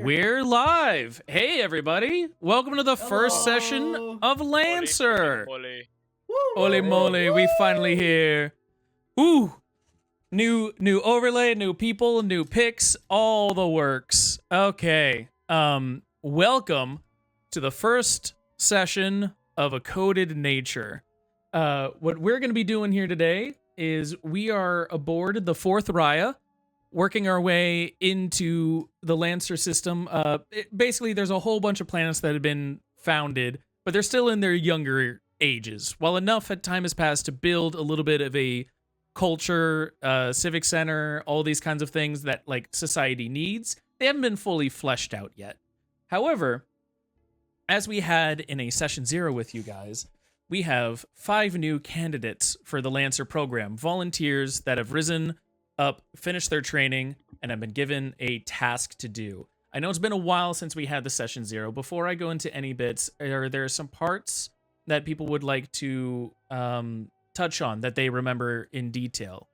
We're live. Hey, everybody. Welcome to the first session of Lancer. Ole mole, we finally here. Ooh. New overlay, new people, new picks, all the works. Okay. Welcome to the first session of A Coded Nature. What we're going to be doing here today is we are aboard the 4th Raia, working our way into the Lancer system. Basically, there's a whole bunch of planets that have been founded, but they're still in their younger ages. While enough time has passed to build a little bit of a culture, civic center, all these kinds of things that like society needs, they haven't been fully fleshed out yet. However, as we had in a session 0 with you guys, we have 5 new candidates for the Lancer program, volunteers that have risen up, finished their training, and have been given a task to do. I know it's been a while since we had the session 0. Before I go into any bits, are there some parts that people would like to touch on that they remember in detail?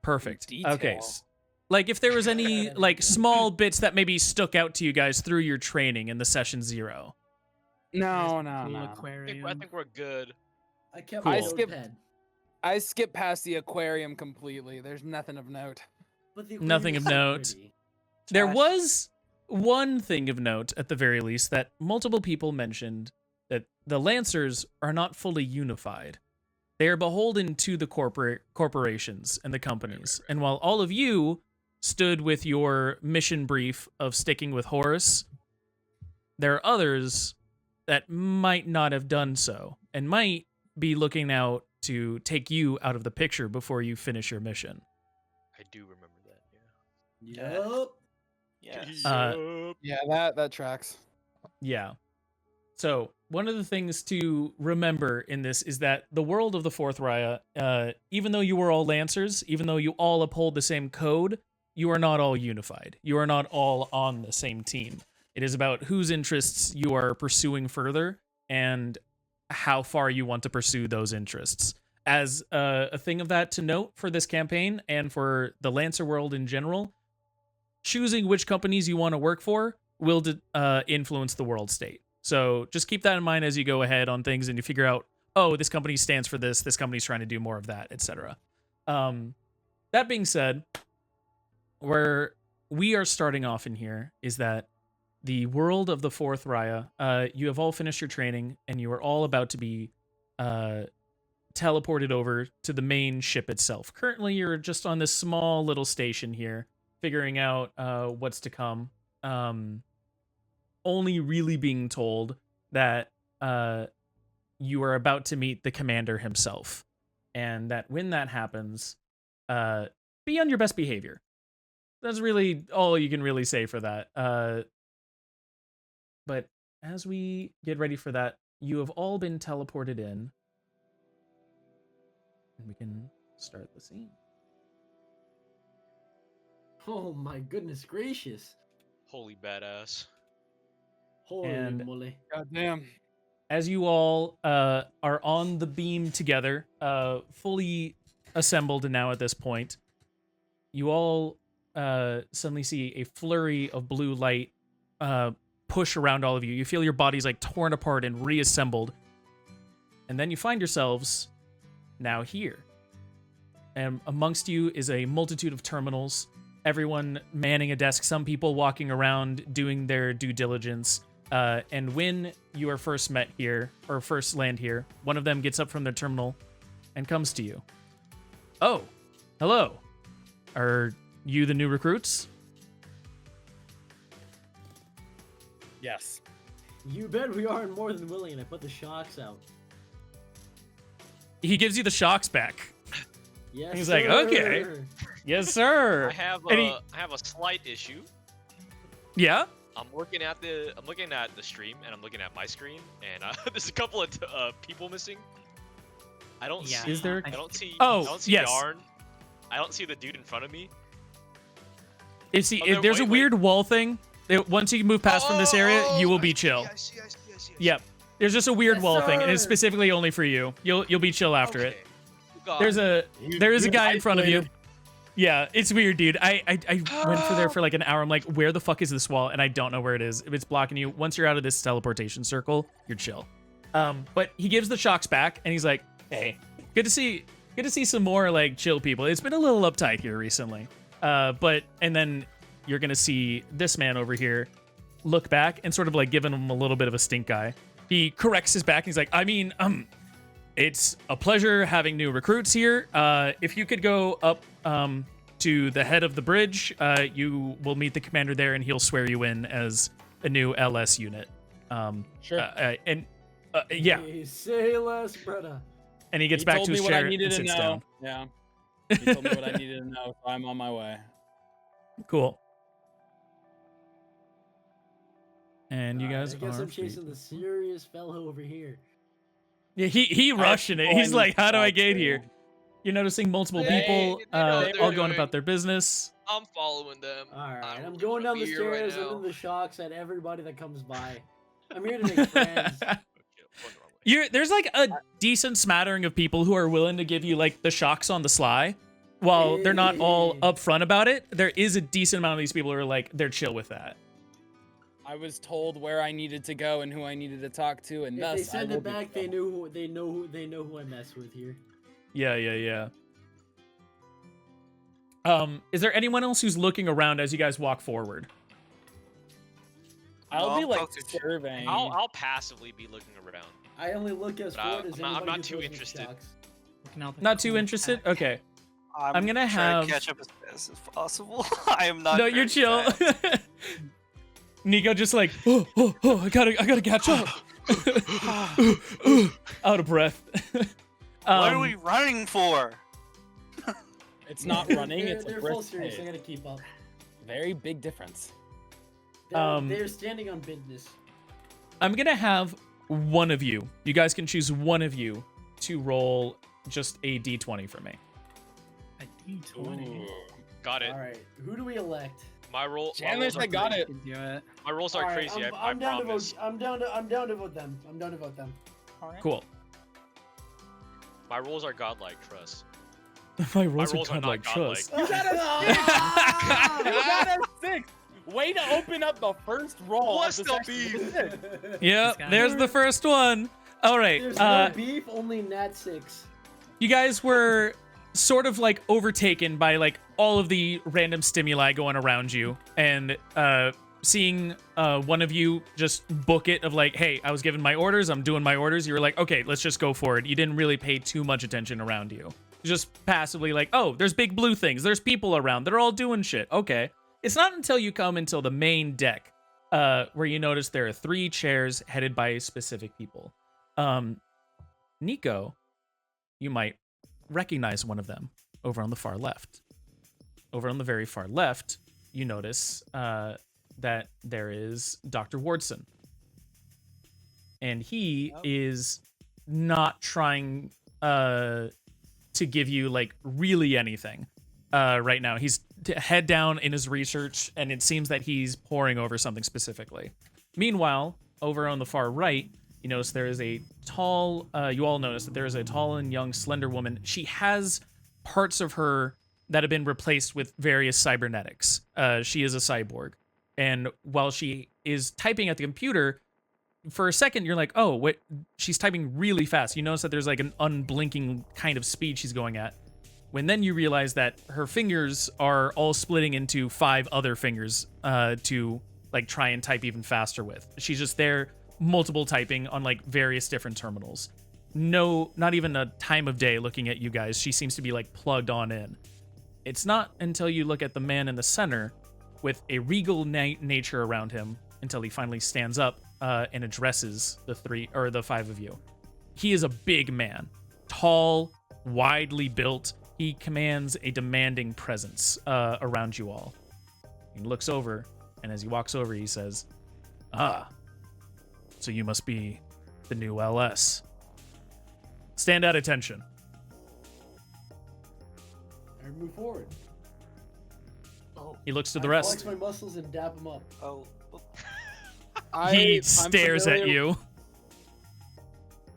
Perfect. Okay. Like if there was any like small bits that maybe stuck out to you guys through your training in the session 0. No. I think we're good. I skipped past the aquarium completely. There's nothing of note. But the Nothing of note. There was one thing of note, at the very least, that multiple people mentioned, that the Lancers are not fully unified. They are beholden to the corporations and the companies. And while all of you stood with your mission brief of sticking with Horus, there are others that might not have done so and might be looking out to take you out of the picture before you finish your mission. I do remember that. Yep. Yeah. Yeah, that tracks. Yeah. So one of the things to remember in this is that the world of the 4th Raia, even though you were all Lancers, even though you all uphold the same code, you are not all unified. You are not all on the same team. It is about whose interests you are pursuing further and how far you want to pursue those interests. As a thing of that to note for this campaign and for the Lancer world in general, choosing which companies you want to work for will influence the world state. So just keep that in mind as you go ahead on things and you figure out, oh, this company stands for this company's trying to do more of that, etc. That being said, where we are starting off in here is that the world of the 4th Raia, you have all finished your training and you are all about to be teleported over to the main ship itself. Currently, you're just on this small little station here, figuring out what's to come. Only really being told that you are about to meet the commander himself. And that when that happens, be on your best behavior. That's really all you can really say for that. But as we get ready for that, you have all been teleported in. And we can start the scene. Oh my goodness gracious. Holy badass. Holy moly. God damn. As you all are on the beam together, fully assembled now at this point, you all suddenly see a flurry of blue light push around all of you. You feel your bodies like torn apart and reassembled. And then you find yourselves now here. And amongst you is a multitude of terminals, everyone manning a desk, some people walking around doing their due diligence. And when you are first met here, or first land here, one of them gets up from their terminal and comes to you. Oh, hello. Are you the new recruits? Yes. You bet we are more than willing, and I put the shocks out. He gives you the shocks back. Yes, He's sir. like, okay. Yes, sir. I have And I have a slight issue. Yeah? I'm looking at the stream and I'm looking at my screen and there's a couple of people missing. I don't see. Is there? I don't see. Oh, I don't see yes. Yarn. I don't see the dude in front of me. There's a weird wall thing. Once you move past from this area, you will be chill. I see. Yep. There's just a weird Yes, wall thing, and it's sir. specifically only for you. You'll be chill after it. God. There is a guy in front of you. Yeah, it's weird, dude. I went for there for like an hour. I'm like, where the fuck is this wall? And I don't know where it is. If it's blocking you, once you're out of this teleportation circle, you're chill. But he gives the shocks back, and he's like, hey, good to see some more like chill people. It's been a little uptight here recently. And then you're gonna see this man over here look back and sort of like giving him a little bit of a stink eye. He corrects his back, and he's like, I mean, it's a pleasure having new recruits here. If you could go up to the head of the bridge, you will meet the commander there, and he'll swear you in as a new LS unit. Sure. Yeah. Hey, say less, brother. And he gets He back told to his me what I chair needed and to sits know. down. Yeah. He told me what I needed to know, so I'm on my way. Cool. And you guys I guess are I'm chasing the serious fellow over here. Yeah, he rushing it. He's like, how do I get here? You're noticing multiple Hey, people they know what all they're going doing. about their business. I'm following them. Alright, I'm just going down wanna the be here right stairs. I'm now. in the shocks at everybody that comes by. I'm here to make friends. There's like a decent smattering of people who are willing to give you like the shocks on the sly. While they're not all upfront about it, there is a decent amount of these people who are like, they're chill with that. I was told where I needed to go and who I needed to talk to, and If thus they send I will it be back, trouble. they know who I mess with here. Yeah. Is there anyone else who's looking around as you guys walk forward? I'll be I'm like focused. surveying. I'll passively be looking around. I only look as But forward as I'm not anybody too who throws me interested. shocks. Not too interested? Okay. I'm gonna trying have- to catch up as fast as possible. I am not. No, you're very chill. fast. Nico just like, oh, I gotta catch up. Out of breath. What are we running for? It's not running, They're, it's a they're full brisk serious. I pace. gotta keep up. Very big difference. They're standing on business. I'm gonna have one of you. You guys can choose one of you to roll just a d20 for me. A D20. Got it. All right, who do we elect? My rolls Janice, are I got crazy. it. You can do it. My rolls are All right, crazy. I'm I down to promise. vote. I'm down to vote them. I'm down to vote them. Cool. My rolls are godlike. Trust. My rolls rolls are are not like godlike. trust. You got a 6! You got a 6! Way to open up the first roll. What's of the the beef? section. Yeah, This guy. there's the first one. All right. There's no beef, only Nat 6. You guys were sort of like overtaken by like all of the random stimuli going around you, and seeing one of you just book it of like, hey, I was given my orders, I'm doing my orders. You were like, okay, let's just go for it. You didn't really pay too much attention around you. Just passively like, oh, there's big blue things. There's people around. They're all doing shit. Okay. It's not until you come until the main deck where you notice there are 3 chairs headed by specific people. Nico, you might recognize one of them over on the far left. Over on the very far left, you notice that there is Dr. Wardson. And he is not trying to give you like really anything right now. He's head down in his research, and it seems that he's poring over something specifically. Meanwhile, over on the far right, you notice there is a tall, you all notice that there is a tall and young slender woman. She has parts of her that have been replaced with various cybernetics. She is a cyborg. And while she is typing at the computer, for a second, you're like, oh, wait, she's typing really fast. You notice that there's like an unblinking kind of speed she's going at. When then you realize that her fingers are all splitting into 5 other fingers to like try and type even faster with. She's just there, multiple typing on like various different terminals. No, not even a time of day looking at you guys. She seems to be like plugged on in. It's not until you look at the man in the center with a regal nature around him until he finally stands up and addresses the 5 of you. He is a big man, tall, widely built. He commands a demanding presence around you all. He looks over, and as he walks over, he says, "Ah, so you must be the new LS. Stand at attention." I move forward. He looks to the I rest. flex my muscles and dap them up. Oh, He I'm stares at familiar- you.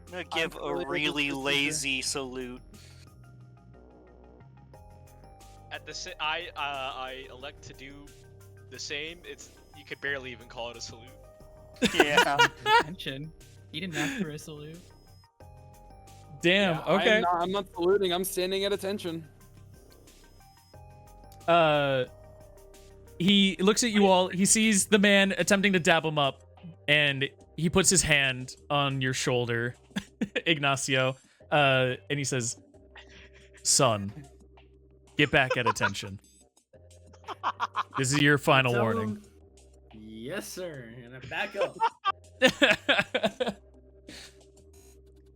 I'm gonna give familiar a with really this lazy salute. At I elect to do the same. You could barely even call it a salute. Yeah. Attention. He didn't ask for a salute. Damn. Yeah, Okay. I'm not saluting. I'm standing at attention. He looks at you all. He sees the man attempting to dap him up, and he puts his hand on your shoulder, Ignacio, and he says, "Son, get back at attention. This is your final Tell warning." him, yes, sir. And I back up.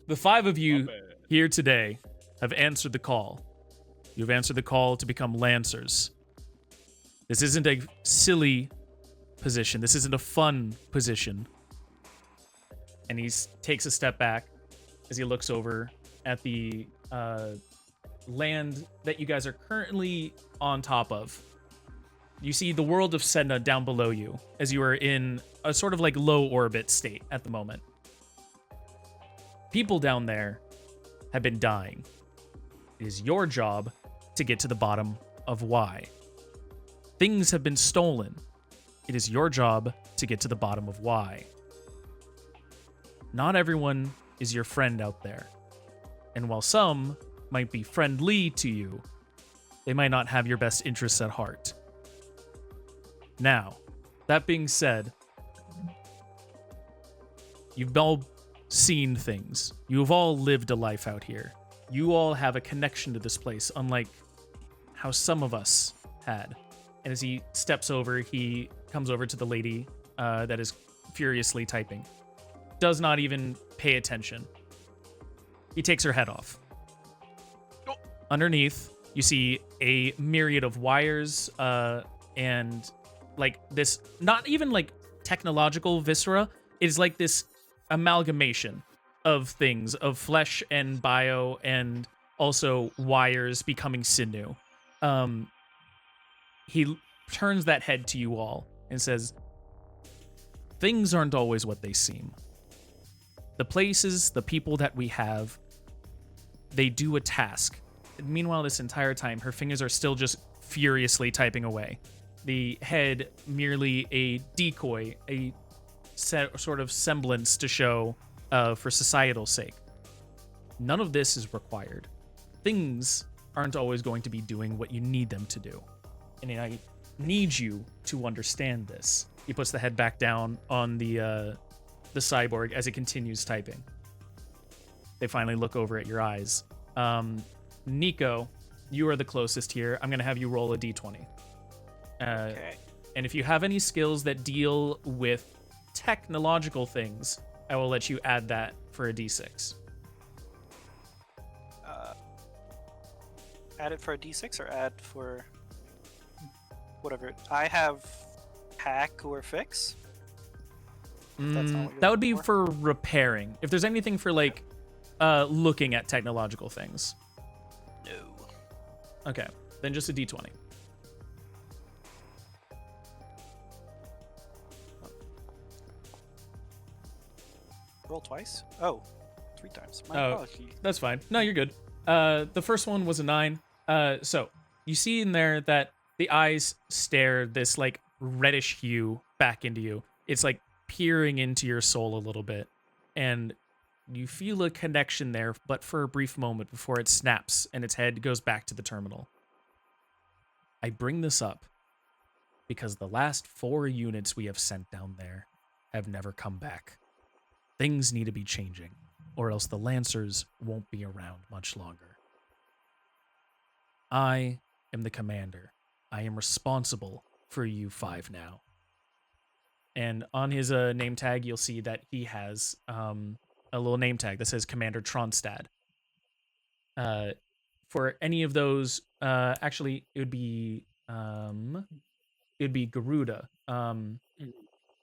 The 5 of you bad. here today have answered the call. You've answered the call to become Lancers. This isn't a silly position. This isn't a fun position. And he takes a step back as he looks over at the land that you guys are currently on top of. You see the world of Sedna down below you as you are in a sort of like low orbit state at the moment. People down there have been dying. It is your job to get to the bottom of why. Things have been stolen. It is your job to get to the bottom of why. Not everyone is your friend out there. And while some might be friendly to you, they might not have your best interests at heart. Now, that being said, you've all seen things. You've all lived a life out here. You all have a connection to this place, unlike how some of us had. And as he steps over, he comes over to the lady that is furiously typing. Does not even pay attention. He takes her head off. Oh. Underneath, you see a myriad of wires and like this, not even like technological viscera. It is like this amalgamation of things, of flesh and bio, and also wires becoming sinew. He turns that head to you all and says, "Things aren't always what they seem. The places, the people that we have, they do a task." And meanwhile, this entire time, her fingers are still just furiously typing away. The head merely a decoy, a sort of semblance to show for societal sake. None of this is required. Things aren't always going to be doing what you need them to do. And I need you to understand this. He puts the head back down on the cyborg as it continues typing. They finally look over at your eyes. Nico, you are the closest here. I'm going to have you roll a d20. Okay. And if you have any skills that deal with technological things, I will let you add that for a d6. Add it for a d6 or add for whatever. I have hack or fix. That's not what you're That would be looking for repairing. If there's anything for like looking at technological things. No. Okay, then just a d20. Roll twice? Oh, 3 times. My Oh. apologies. That's fine. No, you're good. The first one was a 9. So you see in there that the eyes stare this like reddish hue back into you. It's like peering into your soul a little bit, and you feel a connection there, but for a brief moment before it snaps and its head goes back to the terminal. I bring this up because the last 4 units we have sent down there have never come back. Things need to be changing, or else the Lancers won't be around much longer. I am the commander. I am responsible for you 5 now. And on his name tag, you'll see that he has a little name tag that says Commander Tronstad. For any of those, actually, it would be Garuda.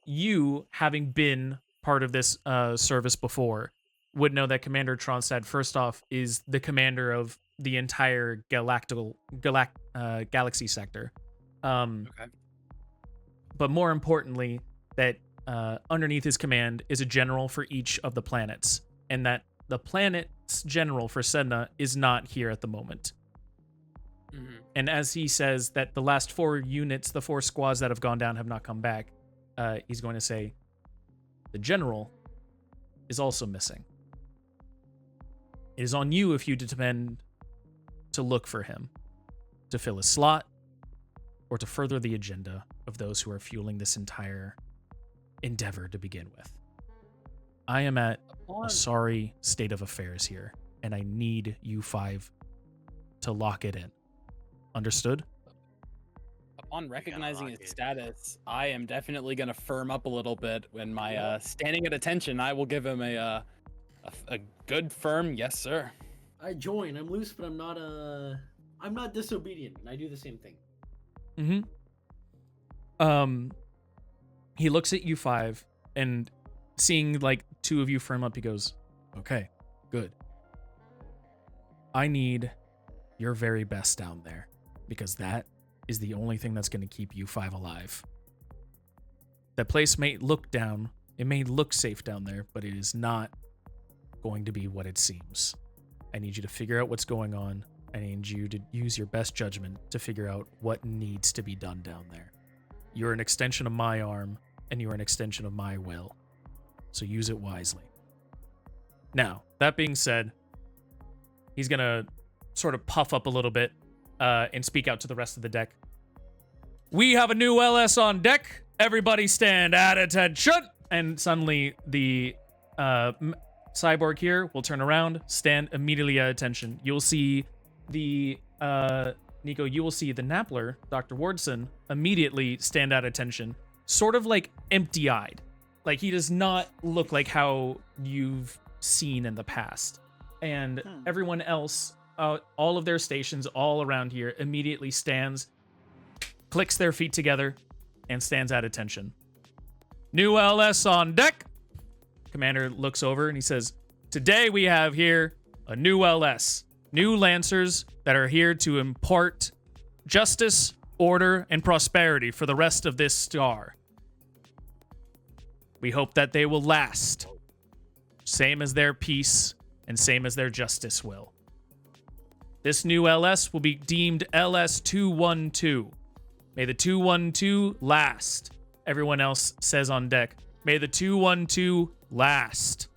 You, having been part of this service before, would know that Commander Tronstad, first off, is the commander of the entire galaxy sector. Okay. But more importantly, that underneath his command is a general for each of the planets, and that the planet's general for Sedna is not here at the moment. And as he says that the last 4 units, the 4 squads that have gone down have not come back, he's going to say, the general is also missing. It is on you if you determine to look for him, to fill his slot, or to further the agenda of those who are fueling this entire endeavor to begin with. I am at a sorry state of affairs here, and I need you 5 to lock it in. Understood? Upon recognizing its status, I am definitely going to firm up a little bit. When my standing at attention, I will give him a good firm yes, sir. I join. I'm loose, but I'm not disobedient. And I do the same thing. He looks at you 5 and seeing like 2 of you firm up, he goes, okay, good. I need your very best down there, because that is the only thing that's going to keep you 5 alive. That place may look down, it may look safe down there, but it is not going to be what it seems. I need you to figure out what's going on. I need you to use your best judgment to figure out what needs to be done down there. You're an extension of my arm, and you're an extension of my will. So use it wisely. Now, that being said, he's going to sort of puff up a little bit and speak out to the rest of the deck. We have a new LS on deck. Everybody stand at attention. And suddenly the cyborg here will turn around, stand immediately at attention. You'll see the Nico, you will see the Nappler, Dr. Wardson, immediately stand at attention, sort of like empty-eyed. Like he does not look like how you've seen in the past. And everyone else, all of their stations all around here, immediately stands, clicks their feet together, and stands at attention. New LS on deck. Commander looks over and he says, today we have here a new LS. New Lancers that are here to impart justice, order, and prosperity for the rest of this star. We hope that they will last. Same as their peace and same as their justice will. This new LS will be deemed LS-212. May the 212 last. Everyone else says on deck, may the 212 last.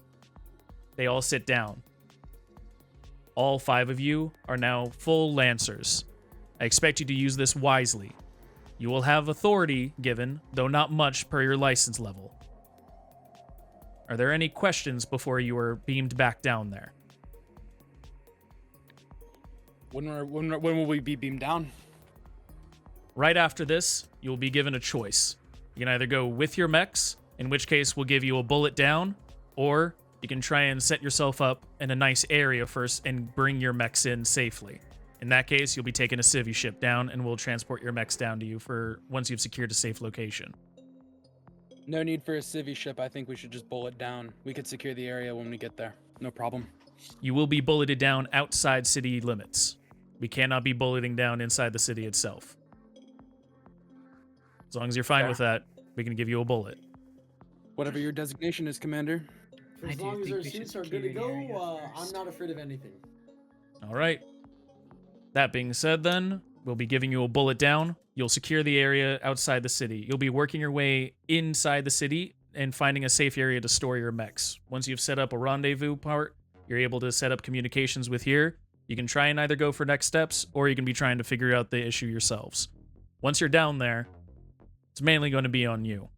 They all sit down. All 5 of you are now full Lancers. I expect you to use this wisely. You will have authority given, though not much per your license level. Are there any questions before you are beamed back down there? When will we be beamed down? Right after this, you will be given a choice. You can either go with your mechs, in which case we'll give you a bullet down, or you can try and set yourself up in a nice area first and bring your mechs in safely. In that case, you'll be taking a civvy ship down, and we'll transport your mechs down to you for once you've secured a safe location. No need for a civvy ship. I think we should just bullet down. We could secure the area when we get there. No problem. You will be bulleted down outside city limits. We cannot be bulleting down inside the city itself. As long as you're fine with that, we can give you a bullet. Whatever your designation is, Commander. For as long as our suits are good to go, I'm not afraid of anything. All right. That being said, then, we'll be giving you a bullet down. You'll secure the area outside the city. You'll be working your way inside the city and finding a safe area to store your mechs. Once you've set up a rendezvous part, you're able to set up communications with here. You can try and either go for next steps, or you can be trying to figure out the issue yourselves. Once you're down there, it's mainly going to be on you.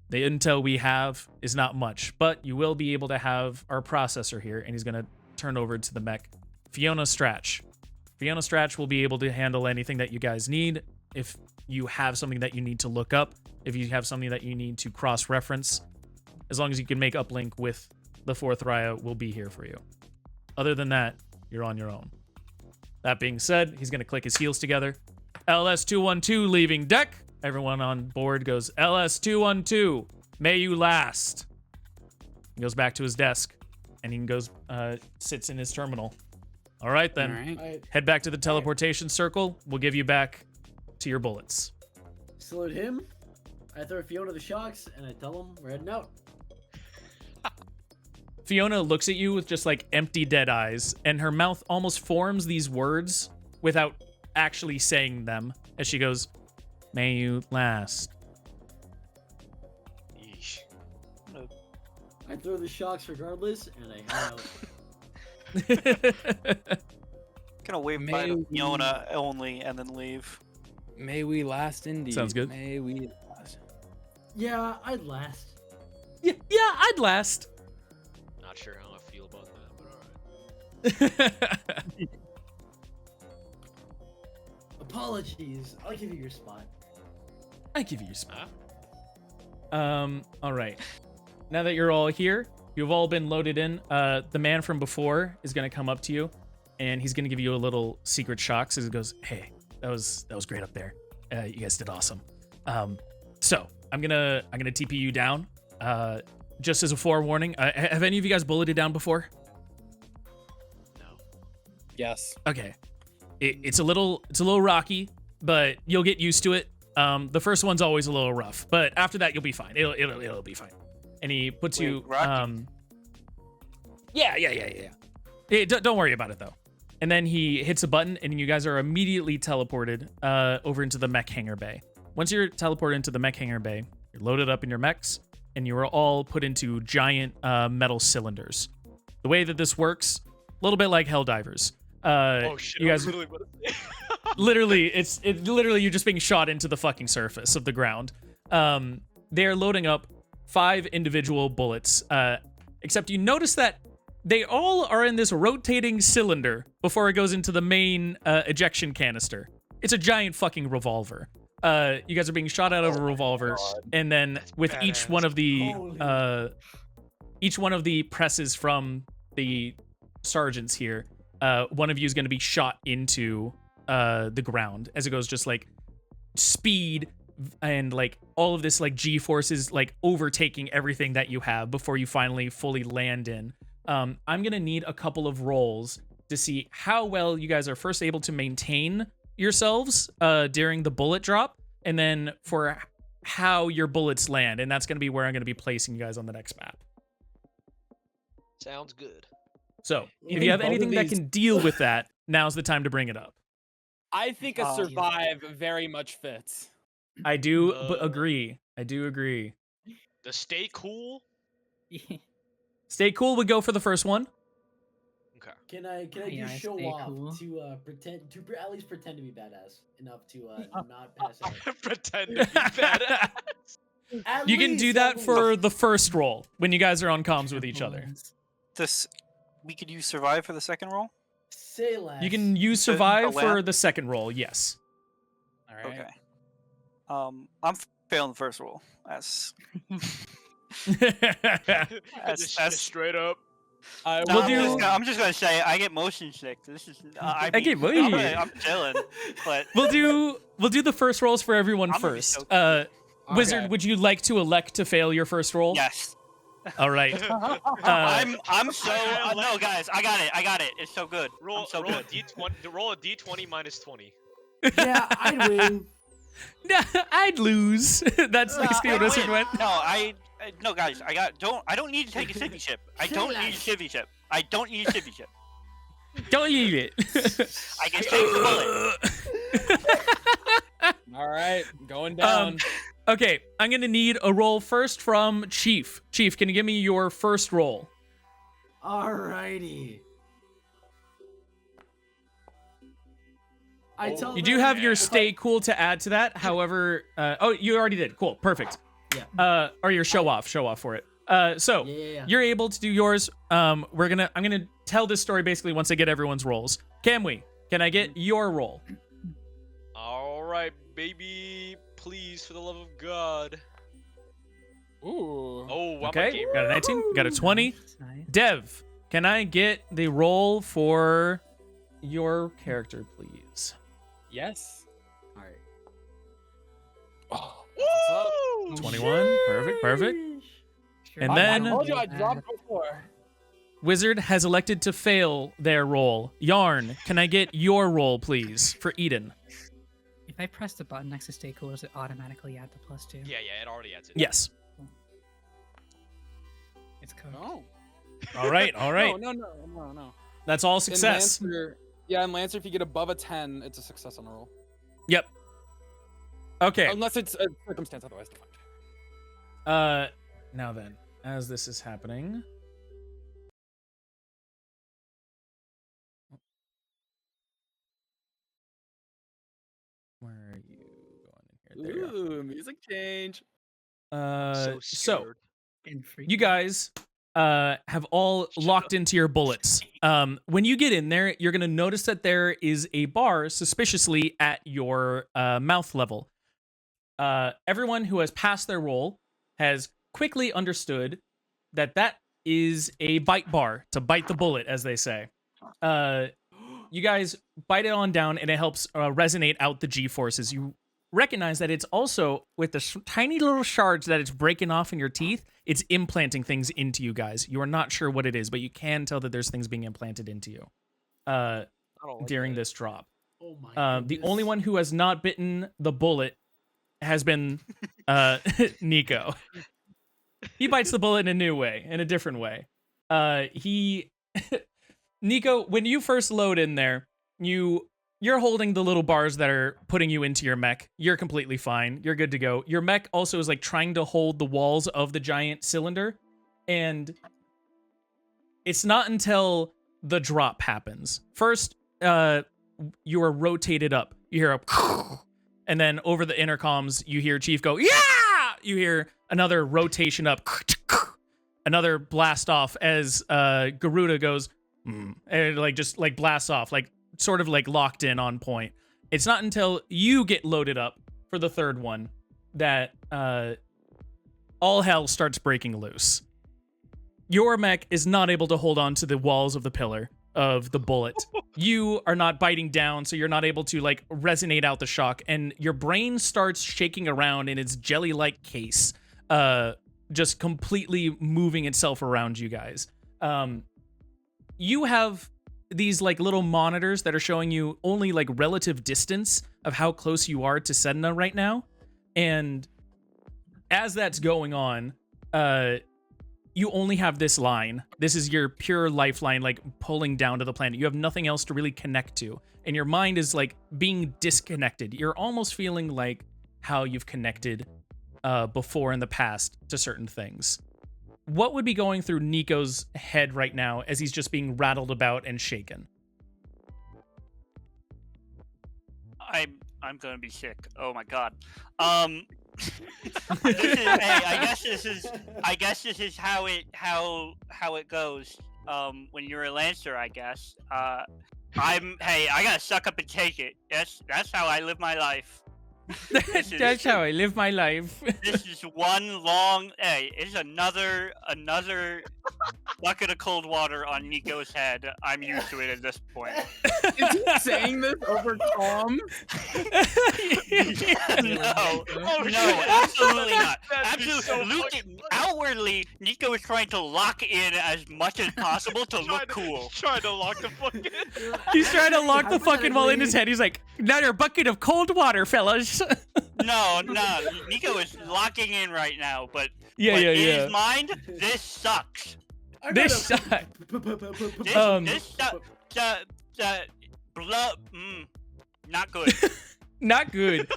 The intel we have is not much, but you will be able to have our processor here, and he's going to turn over to the mech. Fiona Stratch. Fiona Stratch will be able to handle anything that you guys need. If you have something that you need to look up, if you have something that you need to cross-reference, as long as you can make uplink with the 4th Raia, we'll be here for you. Other than that, you're on your own. That being said, he's going to click his heels together. LS-212 leaving deck. Everyone on board goes, LS-212, may you last. He goes back to his desk, and he goes, sits in his terminal. All right, then. All right. Head back to the teleportation circle. We'll give you back to your bullets. Salute him. I throw Fiona the shocks, and I tell him we're heading out. Fiona looks at you with just like empty dead eyes, and her mouth almost forms these words without actually saying them as she goes, "May you last." Yeesh. I throw the shocks regardless, and I head out. Gonna wave by to Fiona only and then leave. May we last indeed. Sounds good. May we last. Yeah, I'd last. Yeah, I'd last. Not sure how I feel about that, but alright. Apologies. I'll give you your spot. I give you your spot. Huh? All right. Now that you're all here, you've all been loaded in. The man from before is gonna come up to you, and he's gonna give you a little secret shock. So he goes, "Hey, that was great up there. You guys did awesome. So I'm gonna TP you down. Just as a forewarning. Have any of you guys bulleted down before? No. Yes. Okay. It's a little rocky, but you'll get used to it. The first one's always a little rough, but after that you'll be fine. It'll be fine. And he puts Wait, you rocky? Yeah. Don't worry about it though. And then he hits a button and you guys are immediately teleported over into the mech hangar bay. Once you're teleported into the mech hangar bay, you're loaded up in your mechs and you are all put into giant metal cylinders. The way that this works, a little bit like Helldivers. Oh shit! You guys I was literally about to say. literally, it's literally you're just being shot into the fucking surface of the ground. They're loading up 5 individual bullets. Except you notice that they all are in this rotating cylinder before it goes into the main ejection canister. It's a giant fucking revolver. You guys are being shot out of a revolver, and then with each one of the presses from the sergeants here, one of you is going to be shot into the ground as it goes, just like speed and like all of this like G forces like overtaking everything that you have before you finally fully land in. I'm gonna need a couple of rolls to see how well you guys are first able to maintain yourselves during the bullet drop, and then for how your bullets land, and that's gonna be where I'm gonna be placing you guys on the next map. Sounds good. So You if you have think both anything of that these- can deal with that, now's the time to bring it up. I think a Oh, survive very much fits. I do agree. I do agree. The stay cool. Stay cool would go for the first one. Okay. Can I Yeah, just show stay off cool. to at least pretend to be badass enough to not pass out? Pretend to be badass. At You can least, do at that least. for the first roll when you guys are on comms with each other. We could use survive for the second roll. Say less. You can use So- survive oh, for wow. the second roll, yes. All right. Okay. I'm failing the first roll. That's Just straight up. I We'll will do- I'm just gonna say I get motion sick. This is I get mean, motion. I'm chilling, but We'll do the first rolls for everyone I'm gonna be first. so Wizard, Okay. would you like to elect to fail your first roll? yes. All right. I'm so no guys. I got it. It's so good. Roll, I'm so roll good. a d20. Roll a d20 minus 20. Yeah, I'd win. I'd lose. That's basically what Wizard went. No guys. I don't need to take a civvy ship. I don't need a civvy ship. I don't need a civvy ship. Don't eat it. I can take the bullet. All right, going down. Okay, I'm gonna need a roll first from Chief. Chief, can you give me your first roll? Alrighty. I tell You do them- have your stay cool to add to that. However, oh, you already did. Cool, perfect. Yeah. Or your show off for it. So Yeah. you're able to do yours. I'm gonna tell this story basically once I get everyone's rolls. Can I get your roll? All right, baby. Please, for the love of God. Ooh. Oh, I'm a Okay, gamer. got a 19, got a 20. Nice. Dev, can I get the roll for your character, please? Yes. Alright. Oh, Woo! 21. Perfect. Sure. And I then- told you I dropped before. Wizard has elected to fail their roll. Yarn, can I get your roll, please, for Eden? If I press the button next to stay cool, does it automatically add the +2? Yeah, it already adds it. Yes. It's code. No. All right. No. That's all success. Enhancer. Yeah, and Lancer, if you get above a 10, it's a success on a roll. Yep. Okay. Unless it's a circumstance otherwise defined. Now then, as this is happening. Where are you going in here? There you Ooh, music change. are. So So scared. you guys have all locked into your bullets. When you get in there, you're gonna notice that there is a bar suspiciously at your mouth level. Everyone who has passed their roll has quickly understood that that is a bite bar, to bite the bullet, as they say. You guys bite it on down, and it helps resonate out the G-forces. You recognize that it's also, with the tiny little shards that it's breaking off in your teeth, it's implanting things into you guys. You are not sure what it is, but you can tell that there's things being implanted into you during this drop. Oh my The goodness. only one who has not bitten the bullet has been Nico. He bites the bullet in a new way, in a different way. Nico, when you first load in there, you're holding the little bars that are putting you into your mech. You're completely fine. You're good to go. Your mech also is like trying to hold the walls of the giant cylinder, and it's not until the drop happens. First, you are rotated up. You hear a and then over the intercoms, you hear Chief go, "Yeah!" You hear another rotation up, another blast off as Garuda goes, and it like just like blasts off, like sort of like locked in on point. It's not until you get loaded up for the third one that all hell starts breaking loose. Your mech is not able to hold on to the walls of the pillar of the bullet. You are not biting down, so you're not able to like resonate out the shock, and your brain starts shaking around in its jelly-like case, just completely moving itself around you guys. You have these like little monitors that are showing you only like relative distance of how close you are to Sedna right now, and as that's going on, you only have this line. This is your pure lifeline, like pulling down to the planet. You have nothing else to really connect to, and your mind is like being disconnected. You're almost feeling like how you've connected before in the past to certain things. What would be going through Nico's head right now as he's just being rattled about and shaken? I'm gonna be sick. Oh my god. I guess this is how it goes. When you're a Lancer, I guess. I gotta suck up and take it. That's how I live my life. That's how I live my life. This is one long. It's another bucket of cold water on Nico's head. I'm used to it at this point. Is he saying this over calm? No, absolutely not. Absolutely. Outwardly, Nico is trying to lock in as much as possible to look cool. Trying to lock the fucking. He's trying to lock the fucking wall in his head. He's like, another bucket of cold water, fellas. No. Nico is locking in right now, but in his mind, this sucks. This sucks. This sucks. Not good. Not good.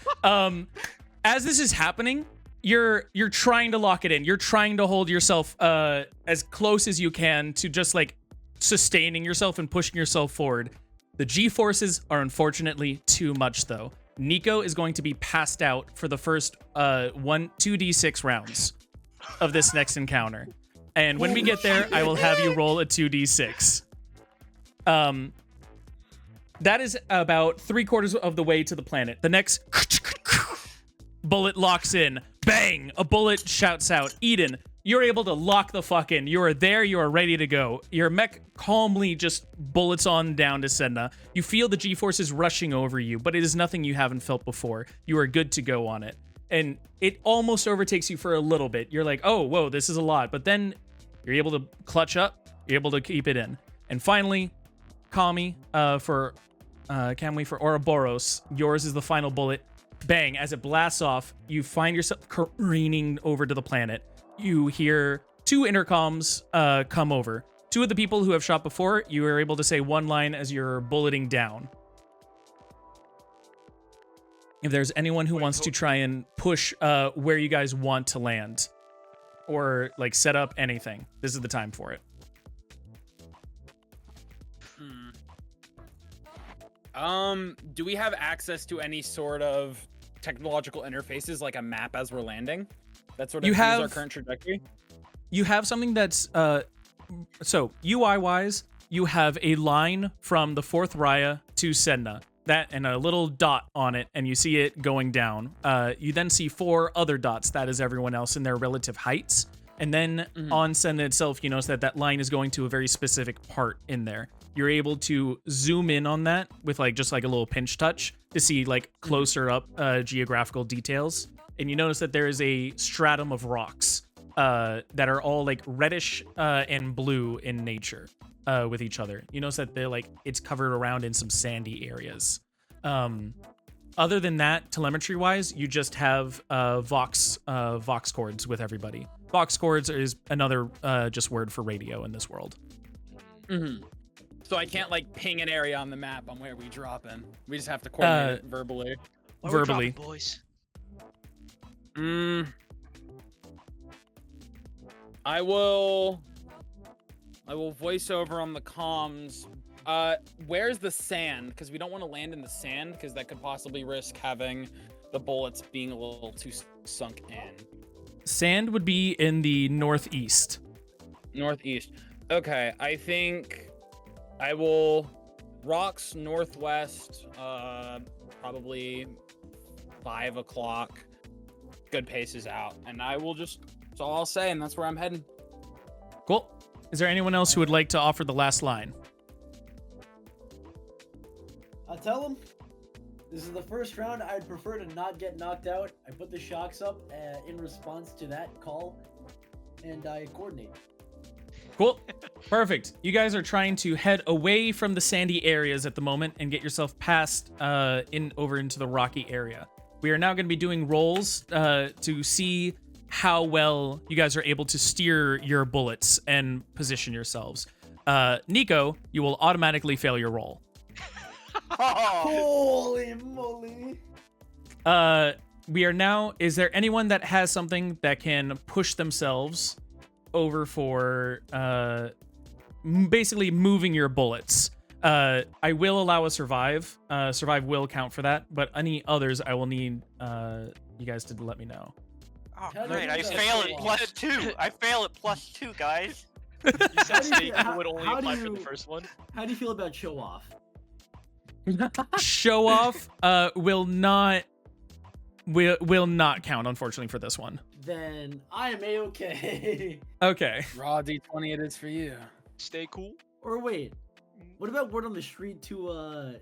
As this is happening, you're trying to lock it in. You're trying to hold yourself as close as you can to just like sustaining yourself and pushing yourself forward. The G-forces are unfortunately too much, though. Nico is going to be passed out for the first 2d6 rounds of this next encounter. And when we get there, I will have you roll a 2d6. That is about 3/4 of the way to the planet. The next bullet locks in. Bang! A bullet shouts out. Eden, you're able to lock the fuck in. You are there. You are ready to go. Your mech calmly just bullets on down to Sedna. You feel the G-forces rushing over you, but it is nothing you haven't felt before. You are good to go on it. And it almost overtakes you for a little bit. You're like, oh, whoa, this is a lot. But then you're able to clutch up. You're able to keep it in. And finally, Kami for Ouroboros. Yours is the final bullet. Bang, as it blasts off, you find yourself careening over to the planet. You hear 2 intercoms come over. Two of the people who have shot before, you are able to say one line as you're bulleting down. If there's anyone who wants to try and push where you guys want to land or like set up anything, this is the time for it. Do we have access to any sort of technological interfaces like a map as we're landing? That sort of shows our current trajectory? You have something that's so UI wise, you have a line from the 4th Raia to Sedna. That and a little dot on it, and you see it going down. You then see 4 other dots. That is everyone else in their relative heights. And then on Sedna itself, you notice that that line is going to a very specific part in there. You're able to zoom in on that with like just like a little pinch touch to see like closer up geographical details. And you notice that there is a stratum of rocks that are all like reddish and blue in nature. With each other. You notice that they're like it's covered around in some sandy areas. Other than that, telemetry wise, you just have Vox cords with everybody. Vox cords is another just word for radio in this world. So I can't like ping an area on the map on where we drop in. We just have to coordinate it verbally. Verbally, boys. I will voice over on the comms. Where's the sand? Because we don't want to land in the sand because that could possibly risk having the bullets being a little too sunk in. Sand would be in the northeast. Northeast. Okay, I think I will rocks northwest, probably 5 o'clock. Good paces out. And I will just, that's all I'll say, and that's where I'm heading. Cool. Is there anyone else who would like to offer the last line? I'll tell them. This is the first round. I'd prefer to not get knocked out. I put the shocks up in response to that call, and I coordinate. Cool. Perfect. You guys are trying to head away from the sandy areas at the moment and get yourself past over into the rocky area. We are now going to be doing rolls to see how well you guys are able to steer your bullets and position yourselves. Nico, you will automatically fail your roll. Holy moly. We are now, is there anyone that has something that can push themselves over for basically moving your bullets? I will allow a survive. Survive will count for that, but any others I will need you guys to let me know. Oh, great. I fail at +2. I fail at +2, guys. You said Snake would only apply for the first one? How do you feel about show off? Show off will not count, unfortunately, for this one. Then I am A-okay. Okay. Raw D20 it is for you. Stay cool. Or wait, what about word on the street to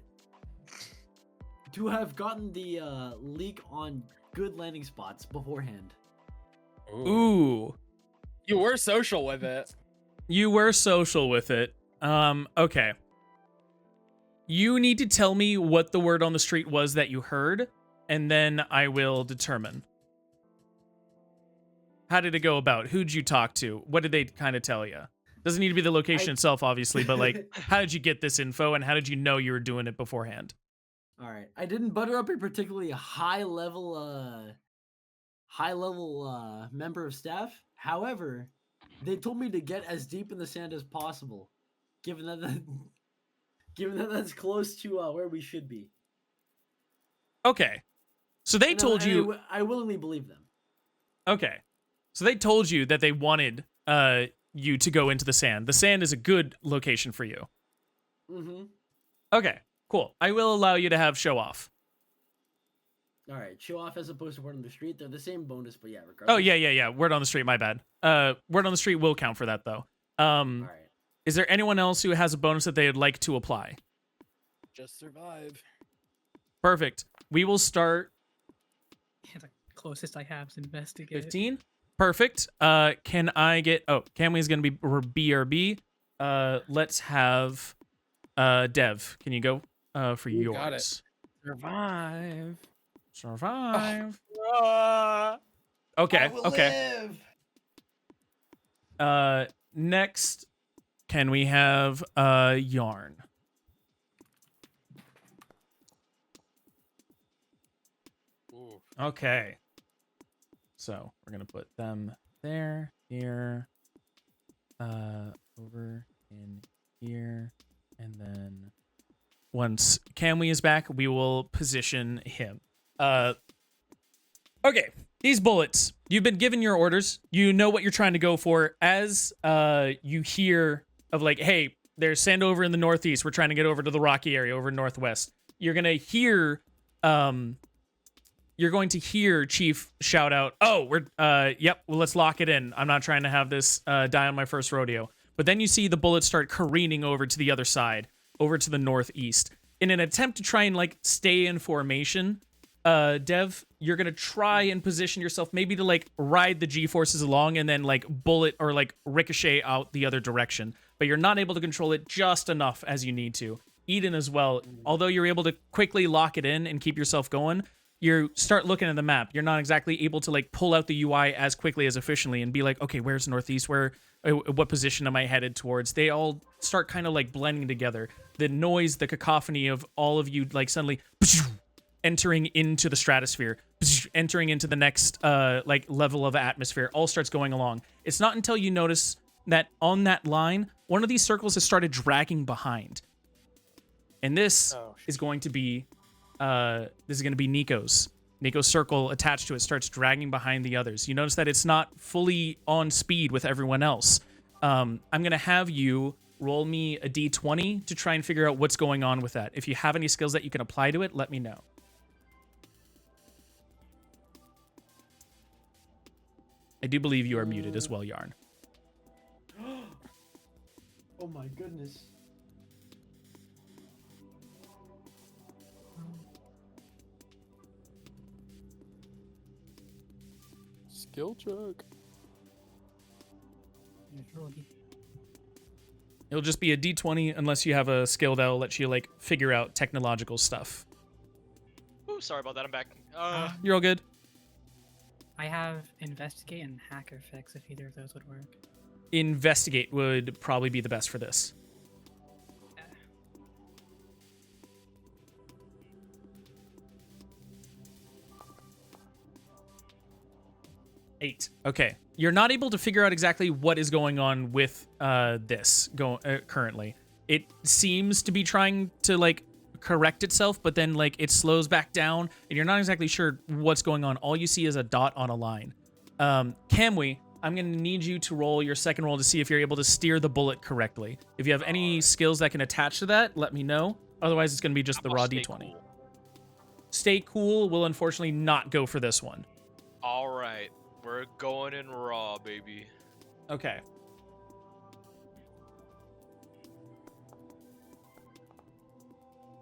have gotten the leak on good landing spots beforehand? Ooh. You were social with it. You were social with it. Okay. You need to tell me what the word on the street was that you heard, and then I will determine. How did it go about? Who'd you talk to? What did they kind of tell you? Doesn't need to be the location itself, obviously, but like, how did you get this info, and how did you know you were doing it beforehand? All right, I didn't butter up a particularly high level member of staff. However, they told me to get as deep in the sand as possible, given that that's close to where we should be. Okay. So they told you... I willingly believe them. Okay. So they told you that they wanted you to go into the sand. The sand is a good location for you. Mm-hmm. Okay, cool. I will allow you to have show off. All right, show off as opposed to word on the street. They're the same bonus, but yeah, regardless. Oh, yeah. Word on the street, my bad. Word on the street will count for that, though. All right. Is there anyone else who has a bonus that they'd like to apply? Just survive. Perfect. We will start... Yeah, the closest I have is investigate. 15? Perfect. Can I get... Oh, Camly's going to be BRB. Let's have Dev. Can you go for yours? Got it. Survive. Survive. Oh. Okay, I will okay. live. Next, can we have yarn? Ooh. Okay. So we're gonna put them there, here, over in here, and then once Kamui is back, we will position him. Okay, these bullets. You've been given your orders. You know what you're trying to go for. As you hear of like, hey, there's sand over in the northeast. We're trying to get over to the rocky area over northwest. You're gonna hear, you're going to hear Chief shout out, "Oh, we're yep. Well, let's lock it in. I'm not trying to have this die on my first rodeo." But then you see the bullets start careening over to the other side, over to the northeast, in an attempt to try and like stay in formation. Dev, you're gonna try and position yourself maybe to like ride the G-forces along and then like bullet or like ricochet out the other direction, but you're not able to control it just enough as you need to. Eden as well, although you're able to quickly lock it in and keep yourself going, you start looking at the map. You're not exactly able to like pull out the UI as quickly as efficiently and be like, okay, where's northeast? What position am I headed towards? They all start kind of like blending together. The noise, the cacophony of all of you like suddenly entering into the stratosphere, entering into the next like level of atmosphere, all starts going along. It's not until you notice that on that line, one of these circles has started dragging behind. And this is going to be Nico's. Nico's circle attached to it starts dragging behind the others. You notice that it's not fully on speed with everyone else. I'm going to have you roll me a d20 to try and figure out what's going on with that. If you have any skills that you can apply to it, let me know. I do believe you are muted as well, Yarn. Oh my goodness. Skill check. It'll just be a d20 unless you have a skill that'll let you like figure out technological stuff. Ooh, sorry about that. I'm back. You're all good. I have investigate and hacker fix if either of those would work. Investigate would probably be the best for this. 8. Okay. You're not able to figure out exactly what is going on with this currently. It seems to be trying to like correct itself, but then like it slows back down and you're not exactly sure what's going on. All you see is a dot on a line. Kamui, I'm going to need you to roll your second roll to see if you're able to steer the bullet correctly. If you have any skills that can attach to that, let me know. Otherwise, it's going to be just the raw d20. Cool. Stay cool will unfortunately not go for this one. All right. We're going in raw, baby. Okay.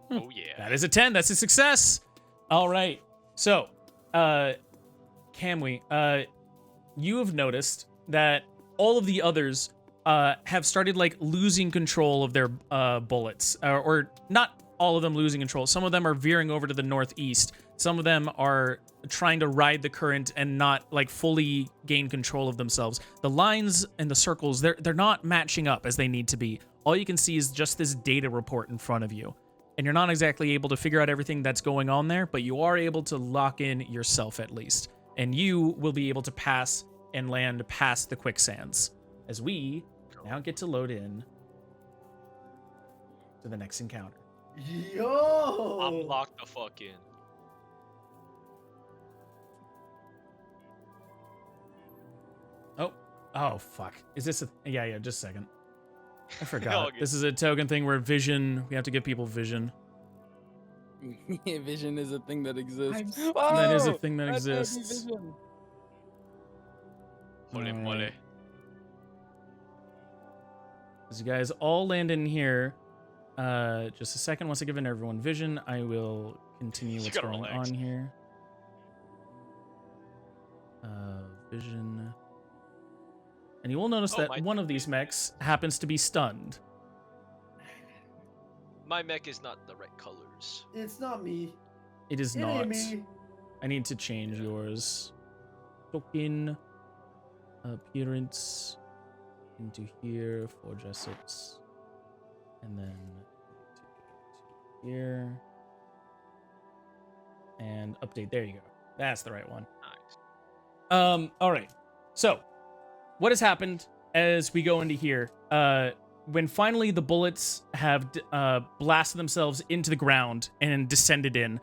Oh, yeah. That is a 10. That's a success. All right. So, Kamui, you have noticed that all of the others have started like losing control of their bullets, or not all of them losing control. Some of them are veering over to the northeast. Some of them are trying to ride the current and not like fully gain control of themselves. The lines and the circles, they're not matching up as they need to be. All you can see is just this data report in front of you. And you're not exactly able to figure out everything that's going on there, but you are able to lock in yourself at least. And you will be able to pass and land past the quicksands as we now get to load in to the next encounter. Yo! I'm locked the fuck in. Oh, fuck. Is this a... Yeah, just a second. I All forgot. good. This is a token thing where vision... We have to give people vision. Vision is a thing that exists. That is a Oh, thing that that's heavy exists. vision. Mole, mole. Alright. As you guys all land in here, just a second. Once I give everyone vision, I will continue You what's gotta going relax. on here. Vision. And you will notice Oh, that my one of these mechs happens to be stunned. My mech is not the right colors. It's not me. It is It not. ain't me. I need to change yours. Token appearance into here, forge assets, and then here, and update. There you go. That's the right one. Nice. All right. So, what has happened as we go into here? When finally the bullets have blasted themselves into the ground and descended in,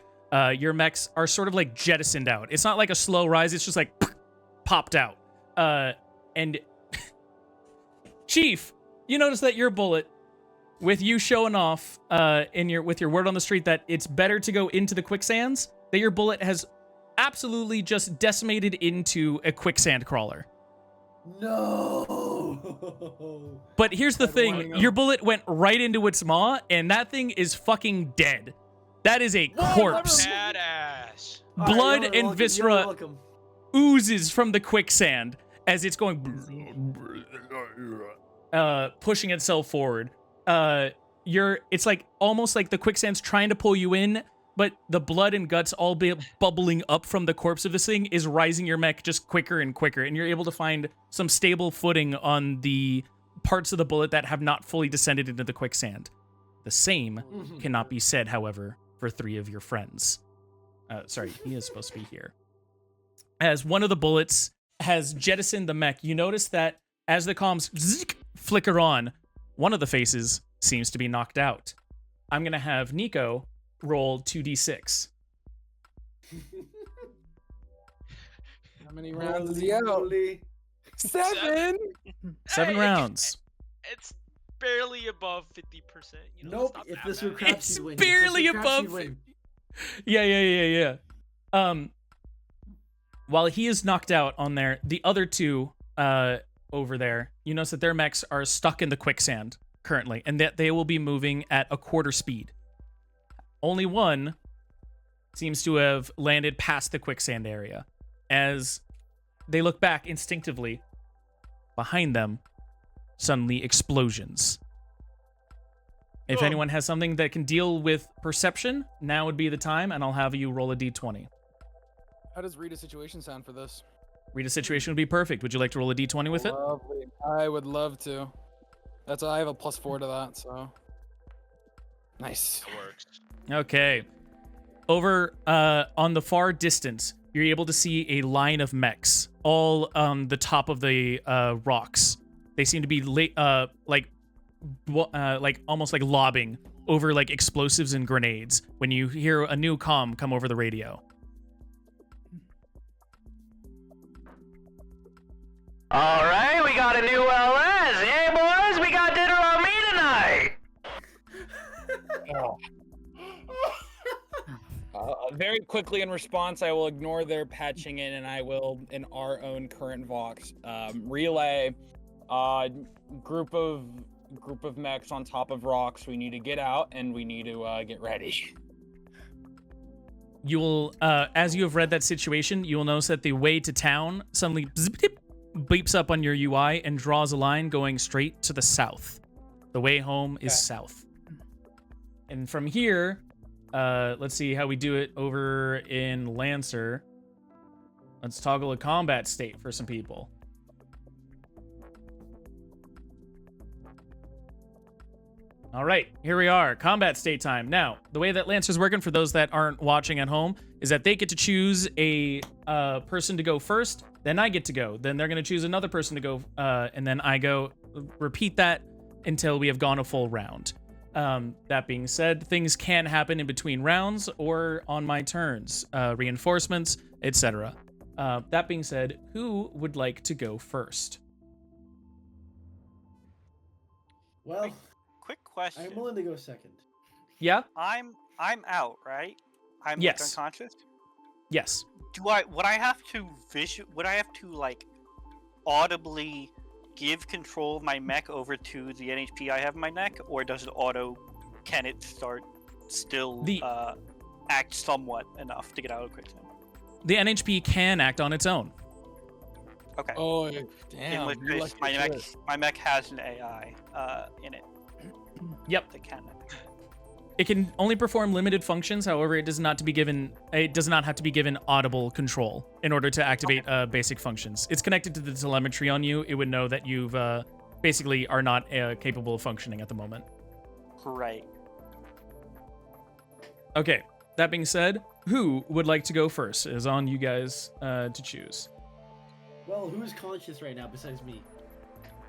your mechs are sort of like jettisoned out. It's not like a slow rise. It's just like popped out. And Chief, you notice that your bullet, with you showing off with your word on the street that it's better to go into the quicksands, that your bullet has absolutely just decimated into a quicksand crawler. No. But here's the I'd thing, wanna know. your bullet went right into its maw, and that thing is fucking dead. That is a corpse. Badass. Blood and viscera oozes from the quicksand as it's going pushing itself forward. It's like almost like the quicksand's trying to pull you in, but the blood and guts all bubbling up from the corpse of this thing is rising your mech just quicker and quicker, and you're able to find some stable footing on the parts of the bullet that have not fully descended into the quicksand. The same cannot be said, however, for 3 of your friends. Sorry, he is supposed to be here. As one of the bullets has jettisoned the mech, you notice that as the comms flicker on, one of the faces seems to be knocked out. I'm going to have Nico roll 2d6. How many rounds is he out? 7. 7 Hey, Um, It's barely above 50%. You know, Nope. it's If not this that were bad. craps, It's you'd win. barely If this were craps, above you'd win. Yeah. While he is knocked out on there, the other 2 over there, you notice that their mechs are stuck in the quicksand currently, and that they will be moving at a quarter speed. Only one seems to have landed past the quicksand area. As they look back instinctively, behind them, suddenly explosions. If anyone has something that can deal with perception, now would be the time, and I'll have you roll a d20. How does read a situation sound for this? Read a situation would be perfect. Would you like to roll a d20 with it? Lovely. I would love to. I have a +4 to that, so. Nice. It works. Okay. Over on the far distance, you're able to see a line of mechs all on the top of the rocks. They seem to be like almost like lobbing over like explosives and grenades when you hear a new comm come over the radio. All right, we got a new LS. Hey, boys, we got dinner on me tonight. Very quickly in response, I will ignore their patching in, and I will, in our own current Vox, relay group of mechs on top of rocks. We need to get out, and we need to get ready. You will, as you have read that situation, you will notice that the way to town suddenly beeps up on your UI and draws a line going straight to the south. The way home is south. And from here, let's see how we do it over in Lancer. Let's toggle a combat state for some people. All right, here we are, combat state time. Now, the way that Lancer's working for those that aren't watching at home is that they get to choose a person to go first, then I get to go. Then they're going to choose another person to go, and then I go. Repeat that until we have gone a full round. That being said, things can happen in between rounds or on my turns, reinforcements, etc. That being said, who would like to go first? Well, Quick question. I'm willing to go second. Yeah? I'm out, right? I'm like, Yes. unconscious. Yes. Would I have to like audibly give control of my mech over to the NHP I have in my neck, or does it can it start still act somewhat enough to get out of quicksand? The NHP can act on its own. Okay. Oh, In damn. which you case, lucky shit. my mech has an AI in it. Yep. That can. It can only perform limited functions. However, it does not have to be given audible control in order to activate basic functions. It's connected to the telemetry on you. It would know that you've basically are not capable of functioning at the moment. Right. Okay, that being said, who would like to go first? It is on you guys to choose. Well, who's conscious right now besides me?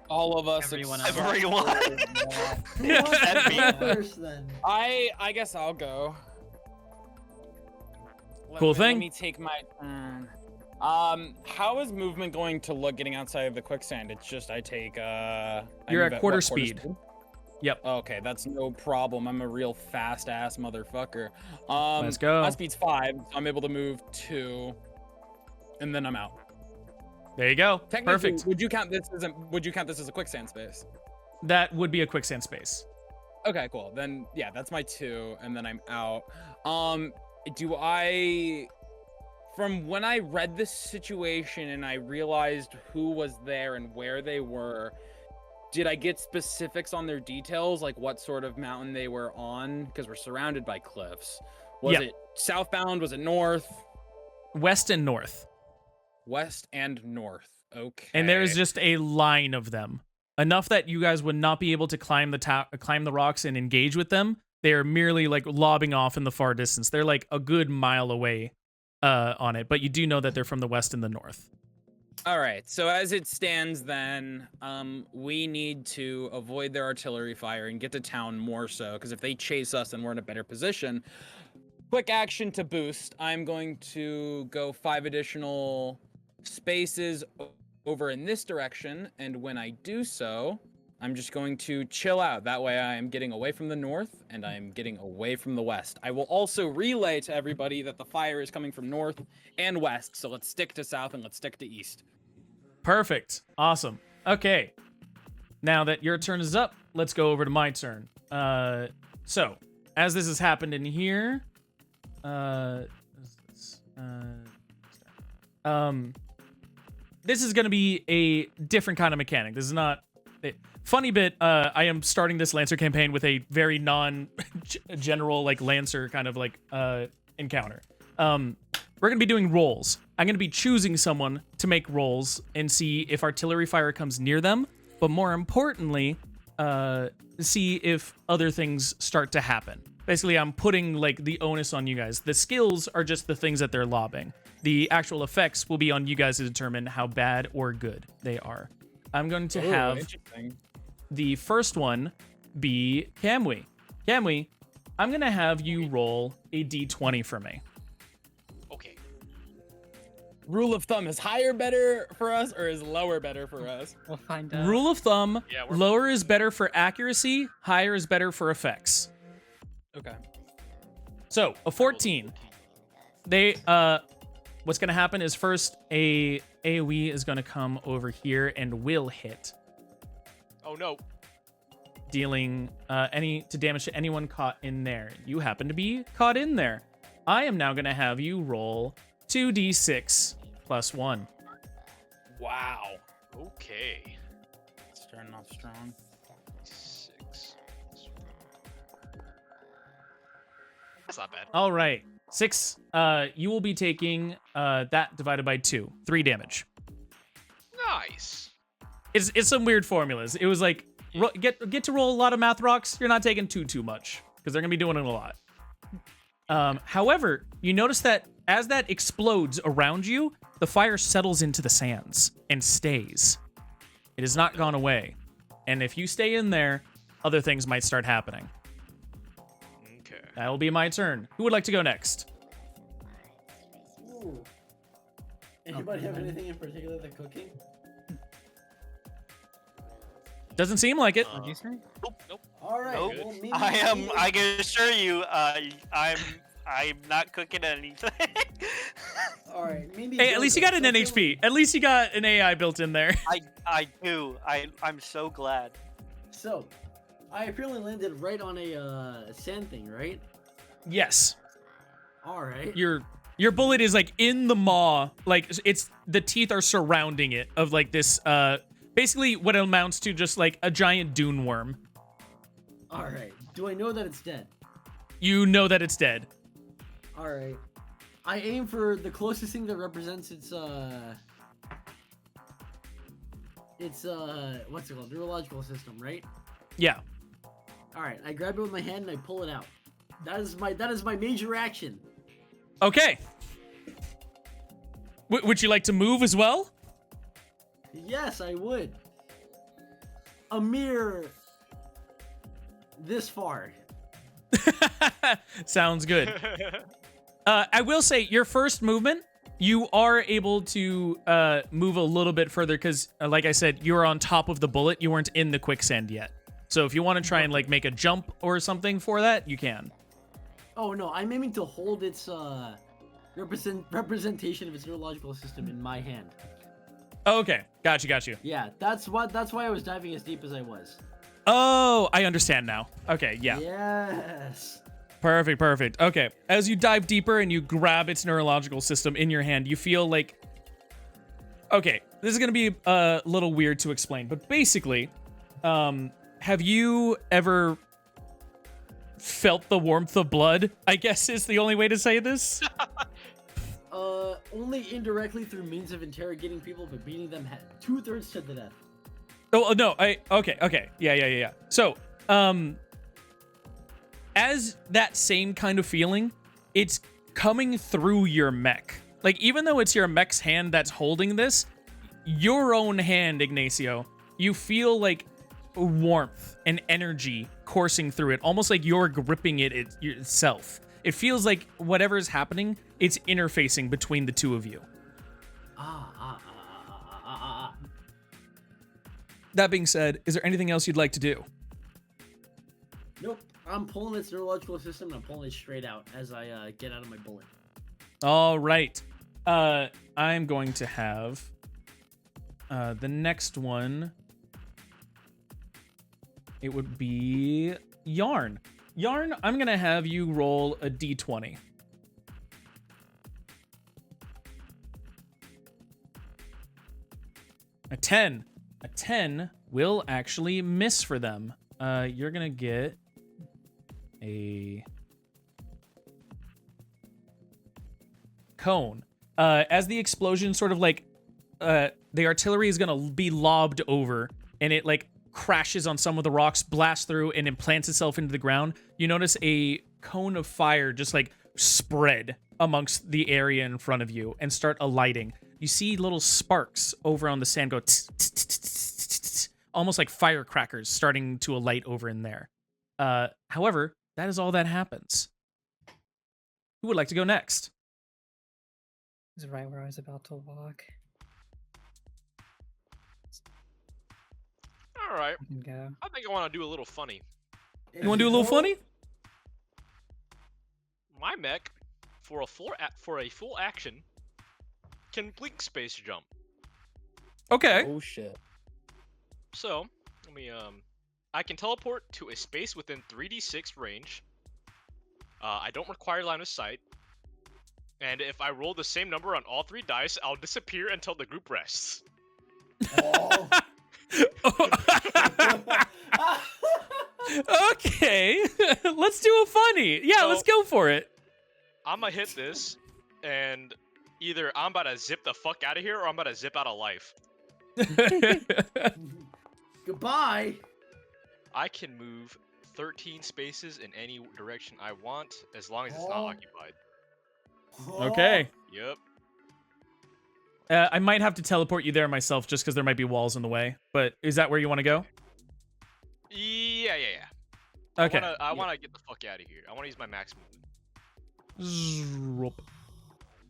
All of us. Everyone except- else. Everyone. Who wants That'd to be- go first then? I guess I'll go. Cool thing. Let me take my turn. How is movement going to look getting outside of the quicksand? It's just I take I You're move at quarter what, speed. Yep. Okay, that's no problem. I'm a real fast ass motherfucker. Let's go. My speed's 5, so I'm able to move 2, and then I'm out. There you go. Technically, Perfect. Would you count this as a quicksand space? That would be a quicksand space. Okay, cool. Then yeah, that's my 2, and then I'm out. From when I read this situation and I realized who was there and where they were, did I get specifics on their details, like what sort of mountain they were on? Because we're surrounded by cliffs. Was Yeah. it southbound? Was it north? West and north. West and north. Okay. And there's just a line of them. Enough that you guys would not be able to climb the rocks and engage with them. They are merely like lobbing off in the far distance. They're like a good mile away on it, but you do know that they're from the west and the north. All right. So as it stands, then we need to avoid their artillery fire and get to town more so, because if they chase us, then we're in a better position. Quick action to boost. I'm going to go 5 additional spaces over in this direction, and when I do so, I'm just going to chill out. That way I am getting away from the north and I'm getting away from the west. I will also relay to everybody that the fire is coming from north and west, so let's stick to south and let's stick to east. Perfect. Awesome. Okay. Now that your turn is up, let's go over to my turn. So, as this has happened in here, this is going to be a different kind of mechanic. This is not... Funny bit, I am starting this Lancer campaign with a very non-general, like, Lancer kind of, like, encounter. We're going to be doing rolls. I'm going to be choosing someone to make rolls and see if artillery fire comes near them, but more importantly, see if other things start to happen. Basically, I'm putting, like, the onus on you guys. The skills are just the things that they're lobbing. The actual effects will be on you guys to determine how bad or good they are. I'm going to have the first one be Camwy. Camwy, I'm going to have you roll a d20 for me. Okay. Rule of thumb, is higher better for us or is lower better for us? We'll find out. Rule of thumb, Yeah, lower is better for accuracy, higher is better for effects. Okay. So, a 14. They, what's going to happen is first a AoE is going to come over here and will hit, Oh no. dealing any damage to anyone caught in there. You happen to be caught in there. I am now going to have you roll 2d6 plus 1. Wow. Okay. Starting off strong. 6. That's not bad. All right. 6. You will be taking that divided by 2. 3 damage. Nice. It's some weird formulas. It was like get to roll a lot of math rocks. You're not taking too much because they're gonna be doing it a lot. However, you notice that as that explodes around you, the fire settles into the sands and stays. It has not gone away. And if you stay in there, other things might start happening. Okay. That'll be my turn. Who would like to go next? Ooh. Anybody have anything in particular they're cooking? Doesn't seem like it. What'd you say? Nope. Nope. All right. Nope. Well, maybe, I can assure you, I'm not cooking anything. All right. Maybe. Hey, at least you got an NHP. At least you got an AI built in there. I do. I'm so glad. So, I apparently landed right on a sand thing, right? Yes. All right. Your bullet is like in the maw, like it's the teeth are surrounding it of like this basically what amounts to just like a giant dune worm. All right. Do I know that it's dead? You know that it's dead. All right. I aim for the closest thing that represents its It's what's it called? Neurological system, right? Yeah. All right. I grab it with my hand and I pull it out. That is my major action. Okay. Would you like to move as well? Yes, I would. A mere this far. Sounds good. I will say your first movement, you are able to move a little bit further because, like I said, you were on top of the bullet. You weren't in the quicksand yet. So if you want to try and like make a jump or something for that, you can. Oh no, I'm aiming to hold its representation of its neurological system in my hand. Okay, got you. Yeah, that's why I was diving as deep as I was. Oh, I understand now. Okay, yeah. Yes. Perfect. Okay, as you dive deeper and you grab its neurological system in your hand, you feel like... Okay, this is going to be a little weird to explain, but basically, have you ever felt the warmth of blood, I guess is the only way to say this? Only indirectly through means of interrogating people, but beating them 2/3 to the death. Oh, no, okay. Yeah. So, as that same kind of feeling, it's coming through your mech. Like, even though it's your mech's hand that's holding this, your own hand, Ignacio, you feel like warmth and energy coursing through it, almost like you're gripping it itself. It feels like whatever's happening, it's interfacing between the two of you. That being said, is there anything else you'd like to do? Nope. I'm pulling its neurological system and I'm pulling it straight out as I get out of my bullet. All right. I'm going to have the next one. It would be Yarn. Yarn, I'm going to have you roll a d20. A 10. A 10 will actually miss for them. You're going to get a cone. As the explosion sort of like, the artillery is going to be lobbed over and it like crashes on some of the rocks, blasts through, and implants itself into the ground. You notice a cone of fire just like spread amongst the area in front of you and start alighting. You see little sparks over on the sand go tss, tss, tss, tss, tss, tss, almost like firecrackers starting to alight over in there. However, that is all that happens. Who would like to go next? This is right where I was about to walk. All right. I can go. I think I want to do a little funny. You want to do a little funny? My mech, for a full action, can blink space jump. Okay. Oh shit. So, let me I can teleport to a space within 3d6 range. I don't require line of sight. And if I roll the same number on all 3 dice, I'll disappear until the group rests. Oh. Okay. Let's do a funny. Yeah, let's go for it. I'm gonna hit this, and either I'm about to zip the fuck out of here, or I'm about to zip out of life. Goodbye. I can move 13 spaces in any direction I want, as long as it's not occupied. Okay. Yep. I might have to teleport you there myself just because there might be walls in the way. But is that where you want to go? Yeah. Okay. I wanna get the fuck out of here. I wanna use my max movement.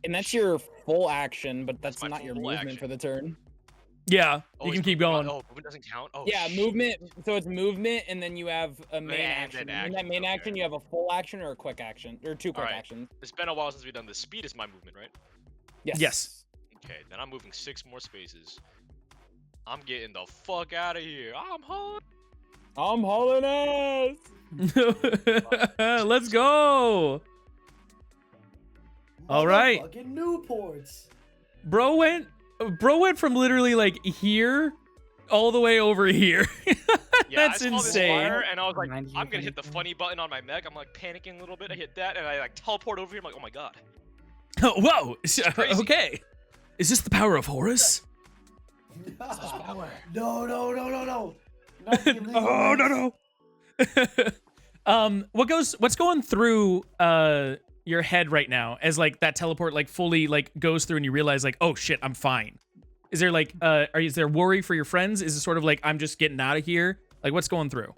And that's your full action, but that's my not your full movement action. for the turn. Yeah, Oh, you can it's keep movement. going. Oh, movement doesn't count? Oh, Yeah, shit. movement. So it's movement, and then you have a main And action. an In that main action, action, okay. you have a full action or a quick action, or 2 quick Alright. actions. It's been a while since we've done this. Speed is my movement, right? Yes. Okay, then I'm moving 6 more spaces. I'm getting the fuck out of here. I'm home. I'm hauling ass. Let's go. All right. Fucking Newports. Bro went from literally like here all the way over here. Yeah, That's I saw insane. This fire and I was like, Remind you I'm of gonna hit the anything? funny button on my mech. I'm like panicking a little bit. I hit that and I like teleport over here. I'm like, oh my god. Whoa. crazy. Okay. Is this the power of Horus? No, no, no, no, no. Not the illegal Oh mix. no. What's going through your head right now as like that teleport like fully like goes through and you realize like, oh shit, I'm fine. Is there like is there worry for your friends? Is it sort of like I'm just getting out of here? Like what's going through?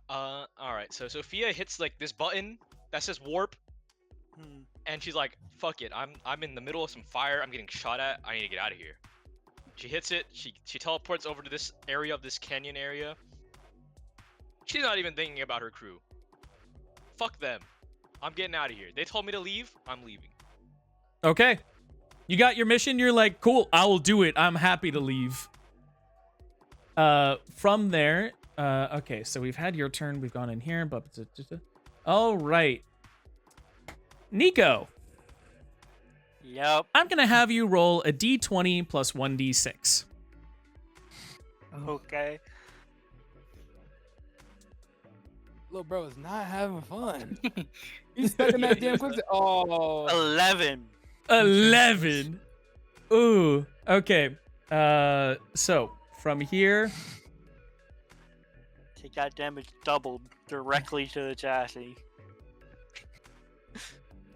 All right. So Sophia hits like this button that says warp, and she's like, "Fuck it. I'm in the middle of some fire. I'm getting shot at. I need to get out of here." She hits it. She teleports over to this area of this canyon area. She's not even thinking about her crew. Fuck them. I'm getting out of here. They told me to leave. I'm leaving. Okay. You got your mission. You're like, cool, I will do it. I'm happy to leave. From there, okay, so we've had your turn. We've gone in here. All right. Nico, Yep. I'm going to have you roll a d20 plus 1d6. Okay. Little bro is not having fun. He's stuck in that damn quicksand. Oh. 11. 11. Ooh, okay. So from here, Take that damage doubled directly to the chassis.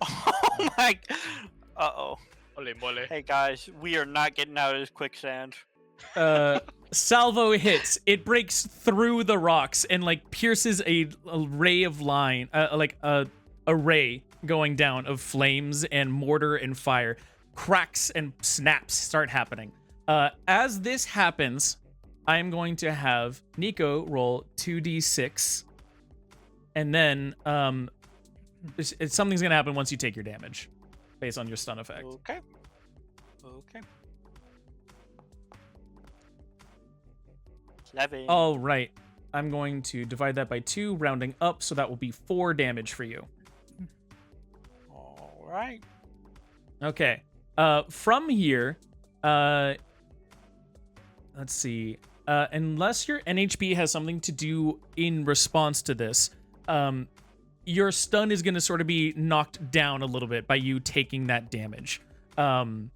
Oh my. Uh-oh. Ole mole. Hey guys, we are not getting out of this quicksand. salvo hits. It breaks through the rocks and like pierces a ray of line, like a ray going down of flames and mortar and fire. Cracks and snaps start happening. As this happens, I am going to have Nico roll 2d6, and then something's gonna happen once you take your damage, based on your stun effect. Okay. Okay. 11. All right. I'm going to divide that by 2, rounding up, so that will be 4 damage for you. All right. Okay. From here, let's see. Unless your NHP has something to do in response to this, your stun is going to sort of be knocked down a little bit by you taking that damage. I'm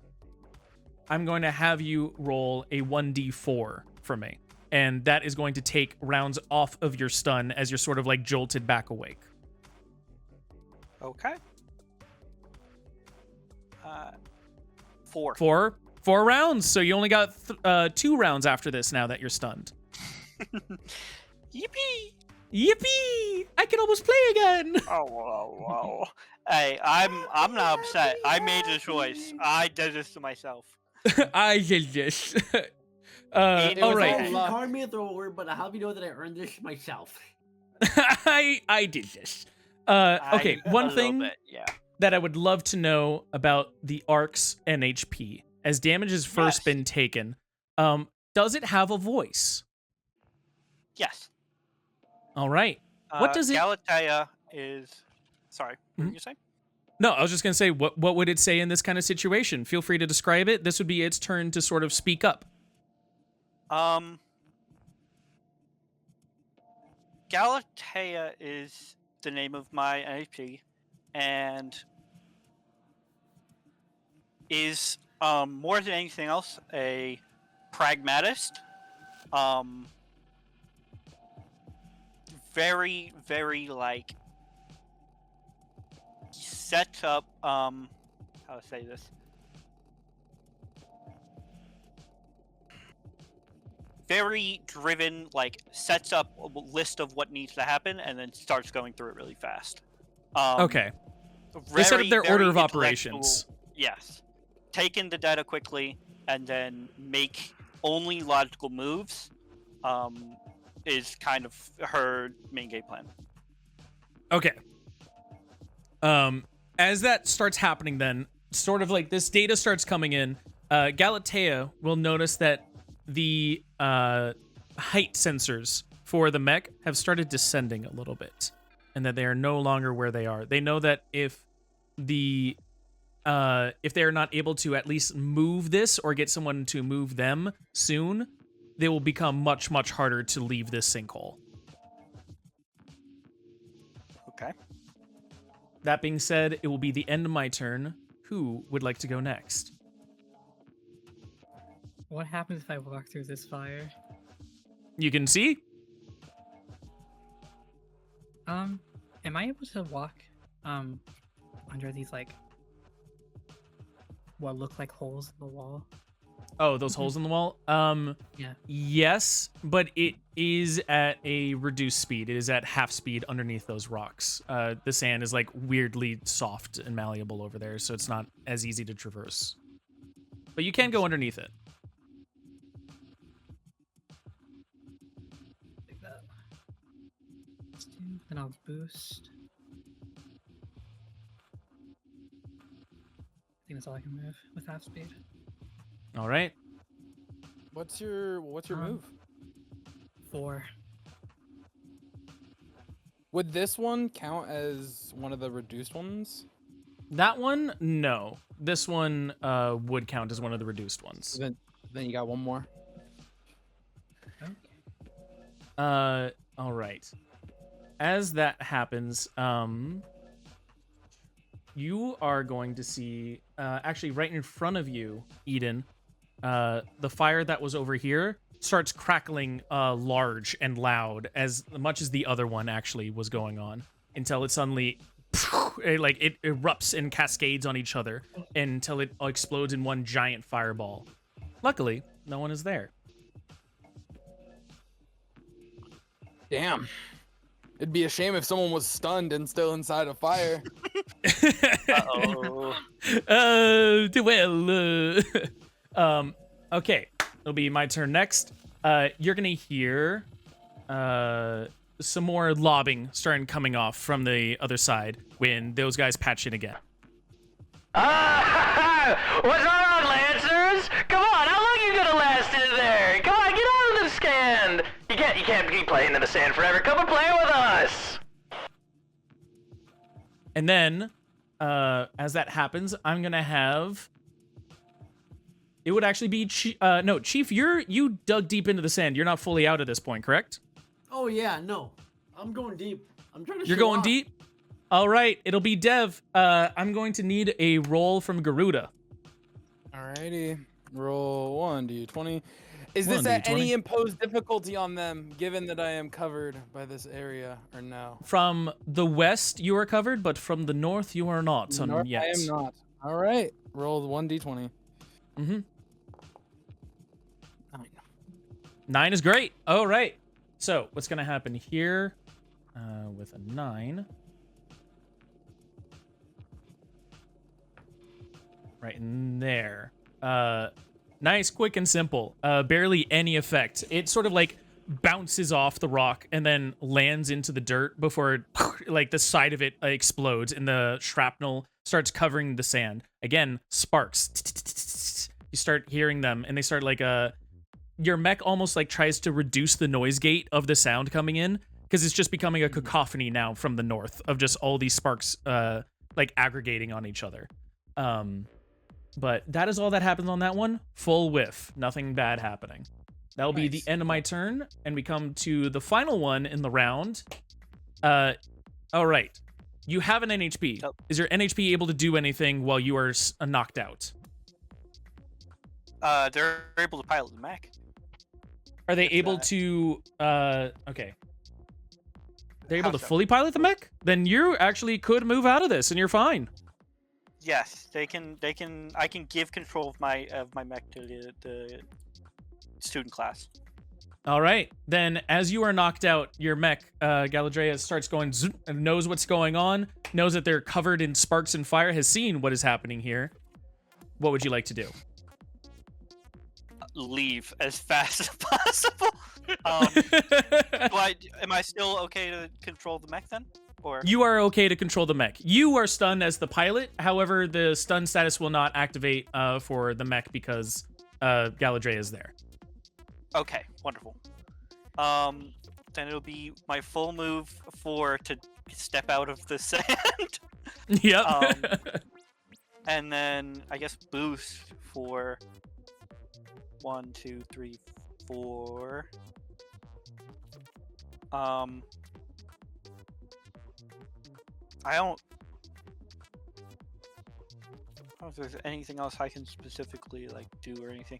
going to have you roll a 1d4 for me. And that is going to take rounds off of your stun as you're sort of like jolted back awake. Okay. 4. 4 rounds. So you only got 2 rounds after this now that you're stunned. Yippee! Yippee! I can almost play again. Oh, wow. Hey, I'm not upset. I made a choice. I did this to myself. I did this. It all was right. all You luck. called me a throw word, but how do you know that I earned this myself? I did this. Okay, A one little thing bit, yeah. that I would love to know about the Ark's NHP, as damage has first Yes. been taken, does it have a voice? Yes. All right. What does it? Galatea is. Sorry. What Mhm. did you say? No, I was just gonna say, what would it say in this kind of situation? Feel free to describe it. This would be its turn to sort of speak up. Galatea is the name of my NHP, and is more than anything else a pragmatist. Very, very like set up. How to say this? Very driven, like sets up a list of what needs to happen and then starts going through it really fast. Okay. They set up Very, their very order of intellectual- operations. Yes. Take in the data quickly and then make only logical moves is kind of her main game plan. Okay. As that starts happening, then sort of like this data starts coming in, Galatea will notice that the height sensors for the mech have started descending a little bit, and that they are no longer where they are. They know that if they are not able to at least move this or get someone to move them soon, they will become much, much harder to leave this sinkhole. Okay. That being said, it will be the end of my turn. Who would like to go next? What happens if I walk through this fire? You can see. Am I able to walk under these like what look like holes in the wall? Oh, those holes in the wall? Yeah. Yes, but it is at a reduced speed. It is at half speed underneath those rocks. The sand is like weirdly soft and malleable over there, so it's not as easy to traverse. But you can go underneath it. Like that. Let's do, then I'll boost. I think that's all I can move with half speed. All right. What's your move? 4. Would this one count as one of the reduced ones? That one, no. This one would count as one of the reduced ones. Then you got one more. Okay. All right. As that happens, you are going to see, actually right in front of you, Eden, the fire that was over here starts crackling large and loud, as much as the other one actually was going on, until it suddenly it erupts and cascades on each other until it explodes in one giant fireball. Luckily, no one is there. Damn. It'd be a shame if someone was stunned and still inside a fire. Uh-oh. Okay, it'll be my turn next. You're gonna hear some more lobbing starting coming off from the other side when those guys patch in again. What's on, Lancers? Come on, how long you gonna last in there? Come on, get out of the sand. You can't keep playing in the sand forever. Come and play with us. And then, as that happens, I'm gonna have. It would actually be no, Chief. You dug deep into the sand. You're not fully out at this point, correct? Oh yeah, no. I'm going deep. I'm trying to You're show going off. deep. All right, it'll be Dev. I'm going to need a roll from Garuda. Alrighty. Roll 1d20. Is this 1d20. at any imposed difficulty on them, given that I am covered by this area, or no? From the west, you are covered, but from the north, you are not. North, Yet. I am not. Alright. Roll 1d20. Mm-hmm. 9. 9 is great. All right. So what's going to happen here with a 9? Right in there. Nice, quick, and simple. Barely any effect. It sort of like bounces off the rock and then lands into the dirt before it, like the side of it explodes and the shrapnel starts covering the sand. Again, sparks. You start hearing them and they start like your mech almost like tries to reduce the noise gate of the sound coming in because it's just becoming a cacophony now from the north of just all these sparks like aggregating on each other. But that is all that happens on that one. Full whiff. Nothing bad happening. That'll be the end of my turn, and we come to the final one in the round. All right. You have an NHP. Oh. Is your NHP able to do anything while you are knocked out? They're able to pilot the mech. Are they able that. to? Okay. They're able How to so? fully pilot the mech? Then you actually could move out of this, and you're fine. Yes, they can. I can give control of my mech to the student class. All right. Then, as you are knocked out, your mech, Galadriel, starts going zoom, and knows what's going on, knows that they're covered in sparks and fire, has seen what is happening here. What would you like to do? Leave as fast as possible. Am I still okay to control the mech then? Or You are okay to control the mech. You are stunned as the pilot. However, the stun status will not activate for the mech because Galadriel is there. okay, wonderful. Then it'll be my full move to step out of the sand. Yep. And then I guess boost for 1, 2, 3, 4. don't know if there's anything else I can specifically like do or anything.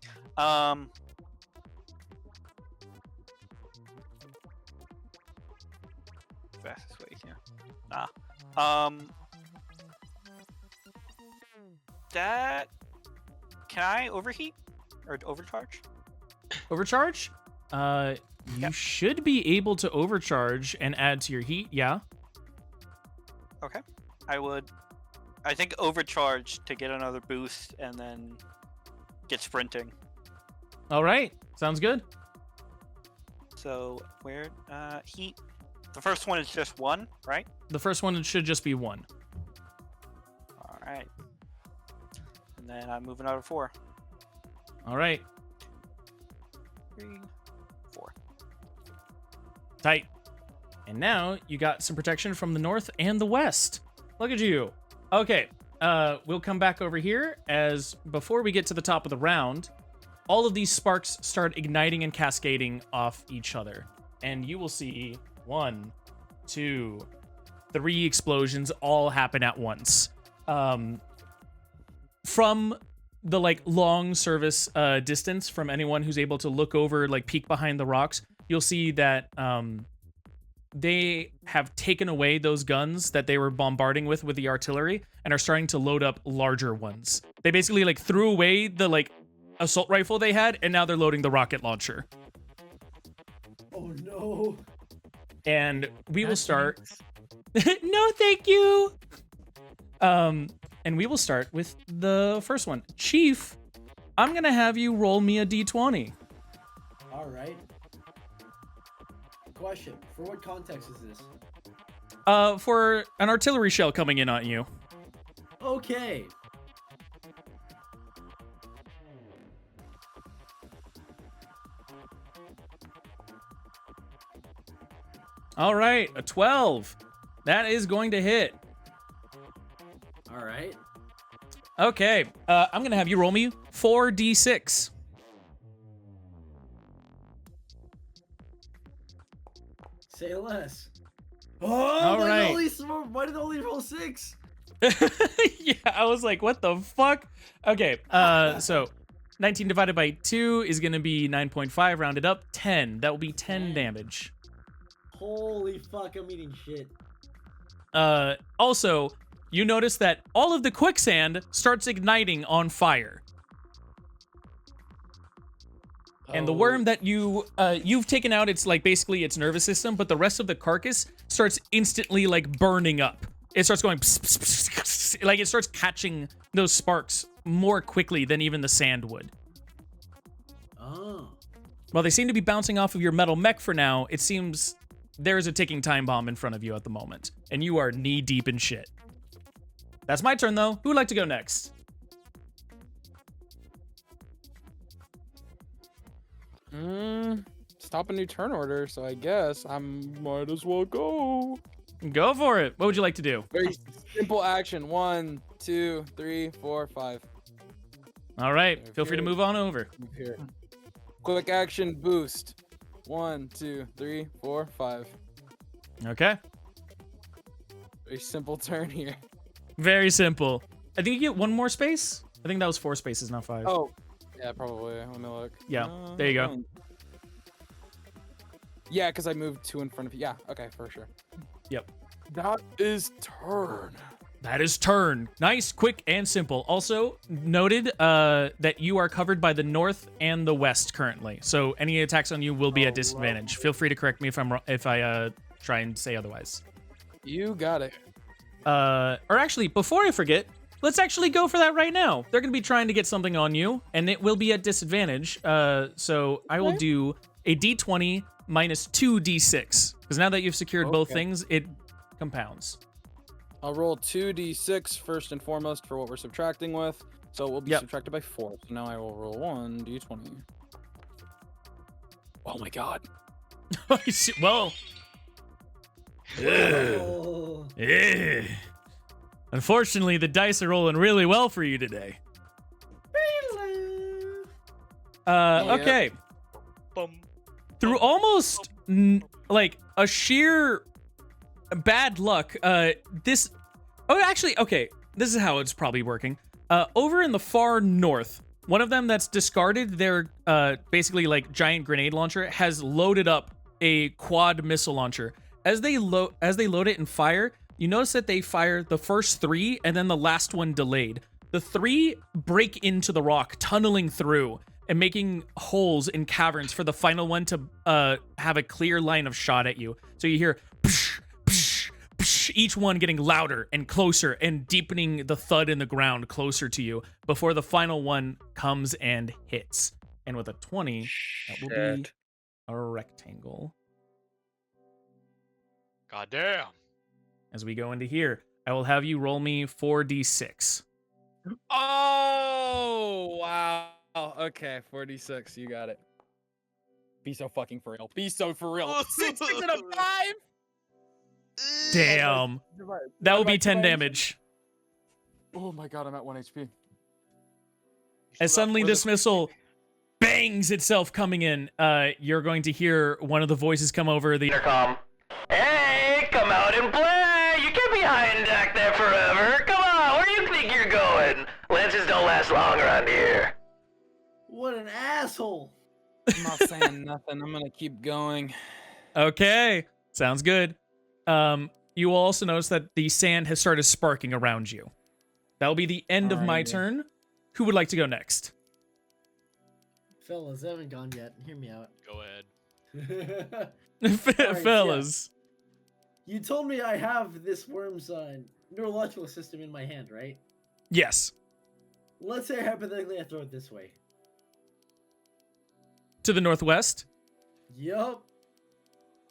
Fastest way here. That can I overheat or overcharge? Overcharge? You should be able to overcharge and add to your heat, yeah. Okay. I think overcharge to get another boost and then get sprinting. All right, sounds good. So where heat? The first one is just 1, right? The first one should just be 1. All right. And then I'm moving out of 4. All right. 3, 4. Tight. And now you got some protection from the north and the west. Look at you. Okay, we'll come back over here as before we get to the top of the round, all of these sparks start igniting and cascading off each other. And you will see 1, 2, 3 explosions all happen at once. From the like long service distance from anyone who's able to look over, like peek behind the rocks, you'll see that they have taken away those guns that they were bombarding with the artillery and are starting to load up larger ones. They basically like threw away the like assault rifle they had, and now they're loading the rocket launcher. Oh no. And we will start. No, thank you. And we will start with the first one. Chief, I'm gonna have you roll me a d20. All right. Question: for what context is this? For an artillery shell coming in on you. Okay. All right, a 12. That is going to hit. All right. Okay, I'm gonna have you roll me 4d6. Say less. Oh, All right. Why did it only roll 6? Yeah, I was like, what the fuck? Okay, so 19 divided by 2 is gonna be 9.5, rounded up, 10. That will be 10 damage. Holy fuck, I'm eating shit. Also, you notice that all of the quicksand starts igniting on fire. And the worm that you've taken out, it's like basically its nervous system, but the rest of the carcass starts instantly like burning up. It starts going pss, pss, pss, pss, like it starts catching those sparks more quickly than even the sand would. Oh. While they seem to be bouncing off of your metal mech for now, it seems there is a ticking time bomb in front of you at the moment, and you are knee deep in shit. That's my turn though. Who would like to go next? Stop a new turn order, so I guess I might as well go. Go for it. What would you like to do? Very simple action. 1, 2, 3, 4, 5. All right. Feel free to move on over. Move here. Quick action boost. 1, 2, 3, 4, 5. Okay. Very simple turn here. Very simple. I think you get 1 more space. I think that was 4 spaces, not 5. Oh, yeah, probably. Let me look. Yeah, there you go. Yeah, because I moved 2 in front of you. Yeah, okay, for sure. Yep. That is turn. That is turn. Nice, quick, and simple. Also noted that you are covered by the north and the west currently. So any attacks on you will be at disadvantage. Feel free to correct me if I try and say otherwise. You got it. Or actually, before I forget, let's actually go for that right now. They're going to be trying to get something on you, and it will be at disadvantage. So I will do a d20 minus 2d6. Because now that you've secured both things, it compounds. I'll roll 2d6 first and foremost for what we're subtracting with. So it will be subtracted by 4. So now I will roll 1d20. Oh my god. Well. Yeah. Unfortunately, the dice are rolling really well for you today. Okay. Through almost like a sheer bad luck, this is how it's probably working. Over in the far north, one of them that's discarded their basically like giant grenade launcher has loaded up a quad missile launcher. As they load it and fire, you notice that they fire the first 3 and then the last one delayed. The 3 break into the rock, tunneling through and making holes in caverns for the final one to have a clear line of shot at you. So you hear psh, psh, psh, each one getting louder and closer and deepening the thud in the ground closer to you before the final one comes and hits. And with a 20, that will be a rectangle. God damn. As we go into here, I will have you roll me 4d6. Oh, wow. Okay, 46. You got it. Be so fucking for real. Be so for real. 6 and a 5? Damn. That will be 10 damage. Oh my god, I'm at 1 HP. As suddenly this missile bangs itself coming in, you're going to hear one of the voices come over the Intercom. Hey, come out and play! You can't be hiding back there forever. Come on, where do you think you're going? Lances don't last long around here. What an asshole! I'm not saying nothing. I'm gonna keep going. Okay, sounds good. You will also notice that the sand has started sparking around you. That'll be the end of my turn. Who would like to go next? Fellas, I haven't gone yet. Hear me out. Go ahead. Alright, Fellas. yeah. You told me I have this worm's neurological system in my hand, right? Yes. Let's say hypothetically I throw it this way. To the northwest. Yup.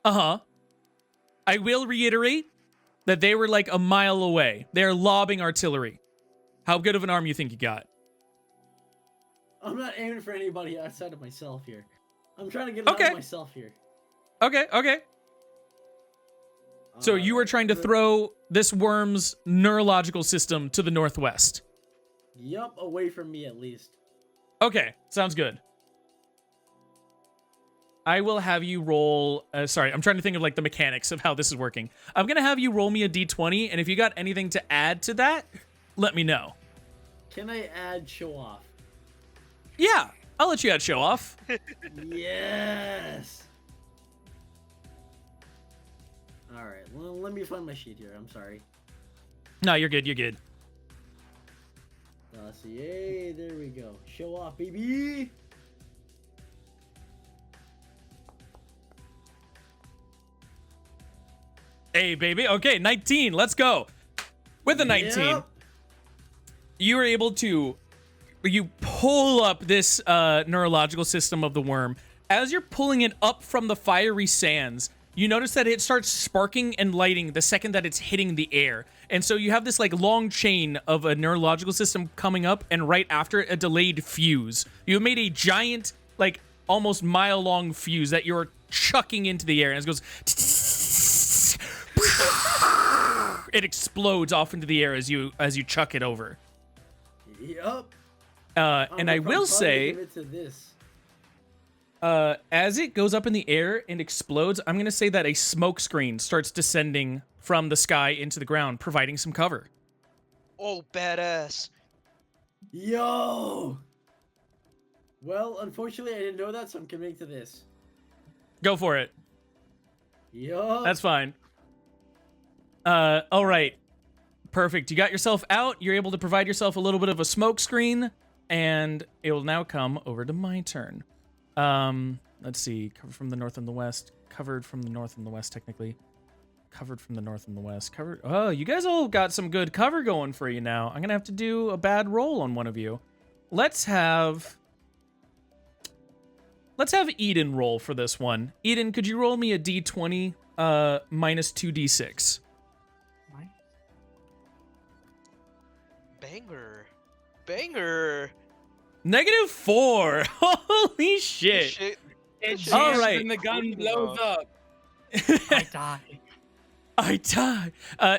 Uh-huh. I will reiterate that they were like a mile away. They're lobbing artillery. How good of an arm you think you got? I'm not aiming for anybody outside of myself here. I'm trying to get it out of myself here. Okay. So you were trying to throw this worm's neurological system to the northwest. Yup, away from me at least. Okay, sounds good. I will have you roll... sorry, I'm trying to think of like the mechanics of how this is working. I'm going to have you roll me a d20, and if you got anything to add to that, let me know. Can I add show off? Yeah, I'll let you add show off. Yes! Alright, well, let me find my sheet here. I'm sorry. No, you're good, you're good. Let's see. Hey, there we go. Show off, baby! Hey, baby. Okay, 19. Let's go. With a 19, Yep. you were able to... You pull up this neurological system of the worm. As you're pulling it up from the fiery sands, you notice that it starts sparking and lighting the second that it's hitting the air. And so you have this like long chain of a neurological system coming up, and right after it, a delayed fuse. You made a giant, like almost mile-long fuse that you're chucking into the air, and it goes... It explodes off into the air as you chuck it over. Yup. And I will say, as it goes up in the air and explodes, I'm going to say that a smoke screen starts descending from the sky into the ground, providing some cover. Oh, badass. Yo! Well, unfortunately, I didn't know that, so I'm committing to this. Go for it. Yo. That's fine. All right. Perfect. You got yourself out. You're able to provide yourself a little bit of a smoke screen, and it will now come over to my turn. Let's see. Covered from the north and the west. Covered from the north and the west, technically. Covered from the north and the west. Covered. Oh, you guys all got some good cover going for you now. I'm gonna have to do a bad roll on one of you. Let's have Eden roll for this one. Eden, could you roll me a d20 minus 2d6? Banger. -4. Holy shit. All right. And the gun blows up. I die. I die.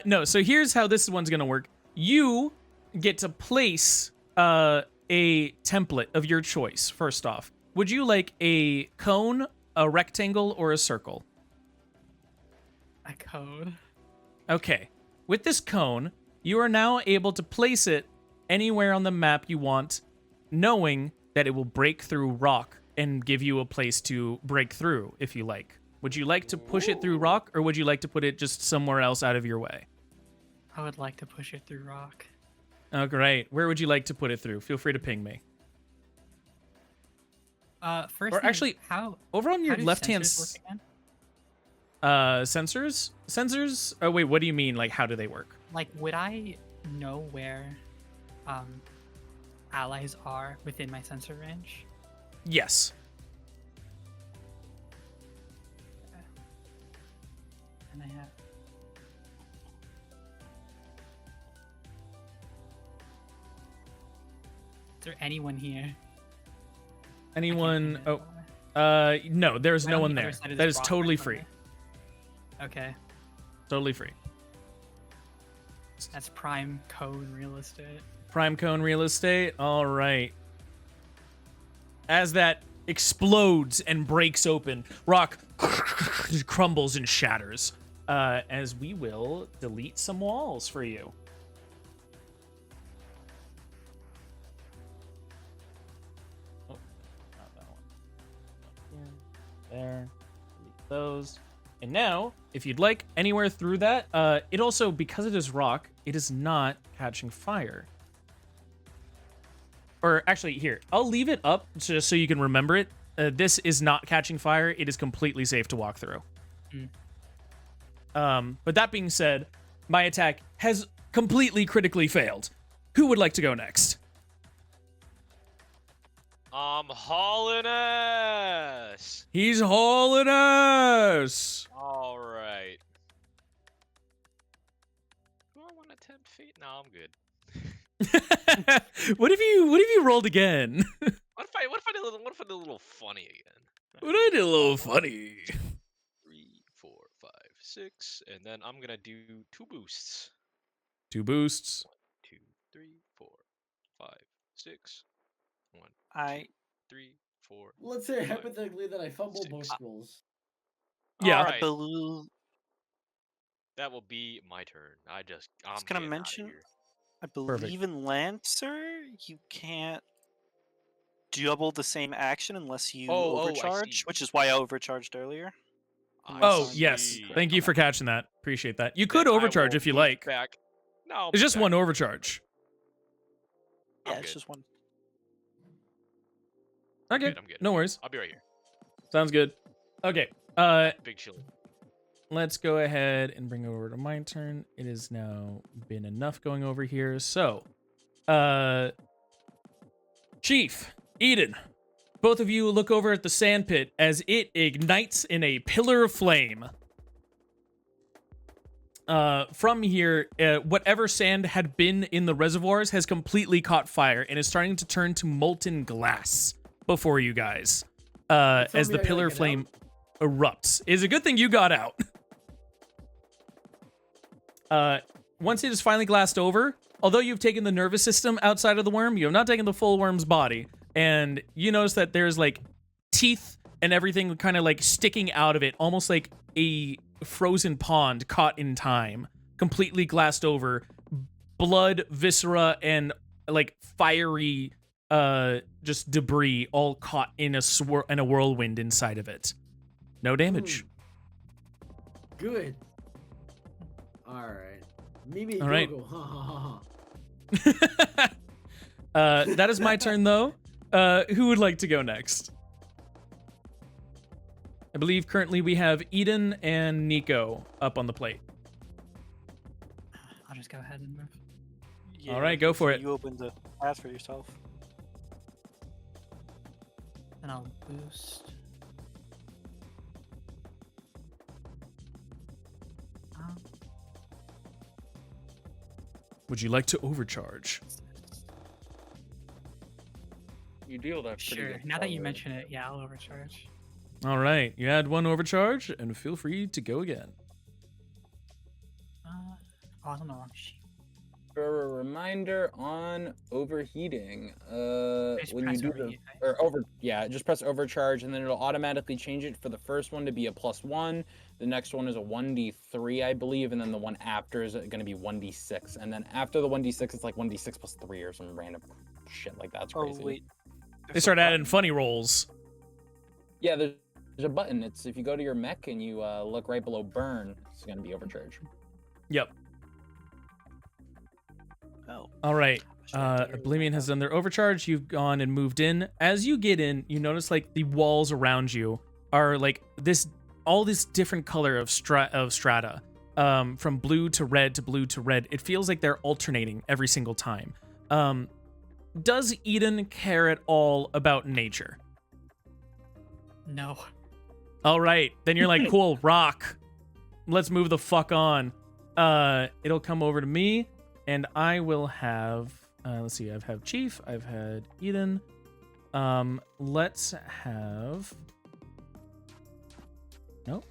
No, so here's how this one's gonna work. You get to place a template of your choice, first off. Would you like a cone, a rectangle, or a circle? A cone. Okay. With this cone, you are now able to place it anywhere on the map you want, knowing that it will break through rock and give you a place to break through if you like. Would you like to push it through rock, or would you like to put it just somewhere else out of your way? I would like to push it through rock. Oh, great. Where would you like to put it through? Feel free to ping me. First, Or actually, how over on your do left-hand sensors work again? Sensors? Oh, wait, what do you mean? Like, how do they work? Like, would I know where allies are within my sensor range? Yes. And I have. Is there anyone here? Anyone? Oh. No, there's Right no on one the there. other side of That this is rock totally right from free. there. Okay, Totally free. that's prime cone real estate. Prime cone real estate. All right. As that explodes and breaks open, rock crumbles and shatters. As we will delete some walls for you. Oh, not that one. There. Delete those. And now, if you'd like, anywhere through that, it also, because it is rock, it is not catching fire. Or actually, here, I'll leave it up just so you can remember it. This is not catching fire. It is completely safe to walk through. But that being said, my attack has completely critically failed. Who would like to go next? Hauling ass. He's hauling us. All right. Do I want to tempt fate? No, I'm good. What if you rolled again? What if I did a little funny again? What if I did a little funny? 3, 4, 5, 6, and then I'm gonna do 2 boosts. 2 boosts. 1, 2, 3, 4, 5, 6. 1, I 3, 4. Let's say 5, hypothetically that I fumble 6. both scrolls. Yeah. Alright, that will be my turn. I'm was gonna getting mention- outta here. I believe in Lancer, you can't double the same action unless you I overcharge, see. which is why I overcharged earlier. I Oh, see. yes. Thank you for catching that. Appreciate that. You could Then I overcharge will if you move like. Back. No, I'll It's move just back. one overcharge. I'm Yeah, it's good. just one. Okay. I'm good. No worries. I'll be right here. Sounds good. Okay. Big chill. Let's go ahead and bring it over to my turn. It has now been enough going over here. So, Chief, Eden, both of you look over at the sand pit as it ignites in a pillar of flame. From here, whatever sand had been in the reservoirs has completely caught fire and is starting to turn to molten glass before you guys. As the pillar of flame erupts. It's a good thing you got out. Once it is finally glassed over, although you've taken the nervous system outside of the worm, you have not taken the full worm's body. And you notice that there's like teeth and everything kind of like sticking out of it, almost like a frozen pond caught in time, completely glassed over. Blood, viscera, and like fiery just debris all caught in a whirlwind inside of it. No damage. Good. Alright. Mimi, All right. go. Ha ha ha ha. That is my turn, though. Who would like to go next? I believe currently we have Eden and Nico up on the plate. I'll just go ahead and move. Yeah, All right, go for it. You opened the path for yourself. And I'll boost. Would you like to overcharge? You deal that pretty Sure. good Now that you cover. mention it, yeah, I'll overcharge. All right, you had one overcharge, and feel free to go again. Oh, I'm on the wrong sheet. for a reminder on overheating. Just When you press do the overheat, right? just press overcharge, and then it'll automatically change it. For the first one to be a +1, the next one is a 1d3, I believe, and then the one after is going to be 1d6, and then after the 1d6, it's like 1d6 +3 or some random shit like that. It's crazy. Oh wait. They start adding funny rolls. Yeah, there's a button. It's if you go to your mech and you look right below burn, it's going to be overcharge. Yep. Oh. All right. Oblivion has done their overcharge. You've gone and moved in. As you get in, you notice like the walls around you are like all this different color of strata, from blue to red to blue to red. It feels like they're alternating every single time. Does Eden care at all about nature? No. All right, then you're like, cool, rock. Let's move the fuck on. It'll come over to me. And I will have, let's see, I've had Chief, I've had Eden. Let's have, nope,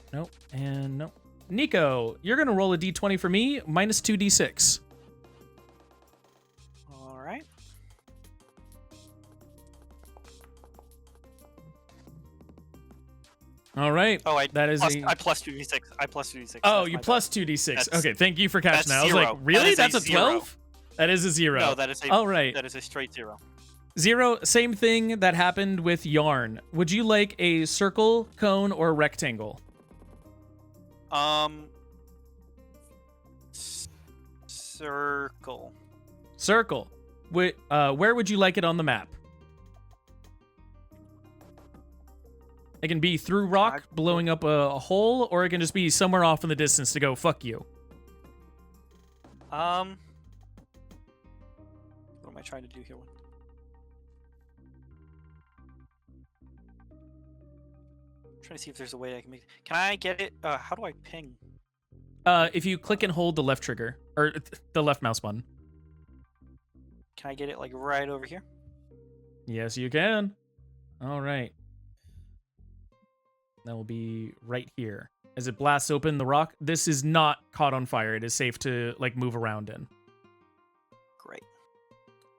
and nope. Nico, you're going to roll a d20 for me, minus 2d6. All right. All right. Oh, that is I plus 2d6. I plus 2d6. Oh, That's you my plus bad. 2d6. Okay, thank you for catching that. I was zero. like, really? That is That's a a 12? That is a 0. No, that is a. All right. That is a straight 0. 0, same thing that happened with yarn. Would you like a circle, cone, or rectangle? Circle. Circle. Where would you like it on the map? It can be through rock, blowing up a hole, or it can just be somewhere off in the distance to go, fuck you. What am I trying to do here? I'm trying to see if there's a way I can make. Can I get it? How do I ping? If you click and hold the left trigger, or the left mouse button. Can I get it like right over here? Yes, you can. All right. That will be right here. As it blasts open the rock, this is not caught on fire. It is safe to like move around in. Great.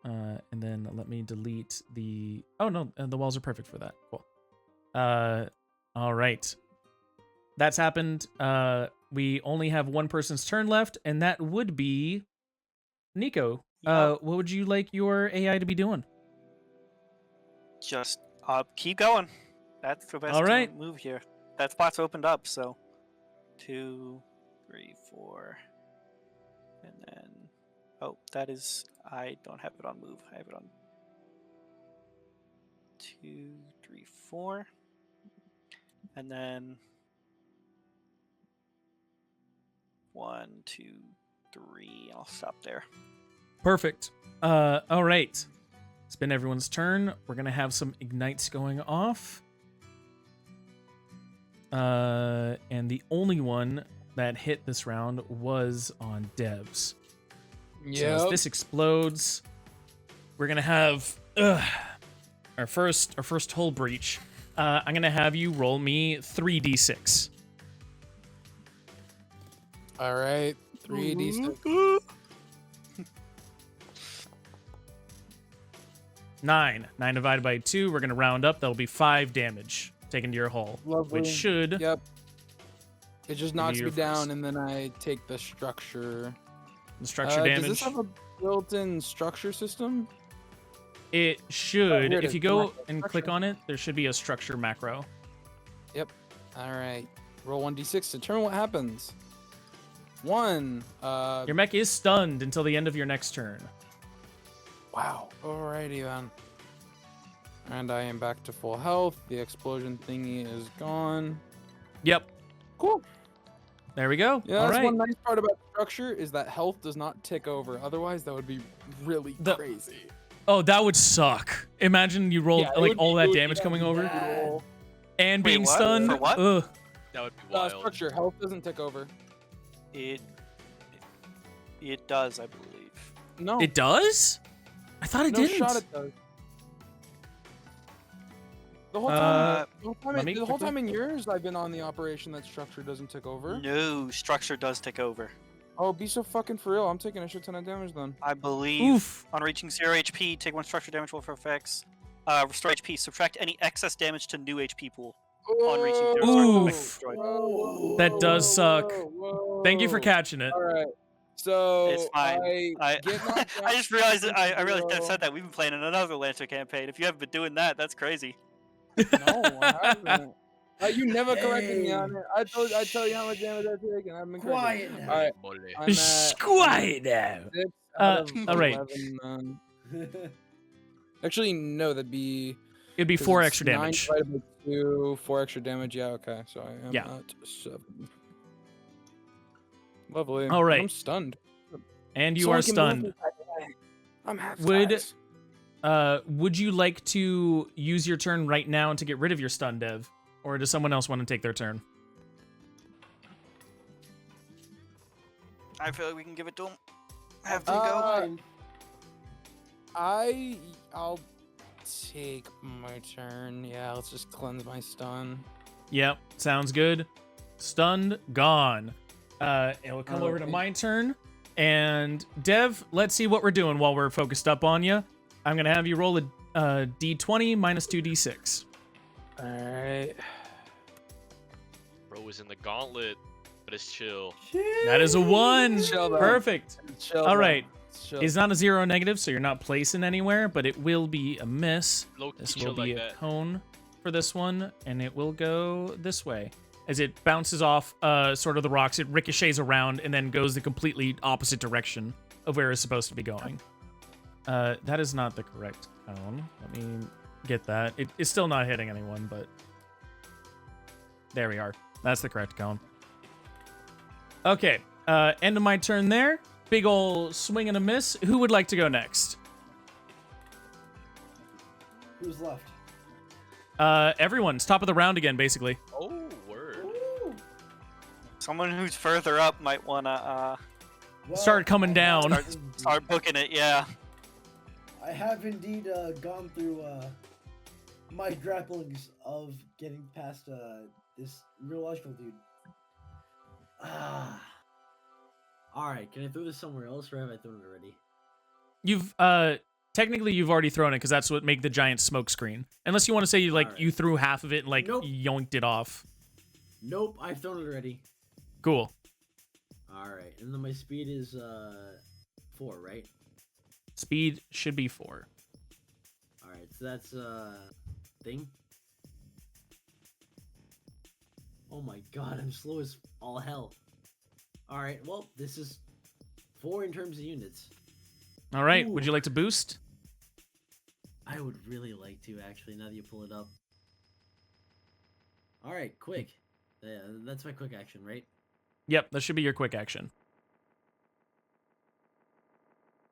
And then let me delete the... Oh, no, the walls are perfect for that. Cool. All right. That's happened. We only have one person's turn left, and that would be Nico. What would you like your AI to be doing? Just keep going. That's the best All right. move here. That spot's opened up, so 2, 3, 4, and then that is. I don't have it on move. I have it on 2, 3, 4, and then 1, 2, 3. I'll stop there. Perfect. All right. It's been everyone's turn. We're gonna have some ignites going off. And the only one that hit this round was on Devs. So as this explodes, we're gonna have our first hull breach. I'm gonna have you roll me 3d6. All right, 3d6. 9 divided by 2. We're gonna round up. That'll be 5 damage taken to your hull, Lovely. which should. Yep. It just knocks me your down, first. and then I take the structure. The structure damage. Does this have a built-in structure system? It should. here it If is. you go Structure. and click on it, there should be a structure macro. Yep. All right. Roll 1d6 to determine what happens. 1. Your mech is stunned until the end of your next turn. Wow. Alrighty then. And I am back to full health. The explosion thingy is gone. Yep. Cool. There we go. Yeah, All that's right. one nice part about structure is that health does not tick over. Otherwise, that would be really crazy. Oh, that would suck. Imagine you rolled Yeah, it like would all be- that it would damage be coming over brutal. and Wait, being what? stunned. For what? Ugh. That would be wild. Structure health doesn't tick over. It does, I believe. No. It does? I thought it no didn't. shot it does. The whole time, let me the whole quickly- time in yours, I've been on the operation that structure doesn't tick over. No, structure does take over. Oh, be so fucking for real. I'm taking a shit ton of damage then. I believe Oof. on reaching 0 HP, take 1 structure damage roll for effects. Restore HP. Subtract any excess damage to new HP pool. On reaching 0 Oof. destroyed. That does suck. Whoa. Thank you for catching it. All right. So It's fine. I get knocked I just realized that I realized zero. Dev said that we've been playing in another Lancer campaign. If you haven't been doing that, that's crazy. No, I haven't. You never corrected me on Hey. it. I tell you how much damage I take, and I've been Quiet corrected. now. All right, Mole. I'm Shh, at quiet now. 6 out of all right. 11, actually, no, that'd be. It'd be 'cause 4 it's extra 9 damage. divided by 2, 4 extra damage. Yeah, okay. So I am Yeah. at 7. Lovely. All right. I'm stunned. And you Someone are can move stunned. me, by the way. I'm half Would- size. Would you like to use your turn right now to get rid of your stun, Dev? Or does someone else want to take their turn? I feel like we can give it to him. Have to Uh, go. I'll take my turn. Yeah, let's just cleanse my stun. Yep, sounds good. Stunned, gone. It'll come over to Okay. my turn. And Dev, let's see what we're doing while we're focused up on you. I'm going to have you roll a d20 minus 2d6. All right. Bro is in the gauntlet, but it's chill. That is a 1. Chill, man. Perfect. Chill, All right. Chill. It's not a 0 negative, so you're not placing anywhere, but it will be a miss. Low-key This chill will be like a that. cone for this one, and it will go this way. As it bounces off sort of the rocks, it ricochets around and then goes the completely opposite direction of where it's supposed to be going. That is not the correct cone. Let me get that. It's still not hitting anyone, but there we are. That's the correct cone. Okay, end of my turn there. Big ol' swing and a miss. Who would like to go next? Who's left? Everyone's top of the round again, basically. Oh, word. Woo! Someone who's further up might wanna Well, Start coming I have down. indeed- start booking it. Yeah. I have indeed gone through my grapplings of getting past this neurological dude. Ah. All right, can I throw this somewhere else, or have I thrown it already? You've technically you've already thrown it because that's what make the giant smoke screen. Unless you want to say you Alright. you threw half of it and like Nope. yoinked it off. Nope, I've thrown it already. Cool. All right, and then my speed is 4, right? Speed should be 4. All right, so that's thing. Oh my god, I'm slow as all hell. All right, well, this is 4 in terms of units. All right. Would Ooh. you like to boost? I would really like to, actually, now that you pull it up. All right, quick. That's my quick action, right? Yep, that should be your quick action.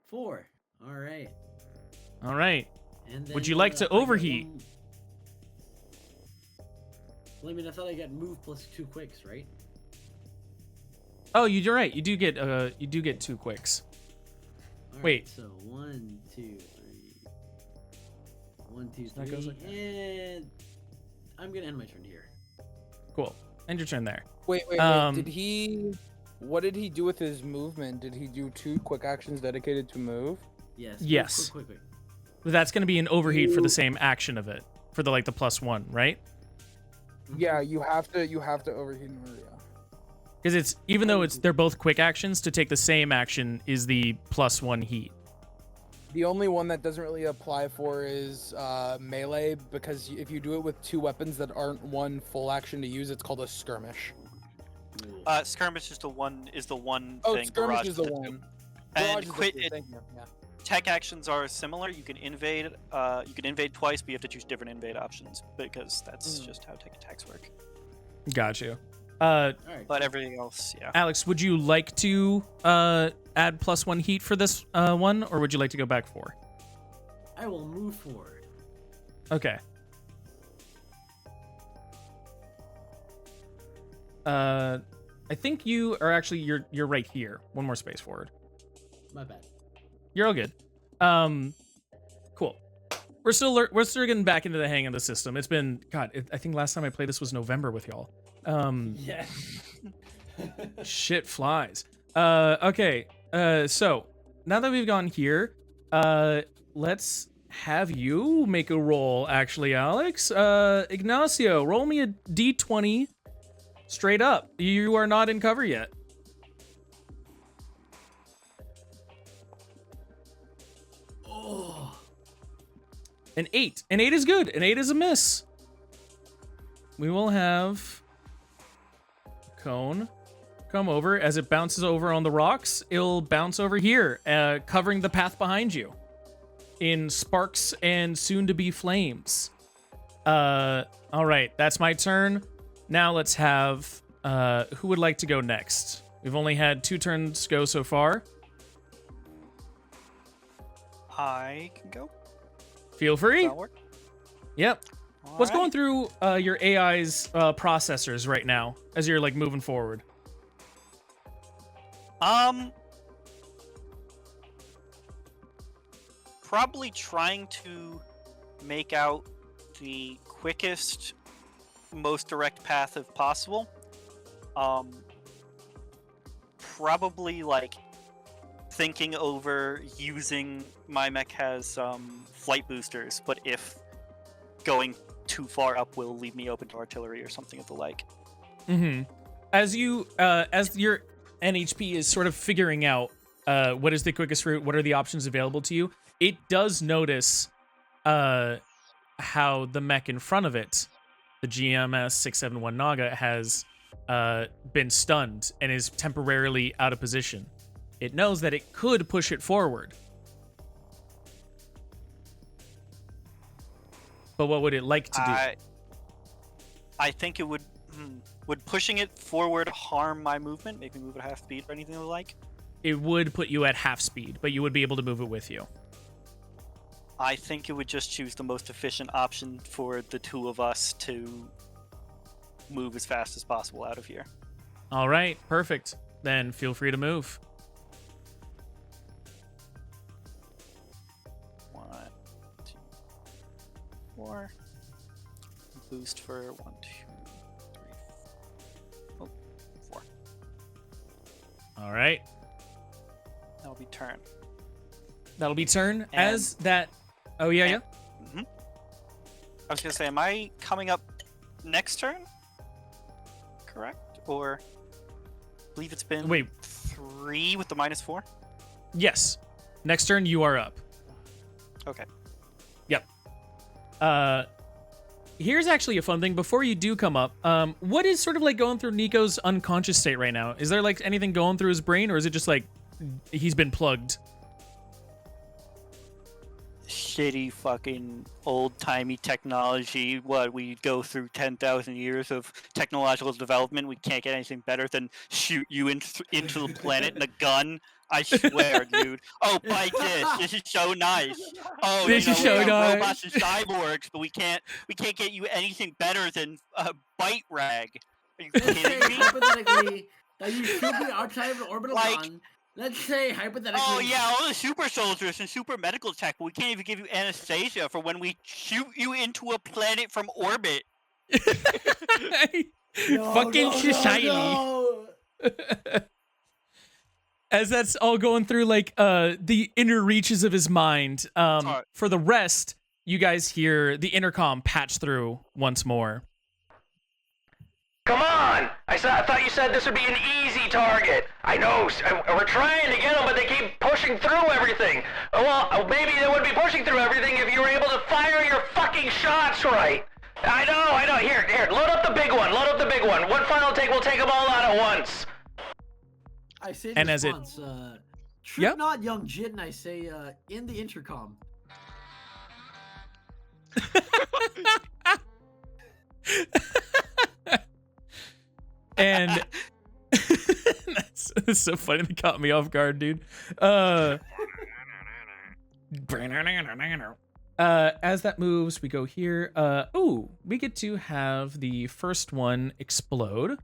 4. All right. All right. And then, Would you like to I get overheat? one- Well, I mean, I thought I got move plus 2 quicks, right? Oh, you're right. You do get 2 quicks. All right, Wait. So 1, 2, 3. 1, 2, that 3. goes like that. And I'm gonna end my turn here. Cool. End your turn there. Wait. Did he? What did he do with his movement? Did he do 2 quick actions dedicated to move? Yes. Yes. Quick. But that's going to be an overheat for the You- same action of it, for the the +1, right? Yeah, you have to overheat in order. Yeah. Because it's even though they're both quick actions, to take the same action is the +1 heat. The only one that doesn't really apply for is melee, because if you do it with 2 weapons that aren't one full action to use, it's called a skirmish. Skirmish is the one Oh, thing. skirmish Barrage is the two. one. And Barrage is the quit two, it. thank you, yeah. Tech actions are similar. You can invade. You can invade twice, but you have to choose different invade options because that's just how tech attacks work. Got you. All right. But everything else, yeah. Alex, would you like to add +1 heat for this one, or would you like to go back 4? I will move forward. Okay. I think you are actually you're right here. One more space forward. My bad. You're all good. Cool. We're still getting back into the hang of the system. It's been I think last time I played this was November with y'all. Yeah. Shit flies. Okay. So now that we've gone here, let's have you make a roll, actually, Alex. Ignacio, roll me a d20 straight up. You are not in cover yet. Oh. An 8. An 8 is good. An 8 is a miss. We will have Cone come over. As it bounces over on the rocks, it'll bounce over here, covering the path behind you in sparks and soon-to-be flames. All right, that's my turn. Now let's have... who would like to go next? We've only had 2 turns go so far. I can go. Feel free. That'll work. Yep. All What's right. going through your AI's processors right now as you're like moving forward? Probably trying to make out the quickest, most direct path if possible. Probably like thinking over using my mech has flight boosters, but if going too far up will leave me open to artillery or something of the like. Mm-hmm. As your NHP is sort of figuring out what is the quickest route, what are the options available to you, it does notice how the mech in front of it, the GMS 671 Naga, has been stunned and is temporarily out of position. It knows that it could push it forward. But what would it like to do? I think it would... Would pushing it forward harm my movement? Make me move at half speed or anything of the like? It would put you at half speed, but you would be able to move it with you. I think it would just choose the most efficient option for the two of us to move as fast as possible out of here. All right, perfect. Then feel free to move. 1, 2, 4. Boost for 1, 2, 3, 4. All right. That'll be turn. That'll be turn. And- As that... Oh, yeah, yeah. Mm-hmm. I was gonna say, am I coming up next turn? Correct? Or... I believe it's been Wait. 3 with the -4? Yes. Next turn, you are up. Okay. Yep. Here's actually a fun thing. Before you do come up, what is sort of like going through Nico's unconscious state right now? Is there like anything going through his brain, or is it just like he's been plugged? Shitty fucking old-timey technology. What, we go through 10,000 years of technological development, we can't get anything better than shoot you into the planet in a gun? I swear, dude. Oh, bite this. This is so nice. Oh, This is we so have nice. robots and cyborgs, but we can't get you anything better than bite rag. Are you Let's say kidding me? hypothetically that you should be outside of an orbital Like- gun. Let's say hypothetically. Oh yeah, all the super soldiers and super medical tech, but we can't even give you anesthesia for when we shoot you into a planet from orbit. No, Fucking no, society. no. As that's all going through like the inner reaches of his mind. Alright. For the rest, you guys hear the intercom patch through once more. Come on! I thought you said this would be an easy target. I know, we're trying to get them, but they keep pushing through everything. Well, maybe they would be pushing through everything if you were able to fire your fucking shots right. I know. Here, load up the big one. One final take, we'll take them all out at once. I say in And as it- response, trip Yep. not young Jit, and I say in the intercom. And that's so funny. They caught me off guard, dude. As that moves, we go here. We get to have the first one explode.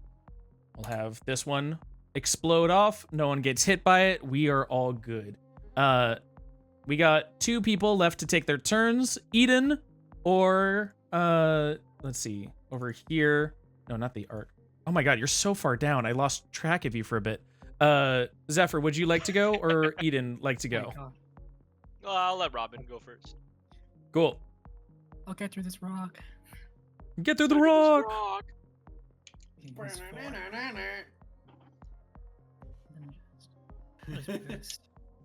We'll have this one explode off. No one gets hit by it. We are all good. We got 2 people left to take their turns. Eden or let's see, over here. No, not the art. Oh my god, you're so far down. I lost track of you for a bit. Zephyr, would you like to go or Eden like to Oh my go? God. I'll let Robin go first. Cool. I'll get through this rock. Get through the rock. Use four. What is this?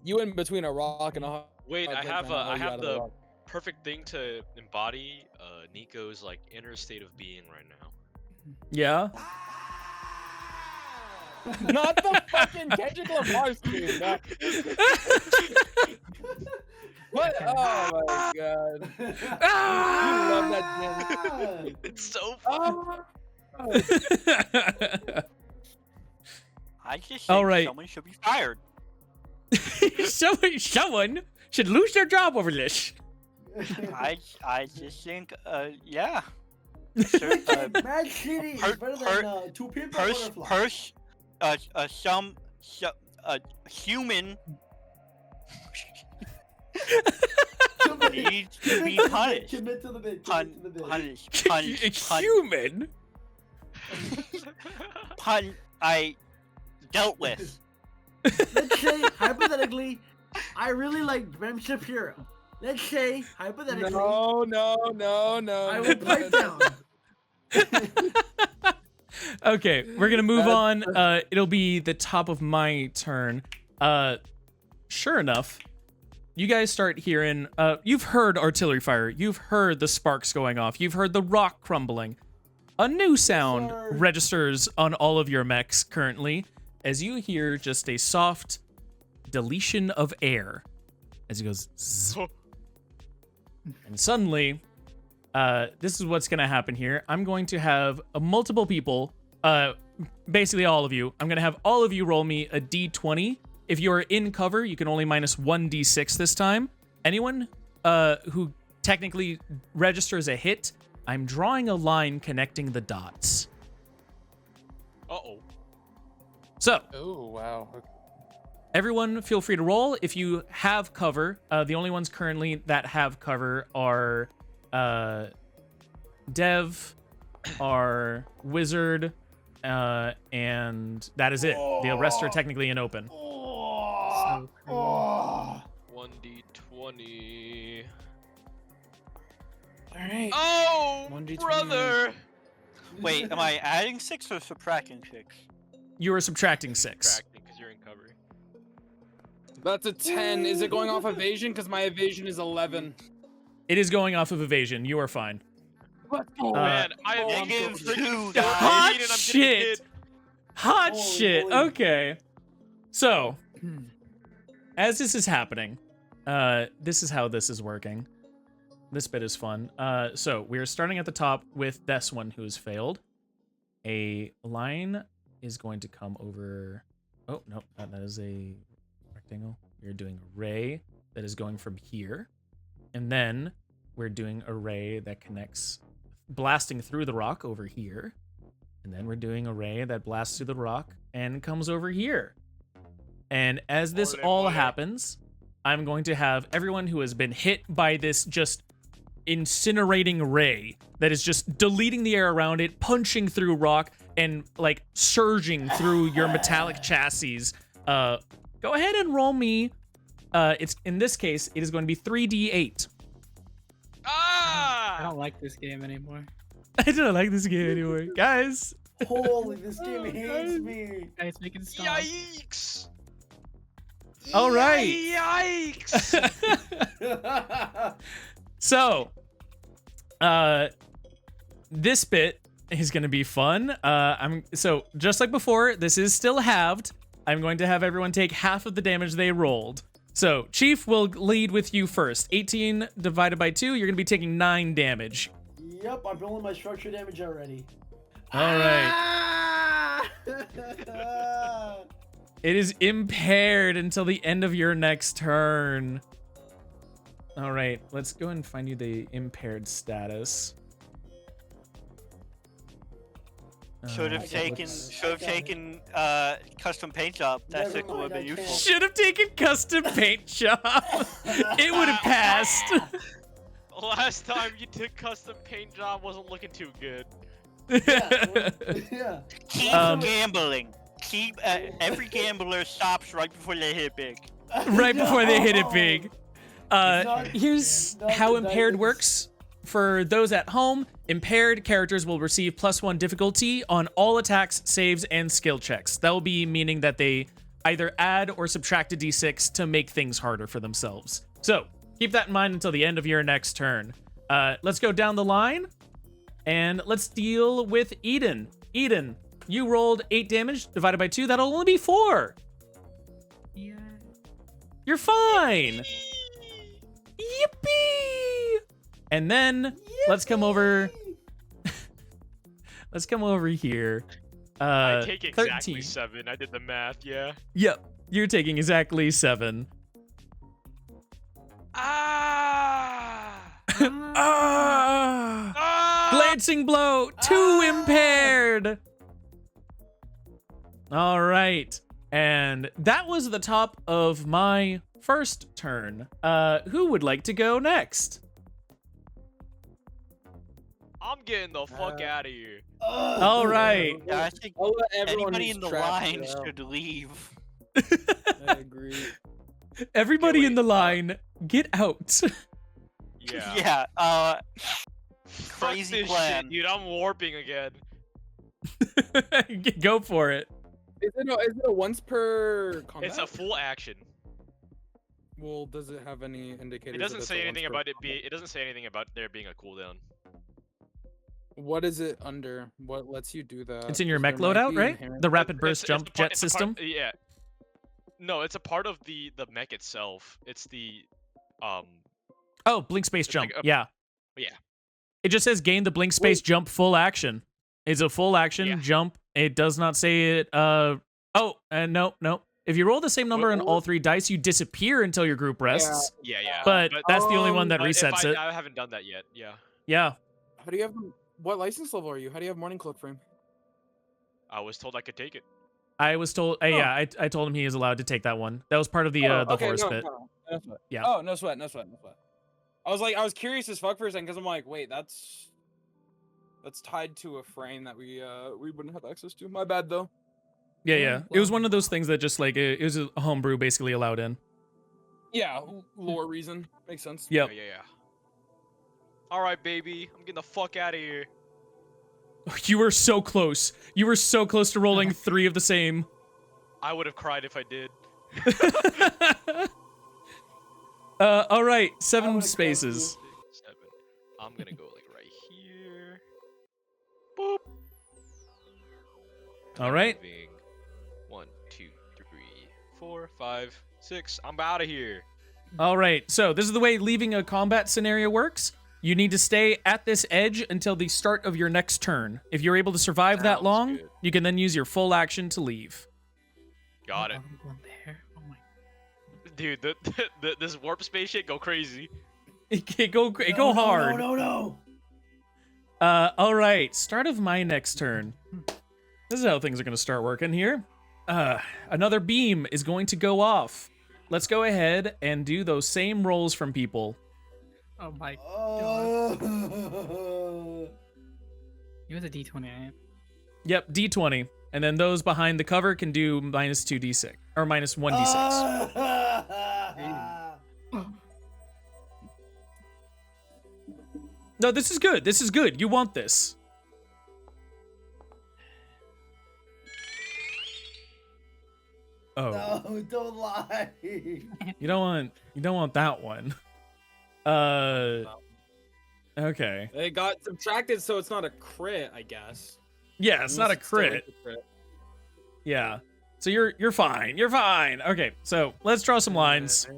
You in between a rock and a hard Wait, I place have right now, I you have out of the rock. perfect thing to embody Nico's like inner state of being right now. Yeah. Not the fucking Kendrick Lamar scream. No. What? Oh my god. You love that jam. It's so fun. I just think All right. someone should be fired. Someone should lose their job over this. I just think, yeah. Mad City is better than two people Human needs to be punished. Commit to the bit. Human. I dealt with. Let's say, hypothetically, I really like Ben Shapiro. Let's say, hypothetically, No. I will pipe down. Okay, we're gonna move on. It'll be the top of my turn. Sure enough, you guys start hearing. You've heard artillery fire. You've heard the sparks going off. You've heard the rock crumbling. A new sound registers on all of your mechs currently, as you hear just a soft deletion of air, as it goes. Zzz. And suddenly, this is what's going to happen here. I'm going to have multiple people, basically all of you. I'm going to have all of you roll me a d20. If you're in cover, you can only minus 1d6 this time. Anyone who technically registers a hit, I'm drawing a line connecting the dots. Uh-oh. So, Oh wow. everyone feel free to roll. If you have cover, the only ones currently that have cover are Dev, our Wizard, and that is it. The rest are technically in open. So cool. 1d20. Alright. Oh, 1d20. brother! Wait, am I adding 6 or subtracting 6? You are subtracting 6. Subtracting because you're in cover. That's a 10. Is it going off evasion? Because my evasion is 11. It is going off of evasion. You are fine. Man, I have Negative freaking 2, died, Hot and I'm getting shit. hit. Hot Holy shit. moly. Okay. So, as this is happening, this is how this is working. This bit is fun. So we are starting at the top with this one who has failed. A line is going to come over. Oh, no, that is a rectangle. We're doing a ray that is going from here. And then we're doing a ray that connects, blasting through the rock over here. And then we're doing a ray that blasts through the rock and comes over here. And as this Ole, all ole. happens, I'm going to have everyone who has been hit by this just incinerating ray that is just deleting the air around it, punching through rock, and like surging through your metallic chassis. Go ahead and roll me. It's in this case, it is going to be 3d8. Ah! I don't like this game anymore. I don't like this game anymore, guys. Holy, this game hates me. Guys, make it stop. Yikes! All right. Yikes! So, this bit is going to be fun. So just like before, this is still halved. I'm going to have everyone take half of the damage they rolled. So, Chief will lead with you first. 18 divided by 2, you're going to be taking 9 damage. Yep, I'm rolling my structure damage already. All right. Ah! It is impaired until the end of your next turn. All right, let's go and find you the impaired status. Should have taken custom paint job. That Never would have mind, been I useful. can't. Should have taken custom paint job. It would have passed. Last time you took custom paint job wasn't looking too good. Yeah. Keep Um, gambling. keep every gambler stops right before they hit big. Right before they hit it No. big. Here's not how the impaired dice. works. For those at home, impaired characters will receive +1 difficulty on all attacks, saves, and skill checks. That will be meaning that they either add or subtract a d6 to make things harder for themselves. So keep that in mind until the end of your next turn. Let's go down the line, and let's deal with Eden. Eden, you rolled 8 damage divided by 2. That'll only be 4. Yeah. You're fine. Yippee! And then let's come over. Let's come over here. I take exactly 13. 7. I did the math, yeah. Yep, you're taking exactly 7. Ah! Ah! Ah! Glancing blow, 2 impaired. All right, and that was the top of my first turn. Who would like to go next? I'm getting the fuck out of here. All right. Yeah, I think I'll let everyone anybody who's in the trapped line get out. should leave. I agree. Everybody in wait, the line, get out. Yeah. Yeah. Fuck Crazy this plan. shit, dude. I'm warping again. Go for it. Is it a once per combat? It's a full action. Well, does it have any indicators? It that doesn't it's say a anything once per about it combat? it doesn't say anything about there being a cooldown. What is it under? What lets you do that? It's in your 'Cause mech there might loadout, be right? inherent- The rapid It's- burst it's jump a part- jet it's a part- system. Yeah. No, it's a part of the mech itself. It's the Oh, blink space It's jump. like a- Yeah. yeah. It just says gain the blink space jump full action. It's a full action Yeah. jump. It does not say it. No. If you roll the same number on all 3 dice, you disappear until your group rests. Yeah. But that's the only one that but if resets it. I haven't done that yet. Yeah. Yeah. How do you have? What license level are you? How do you have morning cloak frame? I was told I could take it. I was told. Yeah, I told him he is allowed to take that one. That was part of the horse bit. No sweat. Yeah. Oh, no sweat. I was curious as fuck for a second because I'm like, wait, that's tied to a frame that we wouldn't have access to. My bad though. Yeah. It was one of those things that just like it was a homebrew basically allowed in. Yeah, lore reason makes sense. Yep. Yeah. All right, baby. I'm getting the fuck out of here. You were so close. You were so close to rolling 3 of the same. I would have cried if I did. All right, I 7 would've spaces. 7. I'm gonna go like right here. Boop. All right. Moving. 1, 2, 3, 4, 5, 6. I'm out of here. All right. So this is the way leaving a combat scenario works. You need to stay at this edge until the start of your next turn. If you're able to survive that Sounds long, good. you can then use your full action to leave. Got it. I'm going there. Oh my. Dude, this warp space shit go crazy. It go hard. No. All right. Start of my next turn. This is how things are going to start working here. Another beam is going to go off. Let's go ahead and do those same rolls from people. Oh my. Oh. It was a D20, right? Yep, D20. And then those behind the cover can do minus 2d6 or minus 1d6. No, this is good. This is good. You want this. Oh, No, don't lie. you don't want that one. Okay. It got subtracted, so it's not a crit, I guess. Yeah, it's not a Unless still crit. a crit. Yeah. So you're fine. You're fine. Okay, so let's draw some lines.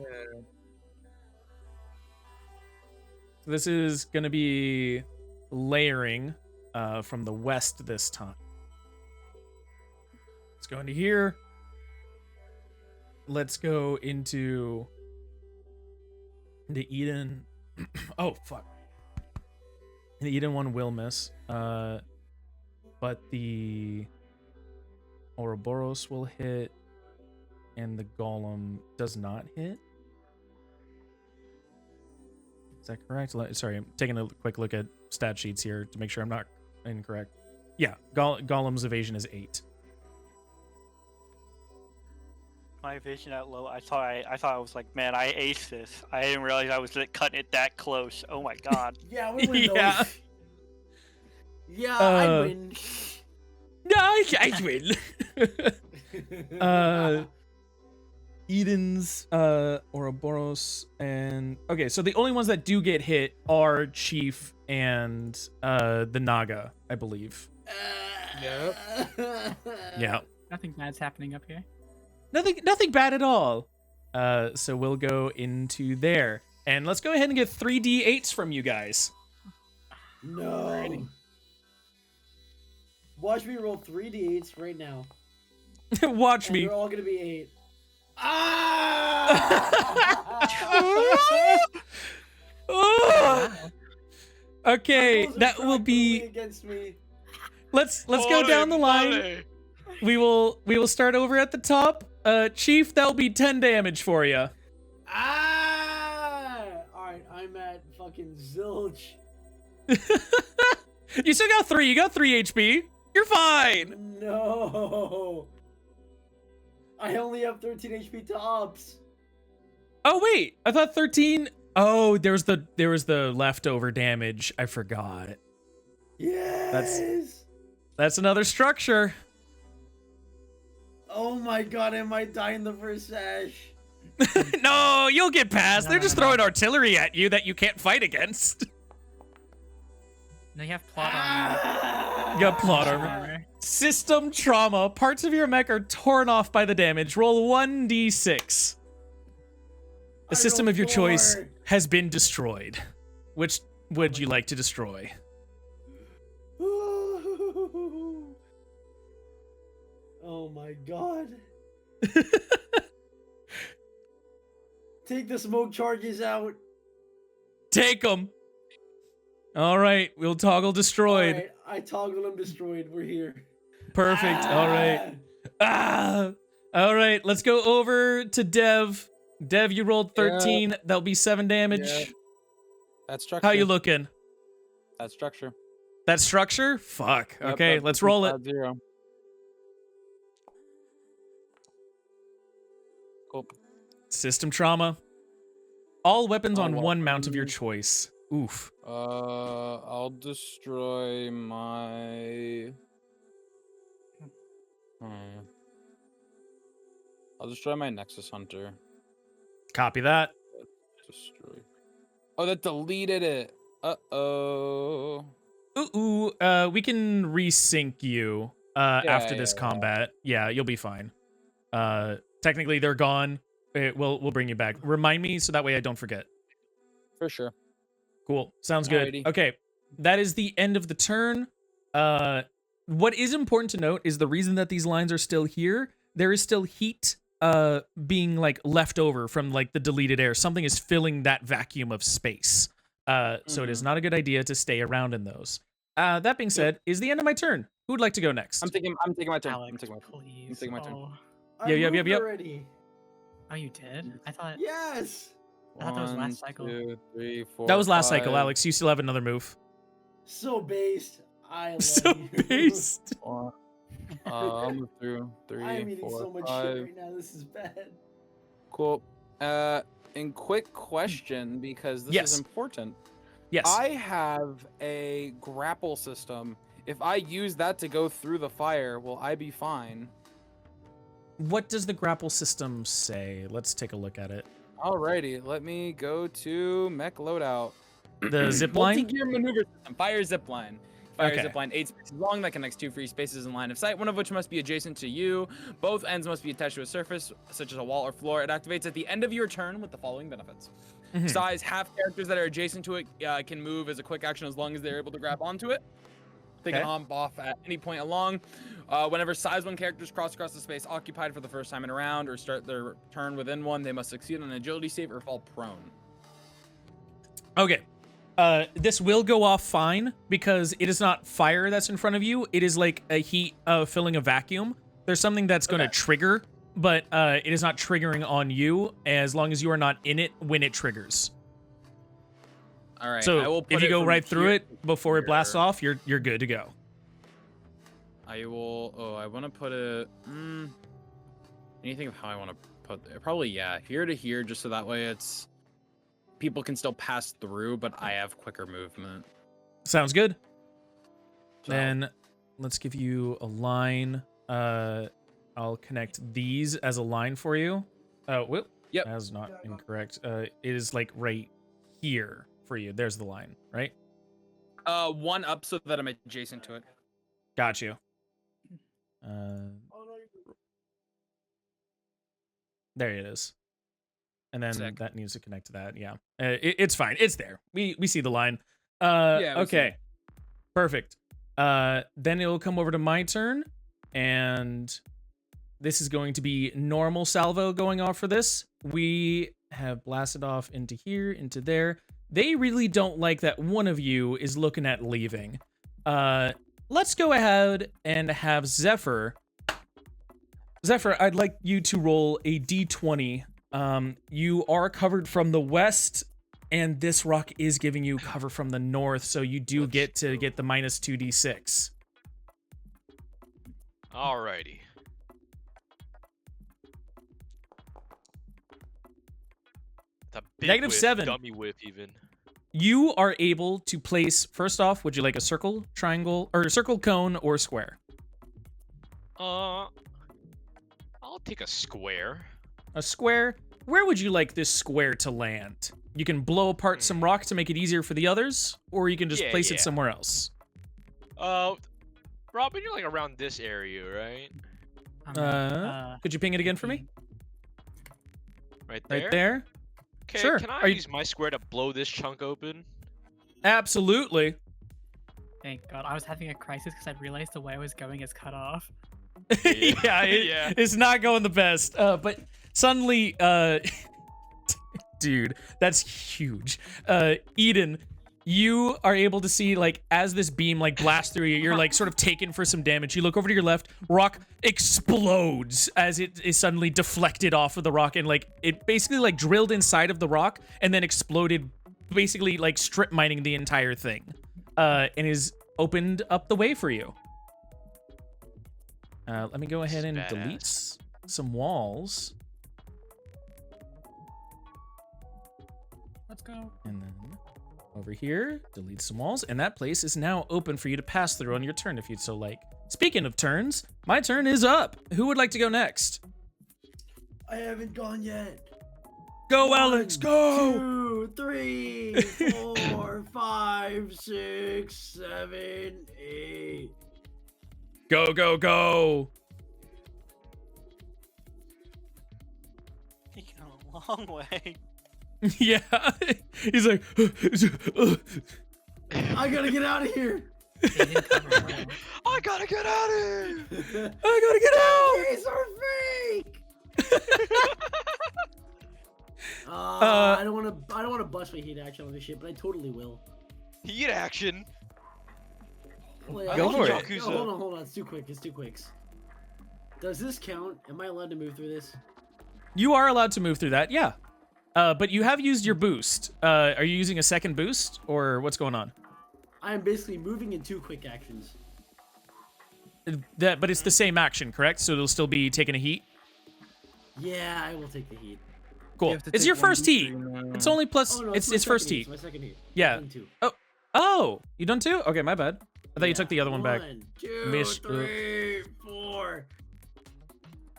This is gonna be layering from the west this time. Let's go into here. Let's go into the Eden. Oh fuck. The Eden one will miss. But the Ouroboros will hit, and the Golem does not hit. Is that correct? Sorry, I'm taking a quick look at stat sheets here to make sure I'm not incorrect. Yeah, Golem's evasion is 8. my vision that low. I thought I was like, man, I aced this. I didn't realize I was cutting it that close. Oh my god. Yeah, we win Yeah. those. Yeah, I win. No, I win. Eden's, Ouroboros, and okay, so the only ones that do get hit are Chief and the Naga, I believe. Yep. Yeah. Nothing bad's happening up here. Nothing bad at all. So we'll go into there. And let's go ahead and get 3d8s from you guys. No. Watch me roll 3d8s right now. Watch And me. they're all gonna be 8. Ah! Okay, Those are that will be. practically against me. Let's go down the line. We will start over at the top. Chief, that'll be 10 damage for you. Ah! Alright, I'm at fucking zilch. You still got 3. You got 3 HP. You're fine. No. I only have 13 HP tops. Oh wait, I thought 13. Oh, there was the leftover damage. I forgot. Yes. That's another structure. Oh my god, I might die in the first sash. No, you'll get past. They're just No. throwing artillery at you that you can't fight against. No, you have plot armor. Ah! You got plot armor. System trauma. Parts of your mech are torn off by the damage. Roll 1d6. The I system rolled of your choice 4. has been destroyed. Which would you like to destroy? Oh my god. Take the smoke charges out. Take them. All right, we'll toggle destroyed. Alright, I toggle them destroyed. We're here. Perfect. All right. All right, let's go over to Dev. Dev, you rolled 13. That'll be 7 damage. Yeah. That's structure. How you looking? That's structure. That structure? Fuck. Yep, Okay, that's let's roll it. 0. Cool. System trauma. All weapons on All one mount of your weapons. choice. Oof. I'll destroy my. I'll destroy my Nexus Hunter. Copy that. Destroy. Oh, that deleted it. Uh-oh. Ooh, we can resync you after this combat. Yeah, you'll be fine. Technically they're gone. We'll bring you back. Remind me so that way I don't forget. For sure. Cool. Sounds good. Alrighty. Okay. That is the end of the turn. What is important to note is the reason that these lines are still here, there is still heat being like left over from like the deleted air. Something is filling that vacuum of space. So it is not a good idea to stay around in those. That being said, is the end of my turn. Who would like to go next? I'm taking my turn. Alex, I'm taking my turn. please. I'm taking my turn. Oh. I Yep. moved already. Oh, you did? I thought. Yes. I thought that was last cycle. 2, 3, 4, That was last cycle, 5, Alex. You still have another move. So based. I love So you. based. 4. I'll move through 3, I'm eating 4, so much 5. shit right now. This is bad. Cool. And quick question, because this Yes. is important. Yes. I have a grapple system. If I use that to go through the fire, will I be fine? What does the grapple system say? Let's take a look at it. Alrighty, let me go to mech loadout. The zip line? Multi-gear maneuver system. Fire zip line. Fire Okay. zip line 8 spaces long that connects 2 free spaces in line of sight, one of which must be adjacent to you. Both ends must be attached to a surface, such as a wall or floor. It activates at the end of your turn with the following benefits. Size, half characters that are adjacent to it can move as a quick action as long as they're able to grab onto it. They can Okay. hop off at any point along. Whenever size 1 characters cross across the space occupied for the first time in a round or start their turn within one, they must succeed on an agility save or fall prone. Okay. This will go off fine because it is not fire that's in front of you. It is like a heat filling a vacuum. There's something that's going to trigger, but it is not triggering on you as long as you are not in it when it triggers. All right. I So will put if you it go from right through here it before it blasts here. off, you're good to go. I will. Oh, I want to put it. Anything of how I want to put it? Probably, yeah, here to here, just so that way it's people can still pass through, but I have quicker movement. Sounds good. So- Then let's give you a line. I'll connect these as a line for you. Whoop. Yep. That's not incorrect. It is like right here for you. There's the line, right? One up so that I'm adjacent to it. Got you. There it is. And then Sick. that needs to connect to that. Yeah. It's fine. It's there. We see the line. We see Okay. it. Perfect. Then it'll come over to my turn, and this is going to be normal salvo going off for this. We have blasted off into here, into there. They really don't like that one of you is looking at leaving. Let's go ahead and have Zephyr. Zephyr, I'd like you to roll a d20. You are covered from the west, and this rock is giving you cover from the north, so you do get to get the minus 2d6. Alrighty. The big Negative whiff, 7. Dummy whiff, even. You are able to place, first off, would you like a circle, triangle, or circle, cone, or square? I'll take a square. A square? Where would you like this square to land? You can blow apart some rock to make it easier for the others, or you can just Yeah, place it yeah. somewhere else. Robin, you're like around this area, right? Could you ping it again for me? Right there. Right there? Okay, Sure. can I Are you- use my square to blow this chunk open? Absolutely. Thank God. I was having a crisis because I realized the way I was going is cut off. Yeah, Yeah. it's not going the best. But suddenly, dude, that's huge. Eden, you are able to see, like, as this beam like blasts through you, you're like sort of taken for some damage. You look over to your left, rock explodes as it is suddenly deflected off of the rock, and like it basically like drilled inside of the rock and then exploded, basically like strip mining the entire thing, and is opened up the way for you. Let me go ahead and delete some walls. Let's go. And then over here, delete some walls. And that place is now open for you to pass through on your turn if you'd so like. Speaking of turns, my turn is up. Who would like to go next? I haven't gone yet. Go, Alex, go! 2, 3, 4, 5, 6, 7, 8. Go, go, go! Taking a long way. Yeah. He's like, I gotta get out of here. They didn't cover well. I gotta get out of here! I gotta get out! These are fake. I don't want to bust my heat action on this shit, but I totally will. Heat action. Wait, Go for it. Yakuza. Hold on. It's too quick. Does this count? Am I allowed to move through this? You are allowed to move through that, yeah. But you have used your boost. Are you using a second boost, or what's going on? I am basically moving in 2 quick actions. But it's the same action, correct? So it'll still be taking a heat? Yeah, I will take the heat. Cool. have to It's take your one first heat. D3 It's only plus. Oh no, it's my first second heat. It's my second heat. Yeah. I've done 2. Oh, you done two? Okay, my bad. I thought you took the other one back. 1, 2, Missed. 3, 4.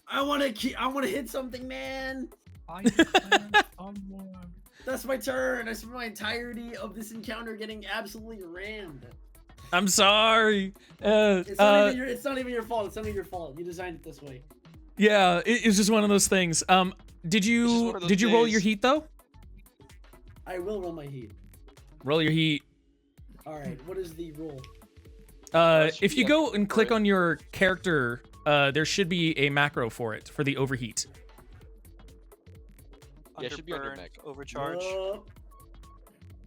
I want to hit something, man. I declare someone. That's my turn. I spent my entirety of this encounter getting absolutely rammed. I'm sorry. It's not even your fault. It's not even your fault. You designed it this way. Yeah, it's just one of those things. Did It's just you one of those did you roll your days. heat though? I will roll my heat. Roll your heat. All right. What is the roll? If you go and click on your character, there should be a macro for it for the overheat. Yeah, it should be on your Underburn, mech. overcharge.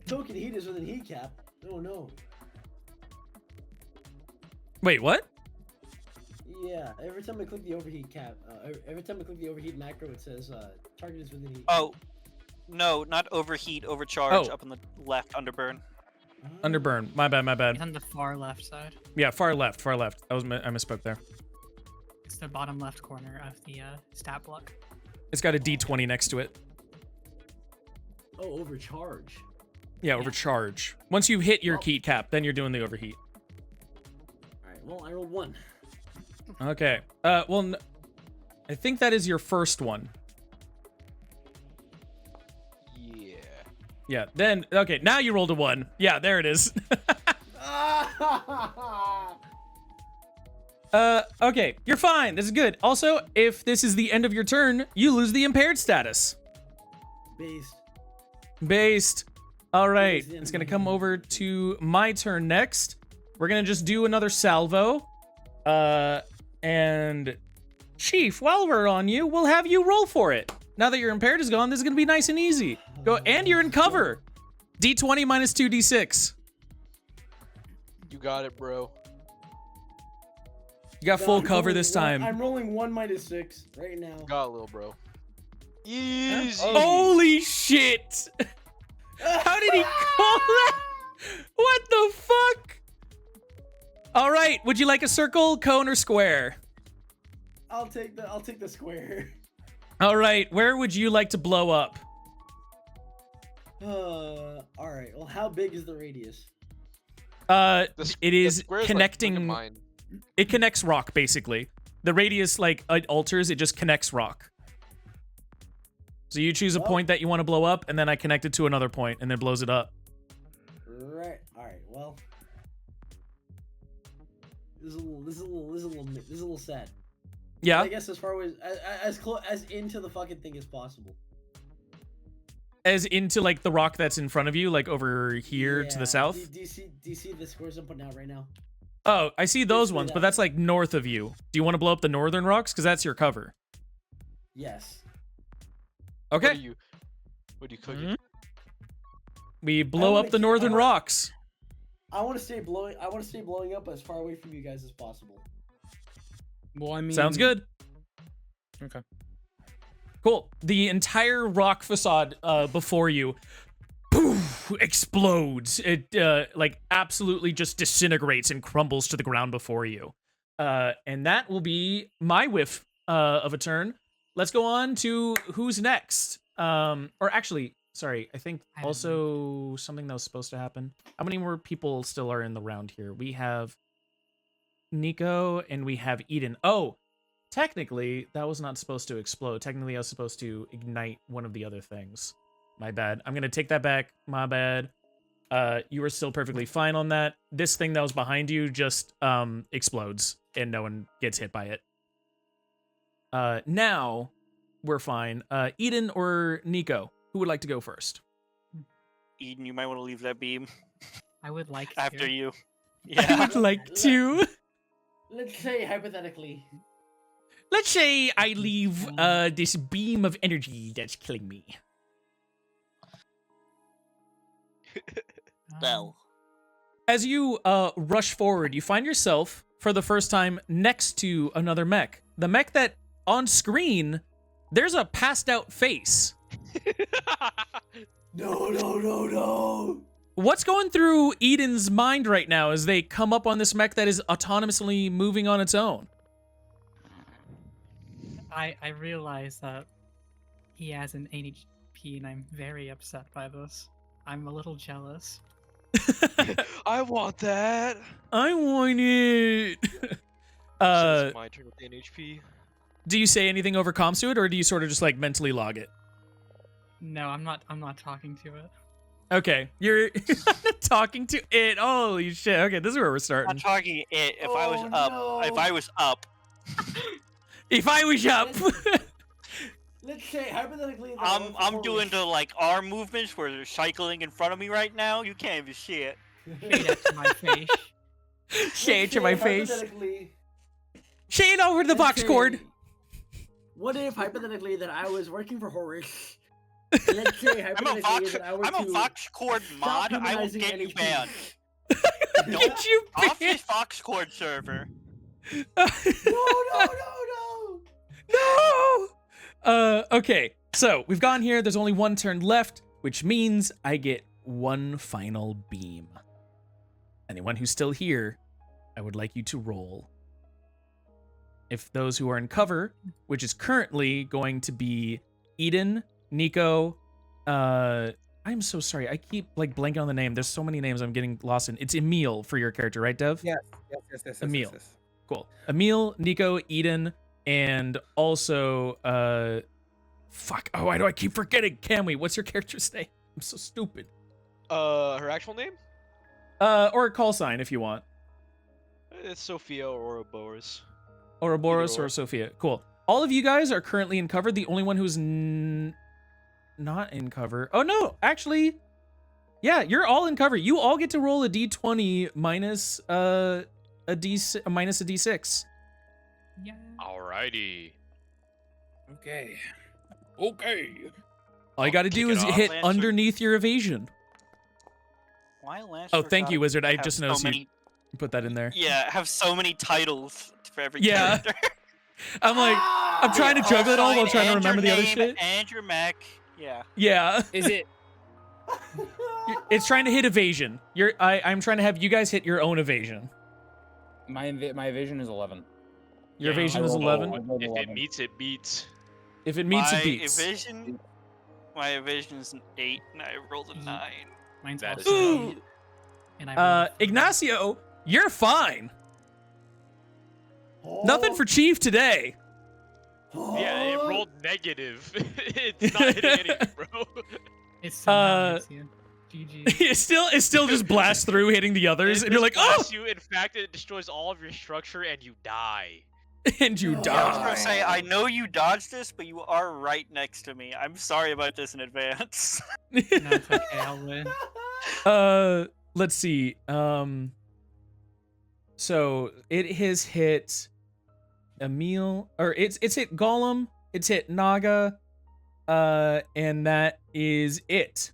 Token heat is within heat cap. Oh no. Wait, what? Yeah. Every time I click the overheat cap, every time I click the overheat macro, it says target is within heat. Oh, no, not overheat, overcharge. Oh. Up on the left, underburn. Underburn. My bad. It's on the far left side. Yeah, far left. I misspoke there. It's the bottom left corner of the stat block. It's got a D20 next to it. Oh, overcharge. Yeah, overcharge. Once you hit your key cap, then you're doing the overheat. All right. Well, I rolled 1. Okay. I think that is your first one. Yeah. Yeah. Then okay. Now you rolled a 1. Yeah, there it is. Okay. You're fine. This is good. Also, if this is the end of your turn, you lose the impaired status. Based. All right. It's gonna come over to my turn next. We're gonna just do another salvo. And Chief, while we're on you, we'll have you roll for it. Now that your impaired is gone, this is gonna be nice and easy. Go, and you're in cover. D20 minus 2d6. You got it, bro. You got full cover this time. I'm rolling 1 minus 6 right now. Got a little bro. Easy. Holy shit! How did he call that? What the fuck? All right, would you like a circle, cone, or square? I'll take the square. All right, where would you like to blow up? All right. Well, how big is the radius? It is square's connecting. like mine. It connects rock basically. The radius like it alters. It just connects rock. So you choose a point that you want to blow up, and then I connect it to another point, and then blows it up. Right. All right. Well, this is a little sad. Yeah. I guess as far as close as into the fucking thing as possible. As into like the rock that's in front of you, like over here to the south. Do you see the scores I'm putting out right now? Oh, I see those ones, but that's like north of you. Do you want to blow up the northern rocks? Because that's your cover. Yes. Okay. What are you cooking? We blow up the northern rocks. I want to stay blowing up as far away from you guys as possible. Well, I mean, Sounds good. Okay. Cool. The entire rock facade before you poof, explodes. It like absolutely just disintegrates and crumbles to the ground before you. And that will be my whiff of a turn. Let's go on to who's next. Or actually, sorry, I think also something that was supposed to happen. How many more people still are in the round here? We have Nico and we have Eden. Oh, technically, that was not supposed to explode. Technically, I was supposed to ignite one of the other things. My bad. I'm going to take that back. My bad. You were still perfectly fine on that. This thing that was behind you just explodes and no one gets hit by it. Now, we're fine. Eden or Nico? Who would like to go first? Eden, you might want to leave that beam I would like to. after you. I Yeah. would like to. Let's say hypothetically. Let's say I leave this beam of energy that's killing me. Well. As you rush forward, you find yourself, for the first time, next to another mech. The mech that, on screen, there's a passed out face. No. What's going through Eden's mind right now as they come up on this mech that is autonomously moving on its own? I realize that he has an NHP and I'm very upset by this. I'm a little jealous. I want that. I want it. It's my turn with the NHP. Do you say anything over comms to it, or do you sort of just like mentally log it? No, I'm not talking to it. Okay, you're talking to it. Holy shit. Okay, this is where we're I'm starting. talking it. If I was up, if I was up, If I was up. Let's say hypothetically. I'm doing the like arm movements where they're cycling in front of me right now. You can't even see it. Say that to my face. Say it to my face. Say it over the box cord. What if hypothetically that I was working for Horace? Let's say hypothetically that I were I'm a to Fox Cord mod. I will humanizing get you NHPs. banned. Get you Off banned. this Fox Cord server. No. Okay. So we've gone here. There's only one turn left, which means I get one final beam. Anyone who's still here, I would like you to roll if those who are in cover, which is currently going to be Eden, Nico, I'm so sorry. I keep like blanking on the name. There's so many names I'm getting lost in. It's Emil for your character, right, Dev? Yes. Emil. Cool. Emil, Nico, Eden, and also fuck. Oh, why do I keep forgetting? Cammy, what's your character's name? I'm so stupid. Her actual name? Or a call sign if you want. It's Sophia or Ouroboros. Ouroboros Either or. or Sophia. Cool. All of you guys are currently in cover. The only one who's not in cover. Oh no, actually, yeah, you're all in cover. You all get to roll a d20 minus a d6. Yeah. Alrighty. Okay. All you got to do is hit Lancer. underneath your evasion. Why Lancer? Oh, thank you, gotta Wizard. I have just so noticed many- you put that in there. Yeah, have so many titles for every Yeah. character. I'm like, I'm trying to Your juggle it all while sign trying to and remember the your other name shit. And your mech. Yeah. Yeah. Is it? It's trying to hit evasion. I'm trying to have you guys hit your own evasion. My evasion is 11. Your Yeah, evasion I is rolled 11. I rolled If 11. it meets, it beats. If it meets, my it beats. My evasion is an 8, and I rolled a 9. Mine's That is also Ooh. 8, and I rolled a 3. Ignacio, you're fine. Nothing for Chief today. Yeah, it rolled negative. It's not hitting anything, bro. It's somehow hits you. GG. It still just blasts through, hitting the others, It and you're like, just oh, blasts you. In fact, it destroys all of your structure and you die. and you I was die. gonna say, I know you dodged this, but you are right next to me. I'm sorry about this in advance. No, it's okay. I'll win. Let's see. So it has hit Emil, or it's hit Golem, it's hit Naga, and that is it.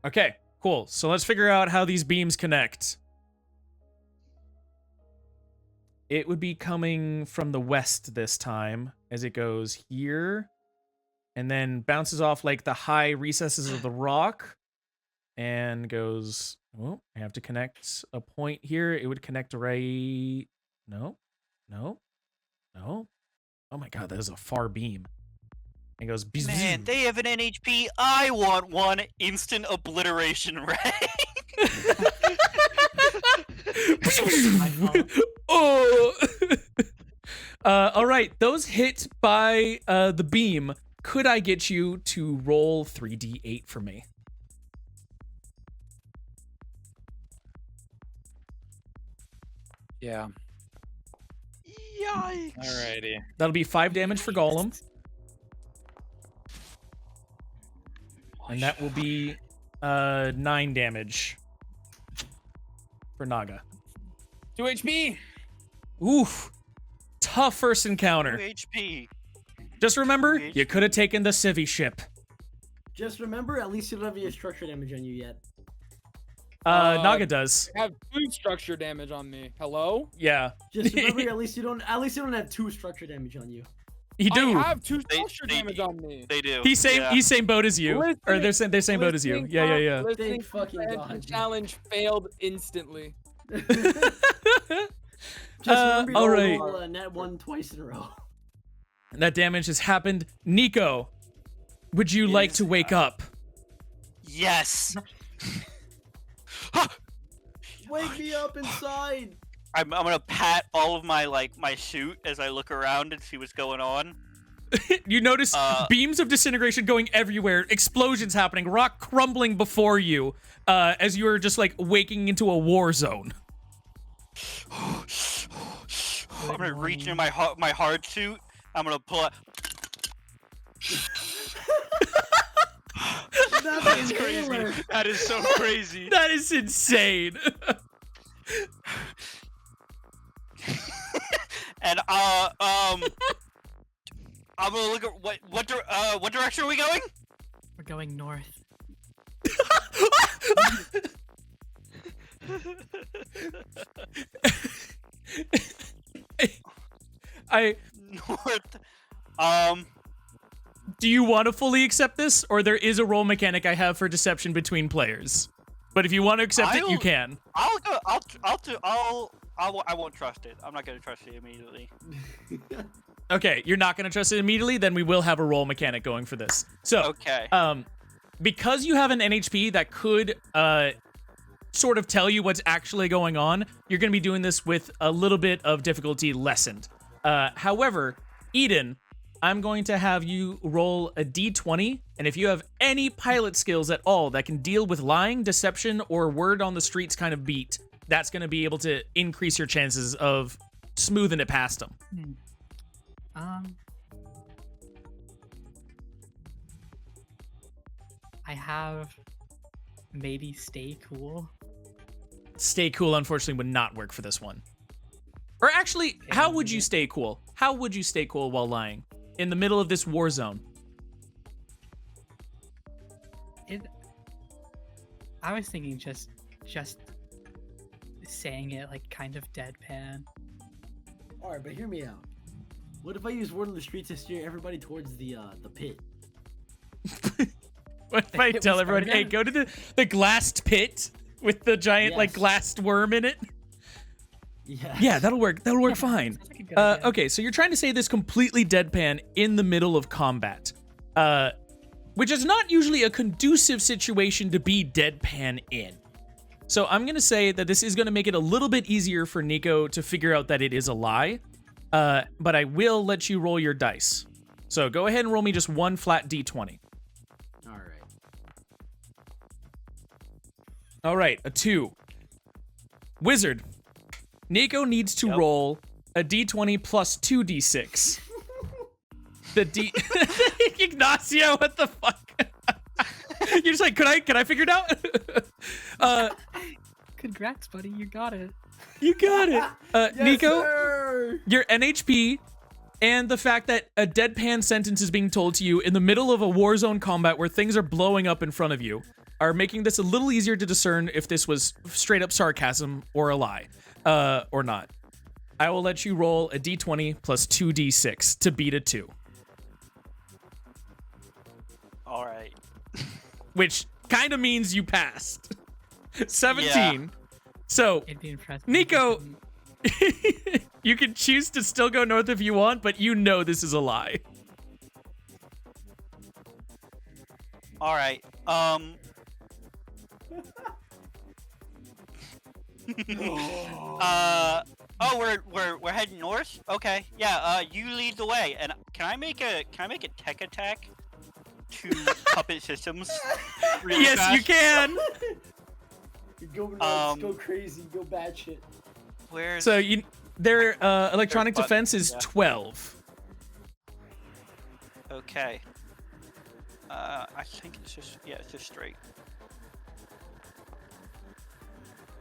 Okay, cool. So let's figure out how these beams connect. It would be coming from the west this time, as it goes here, and then bounces off like the high recesses of the rock, and goes. Oh, I have to connect a point here. It would connect right. No. Oh my god, that is a far beam. It goes. Man, they have an NHP. I want one. Instant obliteration ray. Oh. All right. Those hit by the beam. Could I get you to roll 3d8 for me? Yeah. Yikes. Alrighty. That'll be 5 damage for Golem, and that will be 9 damage for Naga. 2 HP. Oof. Tough first 2 encounter. HP. Just remember, 2 you could have taken the civvy ship. Just remember, at least you don't have any structure damage on you yet. Naga does. I have 2 structure damage on me. Hello? Yeah. Just remember, at least you don't have 2 structure damage on you. He do. I have 2 They- structure they- damage on me. They do. He's same boat as you. Or they're same boat as you. Listening Yeah. listening Thank fucking comprehension God. challenge failed instantly. Just remember, you all don't right. roll a net 1 twice in a row. That damage has happened. Nico, would you like to wake up? Yes. Wake me up inside. I'm gonna pat all of my chute as I look around and see what's going on. You notice beams of disintegration going everywhere, explosions happening, rock crumbling before you, as you are just like waking into a war zone. I'm gonna reach into my hard chute. I'm gonna pull out. That's crazy. That is so crazy. That is insane. And I'm gonna look at what direction are we going? We're going north. North. Do you want to fully accept this, or there is a roll mechanic I have for deception between players? But if you want to accept it, you can. I'll go. I won't trust it. I'm not gonna trust it immediately. Okay, you're not gonna trust it immediately. Then we will have a roll mechanic going for this. So, Okay. because you have an NHP that could sort of tell you what's actually going on, you're gonna be doing this with a little bit of difficulty lessened. However, Eden, I'm going to have you roll a d20, and if you have any pilot skills at all that can deal with lying, deception, or word on the streets kind of beat, that's going to be able to increase your chances of smoothing it past them. I have maybe stay cool. Stay cool, unfortunately, would not work for this one. Or actually, how would you stay cool? How would you stay cool while lying in the middle of this war zone? I was thinking just saying it like kind of deadpan. All right, but hear me out. What if I use word on the street to steer everybody towards the pit? What if I tell everyone, hey, go to the glassed pit with the giant like glassed worm in it? Yeah, that'll work. That'll work fine. Okay, so you're trying to say this completely deadpan in the middle of combat, which is not usually a conducive situation to be deadpan in. So I'm going to say that this is going to make it a little bit easier for Nico to figure out that it is a lie, but I will let you roll your dice. So go ahead and roll me just one flat d20. All right, a 2. Wizard, Nico needs to roll a d20 plus 2d6. The D Ignacio, what the fuck? You're just like, can I figure it out? Congrats, buddy, you got it. You got it. Yes, Nico, sir! your NHP and the fact that a deadpan sentence is being told to you in the middle of a war zone combat where things are blowing up in front of you are making this a little easier to discern if this was straight up sarcasm or a lie, or not. I will let you roll a d20 plus 2d6 to beat a 2. All right. Which kind of means you passed. 17. Yeah. So, It'd be impressive. Nico, you can choose to still go north if you want, but you know this is a lie. All right. We're heading north. Okay. Yeah. You lead the way. And can I make a tech attack to puppet systems? Really Yes, fast? you can. Go nuts, go crazy, go batshit. Where's So their electronic Their button, defense is yeah. 12. Okay. I think it's just straight.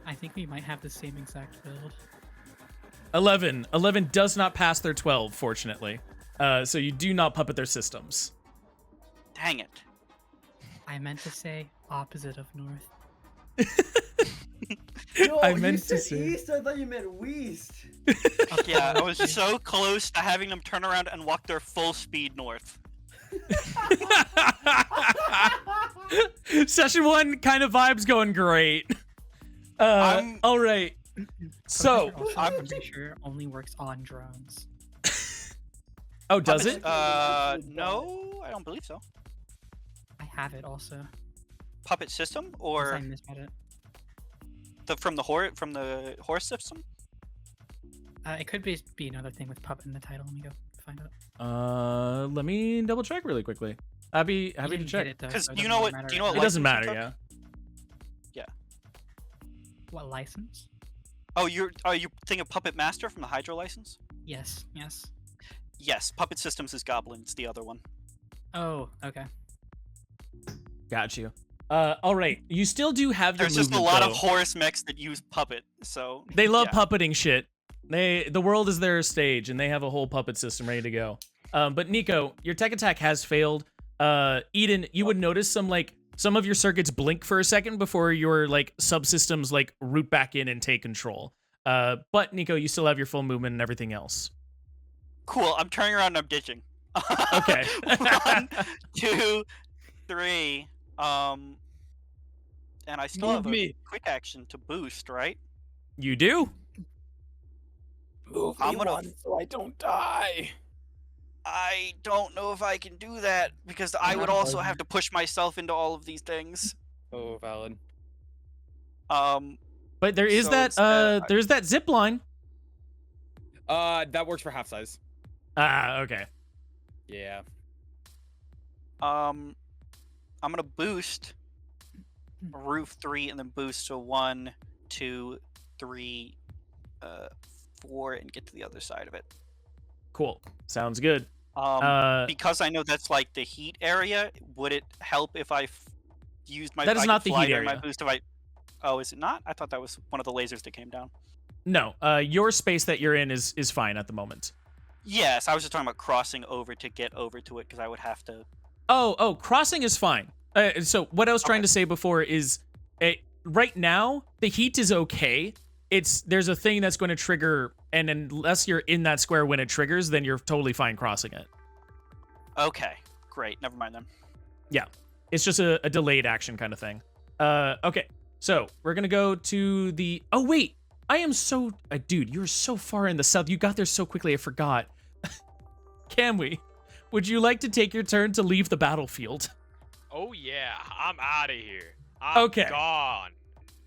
I think we might have the same exact build. 11. 11 does not pass their 12, fortunately. So you do not puppet their systems. Dang it. I meant to say opposite of north. No, I you meant said to say- east. I thought you meant west. Yeah, I was so close to having them turn around and walk their full speed north. Session 1 kind of vibes going great. All right. So, I'm pretty sure it only works on drones. oh, does it? No, I don't believe so. I have it also. Puppet system Unless or I misread it. from the horse system? It could be another thing with puppet in the title. Let me go find out. Let me double check really quickly. I'd be You happy to didn't check. get it, though, Because so do you doesn't know really what? matter Do you know at what? It doesn't license matter, you yeah. took? Yeah. What license? Oh, you think of Puppet Master from the Hydro license? Yes. Yes, Puppet Systems is Goblin's the other one. Oh, okay. Got you. All right. You still do have your There's just a movement, lot though. of horse mechs that use Puppet, so They love yeah. puppeting shit. The world is their stage, and they have a whole puppet system ready to go. But Nico, your tech attack has failed. Eden, you would notice some of your circuits blink for a second before your subsystems root back in and take control. But Nico, you still have your full movement and everything else. Cool. I'm turning around and I'm ditching. Okay. 1, 2, 3. And I still have a quick action to boost, right? You do. stealthily I'm gonna- run so I don't die. I don't know if I can do that because I would also have to push myself into all of these things. Oh, valid. But there is So that instead, there's that zip line. That works for half size. Ah, okay. Yeah. I'm gonna boost roof 3 and then boost to 1, 2, 3, 4 and get to the other side of it. Cool. Sounds good. Because I know that's like the heat area, would it help if I used my? That is I not could the fly heat during area. My boost if I. Oh, is it not? I thought that was one of the lasers that came down. No, your space that you're in is fine at the moment. Yes, I was just talking about crossing over to get over to it because I would have to. Oh, crossing is fine. So what I was trying to say before is, right now the heat is okay. There's a thing that's going to trigger, and unless you're in that square when it triggers, then you're totally fine crossing it. Okay, great. Never mind then. Yeah, it's just a delayed action kind of thing. Okay, so we're gonna go to the. Oh wait, I am so, dude, you're so far in the south. You got there so quickly, I forgot. Can we? Would you like to take your turn to leave the battlefield? Oh yeah, I'm out of here. I'm Okay. gone.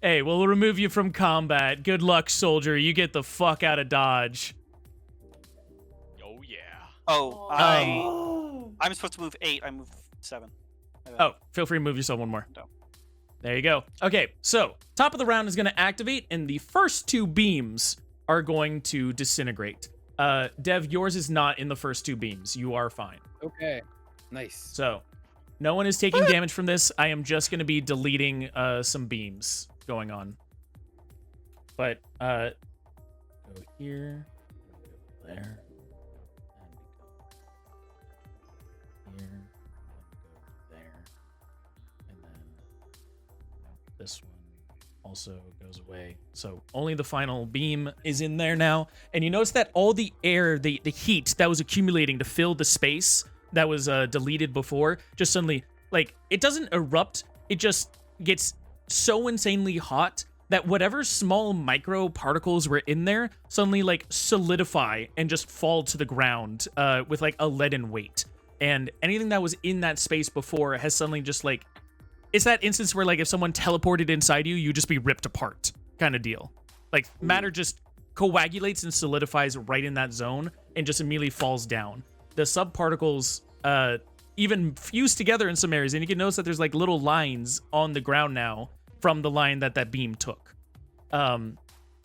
Hey, we'll remove you from combat. Good luck, soldier. You get the fuck out of Dodge. Oh yeah. Oh, I'm supposed to move 8. I moved 7. Oh, feel free to move yourself one more. No. There you go. Okay, so top of the round is going to activate, and the first 2 beams are going to disintegrate. Dev, yours is not in the first 2 beams. You are fine. Okay. Nice. So, no one is taking damage from this. I am just going to be deleting some beams going on. But, go here, go there, and we go here, and go there, and then this one also goes away. So only the final beam is in there now. And you notice that all the air, the heat that was accumulating to fill the space that was deleted before, just suddenly, like, it doesn't erupt. It just gets so insanely hot that whatever small micro particles were in there suddenly, like, solidify and just fall to the ground with, like, a leaden weight. And anything that was in that space before has suddenly just, like, it's that instance where, like, if someone teleported inside you, you just be ripped apart kind of deal. Like, matter just coagulates and solidifies right in that zone and just immediately falls down. The subparticles even fuse together in some areas, and you can notice that there's, like, little lines on the ground now from the line that beam took.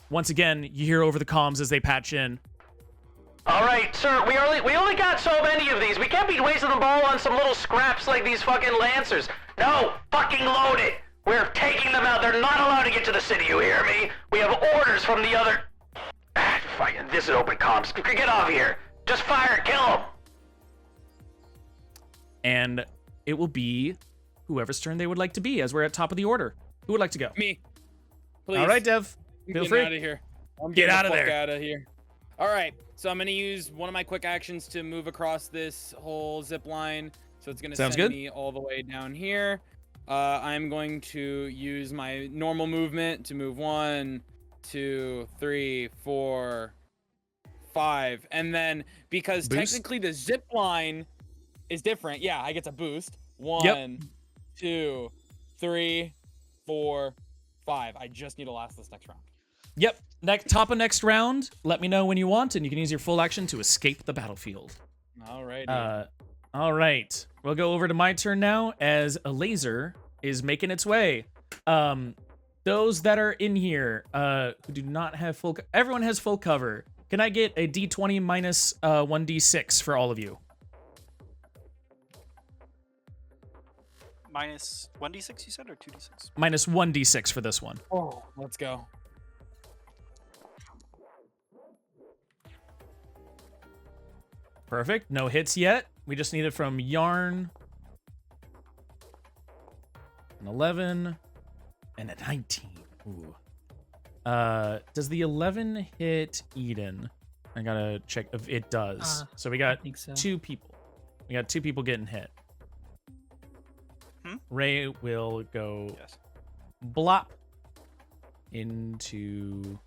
Once again, you hear over the comms as they patch in. All right, sir, we only got so many of these. We can't be wasting the ball on some little scraps like these fucking Lancers. No, fucking load it. We're taking them out. They're not allowed to get to the city, you hear me? We have orders from the other... Fucking, this is open comms. Get off here. Just fire, kill them. And it will be whoever's turn they would like to be, as we're at top of the order. Who would like to go? Me. Please. All right, Dev. I'm Feel getting free. out of here. I'm Get getting out the of fuck there. Out of here. All right. So I'm gonna use one of my quick actions to move across this whole zip line. So it's gonna Sounds send good. me all the way down here. I'm going to use my normal movement to move 1, 2, 3, 4, 5, and then because Boost? technically the zip line is different. Yeah, I get to boost. 1, 2, 3, 4, 5. I just need to last this next round. Yep. Top of next round, let me know when you want, and you can use your full action to escape the battlefield. All right. All right. We'll go over to my turn now as a laser is making its way. Those that are in here who do not have full... Everyone has full cover. Can I get a D20 minus 1d6 for all of you? Minus 1d6, you said, or 2d6? Minus 1d6 for this one. Oh, let's go. Perfect. No hits yet. We just need it from Yarn. An 11 and a 19. Ooh. Does the 11 hit Eden? I gotta check if it does. So we got think so. 2 people. We got 2 people getting hit. Ray will go blop into...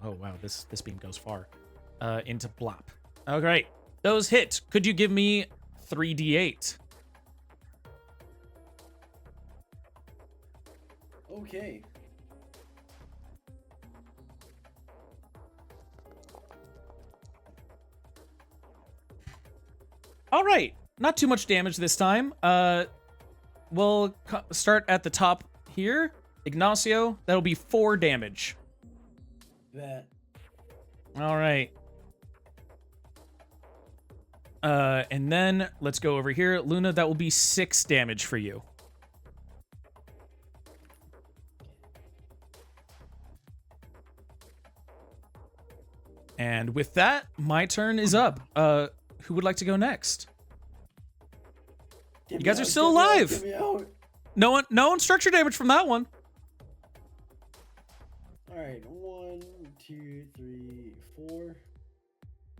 Oh wow, this beam goes far. Into Blop. Okay, those hit. Could you give me 3d8? Okay. All right, not too much damage this time. We'll start at the top here. Ignacio, that'll be 4 damage. Bet. All right. And then let's go over here. Luna, that will be 6 damage for you. And with that, my turn is up. Who would like to go next? You guys are still alive. No one structure damage from that one. All right, 1, 2, 3, 4.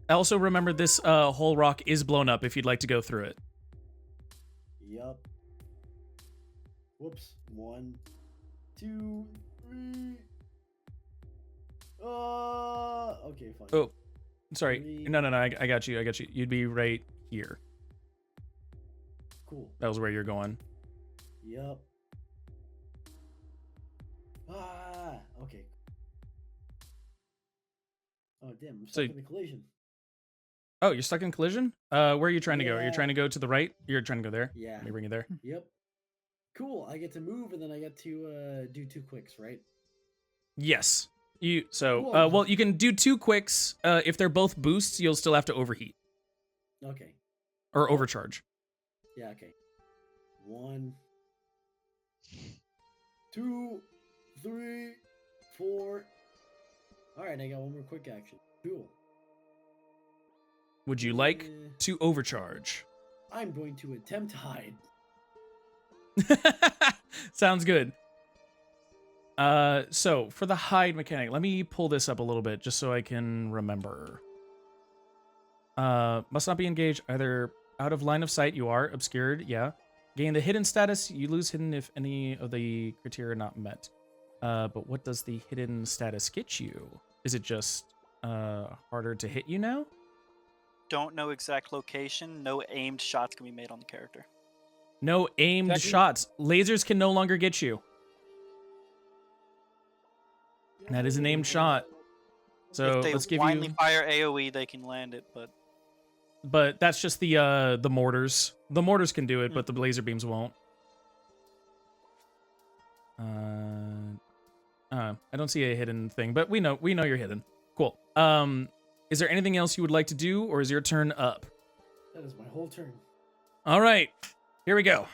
Also, remember this whole rock is blown up if you'd like to go through it. Yup. Whoops. 1, 2, 3. Okay, fine. Oh, sorry. 3. No. I got you. You'd be right here. Cool. That was where you're going. Yup. Okay. Oh, damn. I'm stuck in the collision. Oh, you're stuck in collision? Where are you trying to go? You're trying to go to the right? You're trying to go there? Yeah. Let me bring you there. Yep. Cool. I get to move and then I get to do 2 quicks, right? Yes. Cool. Well, you can do 2 quicks. If they're both boosts, you'll still have to overheat. Okay. Or overcharge. Yeah, okay. 1, 2, 3, 4. Alright, I got 1 more quick action. Cool. Would you like to overcharge? I'm going to attempt to hide. Sounds good. So for the hide mechanic, let me pull this up a little bit just so I can remember. Must not be engaged either out of line of sight. You are obscured. Yeah. Gain the hidden status. You lose hidden if any of the criteria are not met. But what does the hidden status get you? Is it just harder to hit you now? Don't know exact location. No aimed shots can be made on the character. No aimed shots. Lasers can no longer get you. That is an aimed shot. So let's give you. If they blindly fire AOE, they can land it, But that's just the mortars. The mortars can do it, but the laser beams won't. I don't see a hidden thing, but we know you're hidden. Cool. Is there anything else you would like to do, or is your turn up? That is my whole turn. All right, here we go.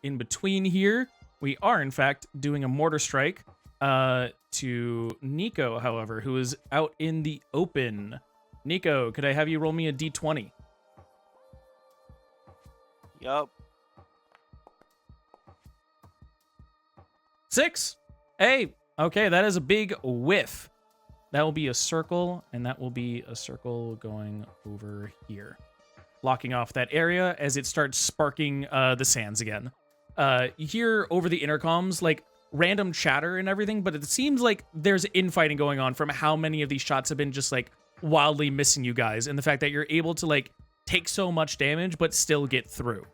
In between here, we are in fact doing a mortar strike. To Nico, however, who is out in the open. Nico, could I have you roll me a d20? Yup. 6. Hey, okay, that is a big whiff. That will be a circle, and that will be a circle going over here, blocking off that area as it starts sparking the sands again. You hear over the intercoms, like, random chatter and everything, but it seems like there's infighting going on from how many of these shots have been just, like, wildly missing you guys, and the fact that you're able to, like, take so much damage but still get through.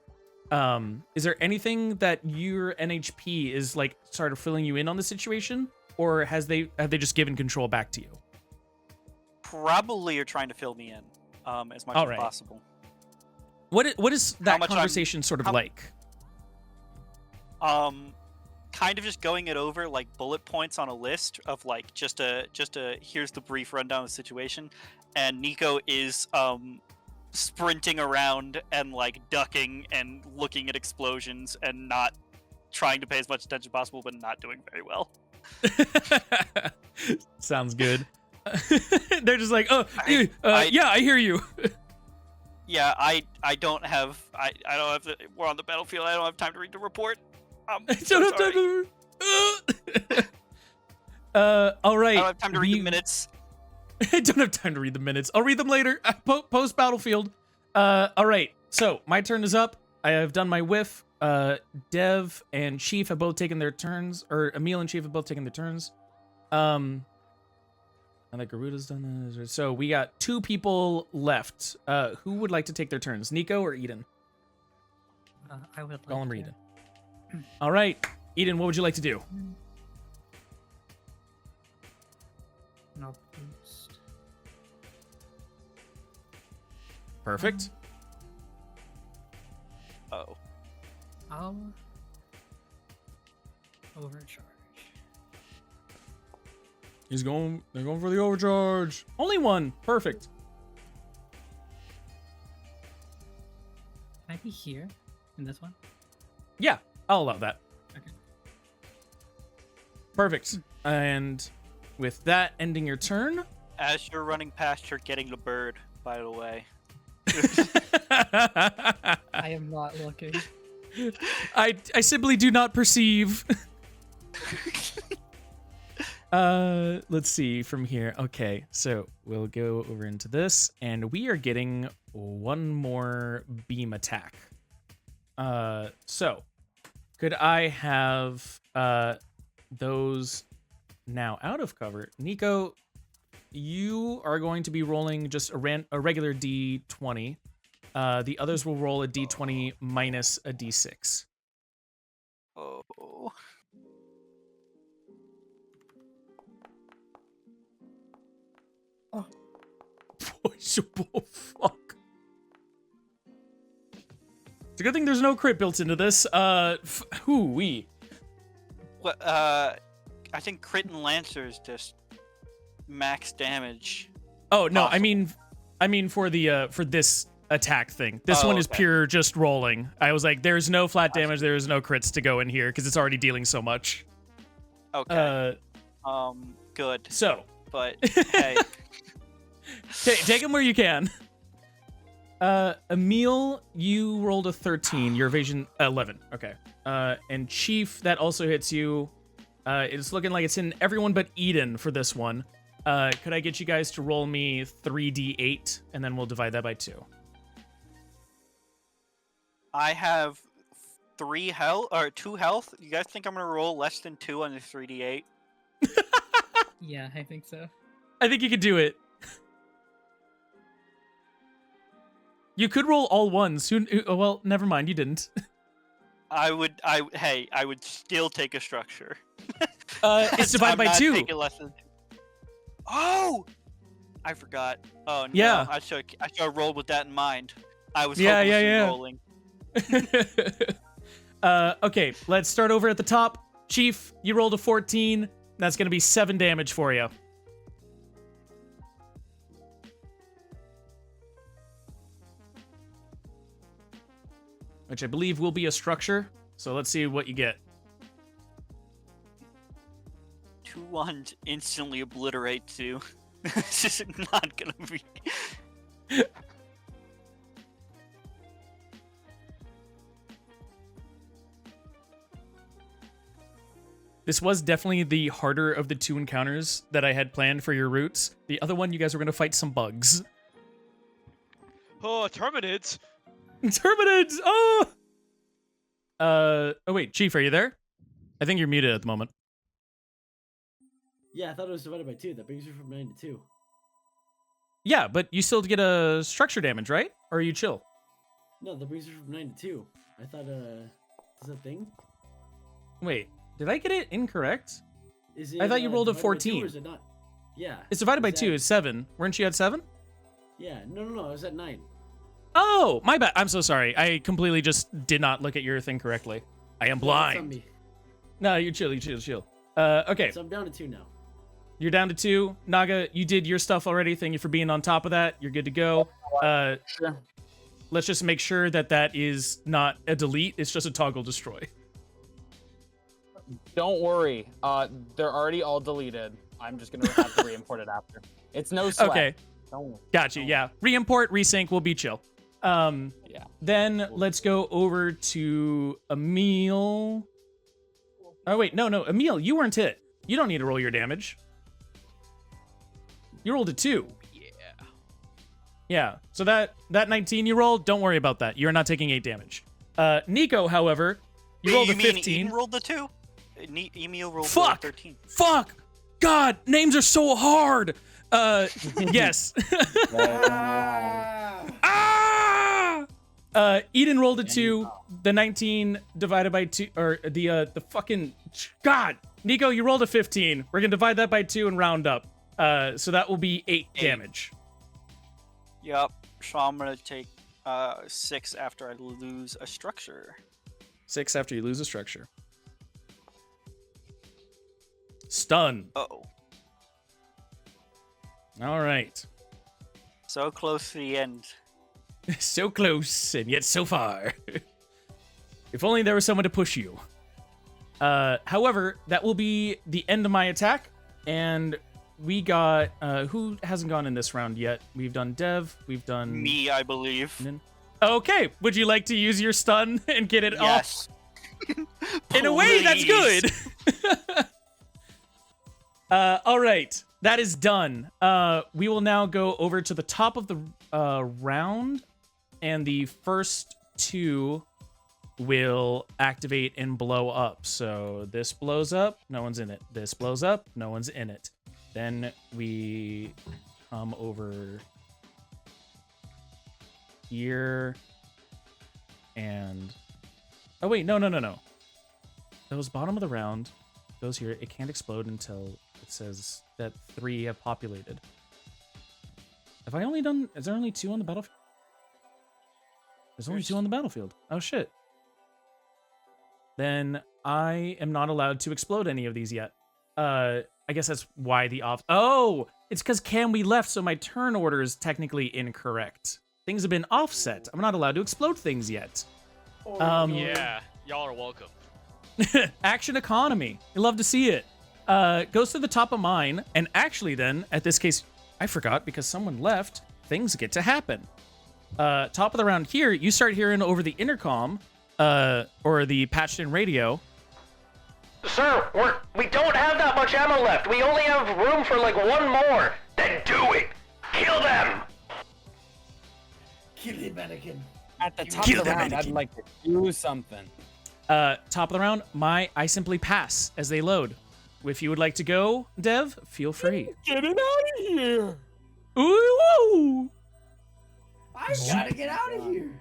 Is there anything that your NHP is, like, sort of filling you in on the situation, or have they just given control back to you? Probably are trying to fill me in as much as possible. What is that conversation sort of like? Kind of just going it over like bullet points on a list of like just a here's the brief rundown of the situation, and Nico is sprinting around and like ducking and looking at explosions and not trying to pay as much attention as possible, but not doing very well. Sounds good. They're just like, yeah, I hear you. Yeah, I don't have we're on the battlefield. I don't have time to read the report. I don't have time to. All right. I don't have time to read the minutes. I don't have time to read the minutes. I'll read them later. Post battlefield. All right. So my turn is up. I have done my whiff. Dev and Chief have both taken their turns, or Emil and Chief have both taken their turns. And the Garuda's done this. So we got 2 people left. Who would like to take their turns? Nico or Eden? I would like Gollum or to. Eden? All right. Eden, what would you like to do? No boost. Perfect. Oh. I'll overcharge. They're going for the overcharge. Only 1. Perfect. Can I be here in this one? Yeah, I'll allow that. Okay. Perfect. And with that ending your turn. As you're running past, you're getting the bird, by the way. I am not looking. I simply do not perceive. Let's see from here. Okay, so we'll go over into this, and we are getting 1 more beam attack. So could I have those now out of cover? Nico, you are going to be rolling just a regular D20. The others will roll a D20 minus a D6. Oh. Oh, fuck. It's a good thing there's no crit built into this. Hoo-wee. What? I think crit and lancer is just max damage. Oh no, Awesome. I mean for the for this attack thing. This Oh, one is okay. pure just rolling. I was like, there's no flat damage, there's no crits to go in here because it's already dealing so much. Okay. Good. So But hey, take them where you can. Emil, you rolled a 13. Your evasion 11. Okay. And Chief, that also hits you. It's looking like it's in everyone but Eden for this one. Could I get you guys to roll me 3d8 and then we'll divide that by 2? I have 2 health. You guys think I'm gonna roll less than 2 on the 3d8? Yeah, I think so. I think you could do it. You could roll all ones. Well, never mind. You didn't. I would still take a structure. It's divided I'm by not 2. taking less than 2. Oh, I forgot. Oh no, Yeah. I should have rolled with that in mind. I was Yeah. rolling. Okay, let's start over at the top. Chief, you rolled a 14. That's going to be 7 damage for you. Which I believe will be a structure. So let's see what you get. 2 1s instantly obliterate 2. This is not gonna be. This was definitely the harder of the 2 encounters that I had planned for your routes. The other one, you guys were going to fight some bugs. Oh, Terminids! Terminids! Oh! Oh wait, Chief, are you there? I think you're muted at the moment. Yeah, I thought it was divided by 2. That brings you from 9 to 2. Yeah, but you still get a structure damage, right? Or are you chill? No, that brings you from 9 to 2. I thought, is that a thing? Wait, did I get it incorrect? Is it, I thought you rolled a divided by 2, 14. or is it not? Yeah. It's divided by Is 2. that- It's 7. Weren't you at 7? Yeah, no, I was at 9. Oh, my bad. I'm so sorry. I completely just did not look at your thing correctly. I am Yeah, it's on blind. me. No, you're chill. Okay, So I'm down to 2 now. you're down to 2. Naga, you did your stuff already. Thank you for being on top of that. You're good to go. Sure. Let's just make sure that that is not a delete. It's just a toggle destroy. Don't worry. They're already all deleted. I'm just gonna have to re-import it after. It's no sweat. Okay, Don't, got you. Yeah, re-import, resync will be chill. yeah. Then let's go over to Emil. Oh wait, no, Emil, you weren't hit. You don't need to roll your damage. You rolled a 2. Yeah. So that 19 you rolled, don't worry about that. You're not taking 8 damage. Nico, however, you rolled a mean 15. Eden rolled the 2? Emil rolled Fuck! the 13. Fuck! God, names are so hard. Yes. Ah! Eden rolled a 2. The 19 divided by 2, or the fucking God. Nico, you rolled a 15. We're gonna divide that by 2 and round up. So that will be 8 damage. Yep. So I'm gonna take 6 after I lose a structure. 6 after you lose a structure. Stun. Uh-oh. All right. So close to the end. So close and yet so far. If only there was someone to push you. However, that will be the end of my attack, and we got who hasn't gone in this round yet? We've done Dev, we've done Me, I believe. Okay, would you like to use your stun and get it off? Yes. In a way, that's good. All right, that is done. We will now go over to the top of the round, and the first 2 will activate and blow up. So this blows up, no one's in it. This blows up, no one's in it. Then we come over here and... Oh, wait, no. Those bottom of the round, those here, it can't explode until it says that 3 have populated. Have I only done... Is there only 2 on the battlefield? There's only 2 on the battlefield. Oh, shit. Then I am not allowed to explode any of these yet. I guess that's why the off... Oh! It's because we left, so my turn order is technically incorrect. Things have been offset. I'm not allowed to explode things yet. Yeah, y'all are welcome. Action economy. I love to see it. Goes to the top of mine, and actually then, at this case, I forgot because someone left, things get to happen. Top of the round here, you start hearing over the intercom, or the patched-in radio. Sir, we don't have that much ammo left. We only have room for like 1 more. Then do it. Kill them. Kill the mannequin. At the top Kill of the the round, I'd mannequin. like to do something. Top of the round, I simply pass as they load. If you would like to go, Dev, feel free. Get it out of here! Ooh! I gotta get out of here.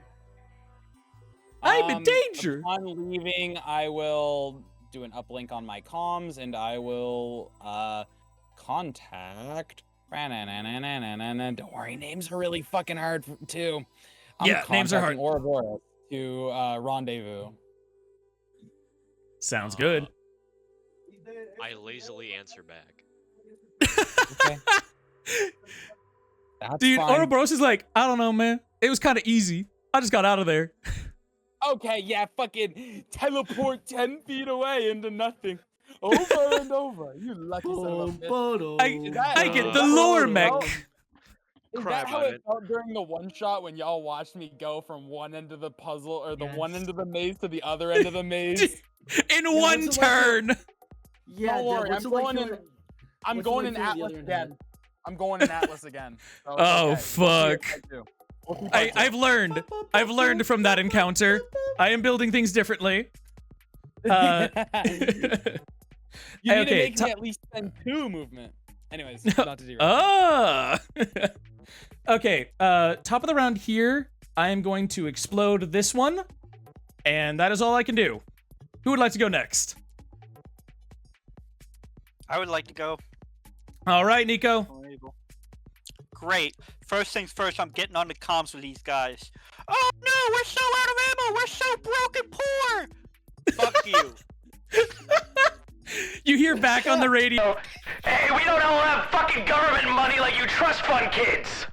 I'm in danger. Upon leaving, I will do an uplink on my comms, and I will contact. Don't worry, names are really fucking hard too. Yeah, names are hard. Ouroboros to rendezvous. Sounds good. I lazily answer back. Okay. That's Dude, fine. Ouroboros is like, I don't know, man. It was kind of easy. I just got out of there. Okay, yeah, fucking teleport 10 feet away into nothing. Over and over. You lucky son of a bitch. I get the lore mech. Is Cry that how about it it. felt during the one shot when y'all watched me go from one end of the puzzle or the one end of the maze to the other end of the maze? In one what's it like turn. Yeah, Don't worry, what's I'm it like going in. feeling- I'm what's it going like in feeling the Atlas other end? again. I'm going in Atlas again. So it's Oh, okay. fuck. We'll see part two. I've learned from that encounter. I am building things differently. You need to okay, make me at least spend 2 movement. Anyways, not to zero. Ah. Okay, top of the round here. I am going to explode this one, and that is all I can do. Who would like to go next? I would like to go. All right, Nico. Great. First things first, I'm getting on the comms with these guys. Oh no, we're so out of ammo! We're so broken poor! Fuck you. You hear back on the radio. Hey, we don't all have fucking government money like you trust fund kids.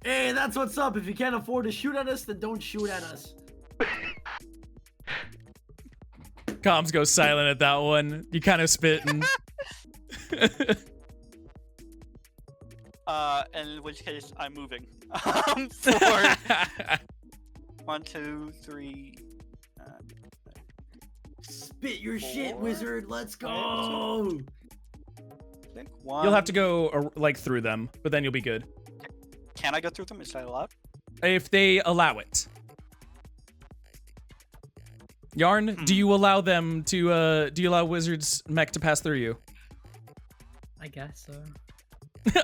Hey, that's what's up. If you can't afford to shoot at us, then don't shoot at us. Comms goes silent at that one. You kind of spitting. In which case, I'm moving. 1, 2, 3. Spit your shit, 4. wizard. Let's go. I think 1. You'll have to go like through them, but then you'll be good. Can I go through them? Is that allowed? If they allow it. Yarn, do you allow them to do you allow Wizard's mech to pass through you? I guess so.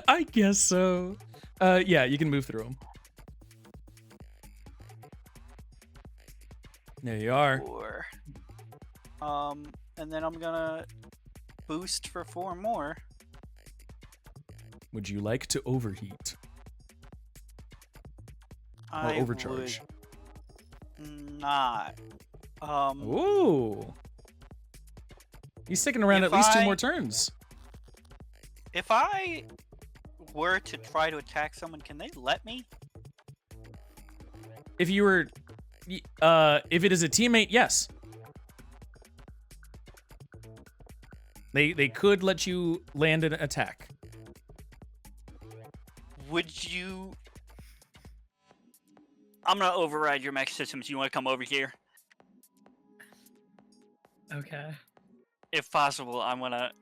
I guess so. Yeah, you can move through them. There you are. 4. And then I'm gonna boost for 4 more. Would you like to overheat? Or I overcharge? would not. Ooh. He's sticking around If at least 2 I- more turns. If I were to try to attack someone, can they let me? If you were, if it is a teammate, yes. They could let you land an attack. Would you? I'm gonna override your mech systems. You want to come over here? Okay. If possible, I'm gonna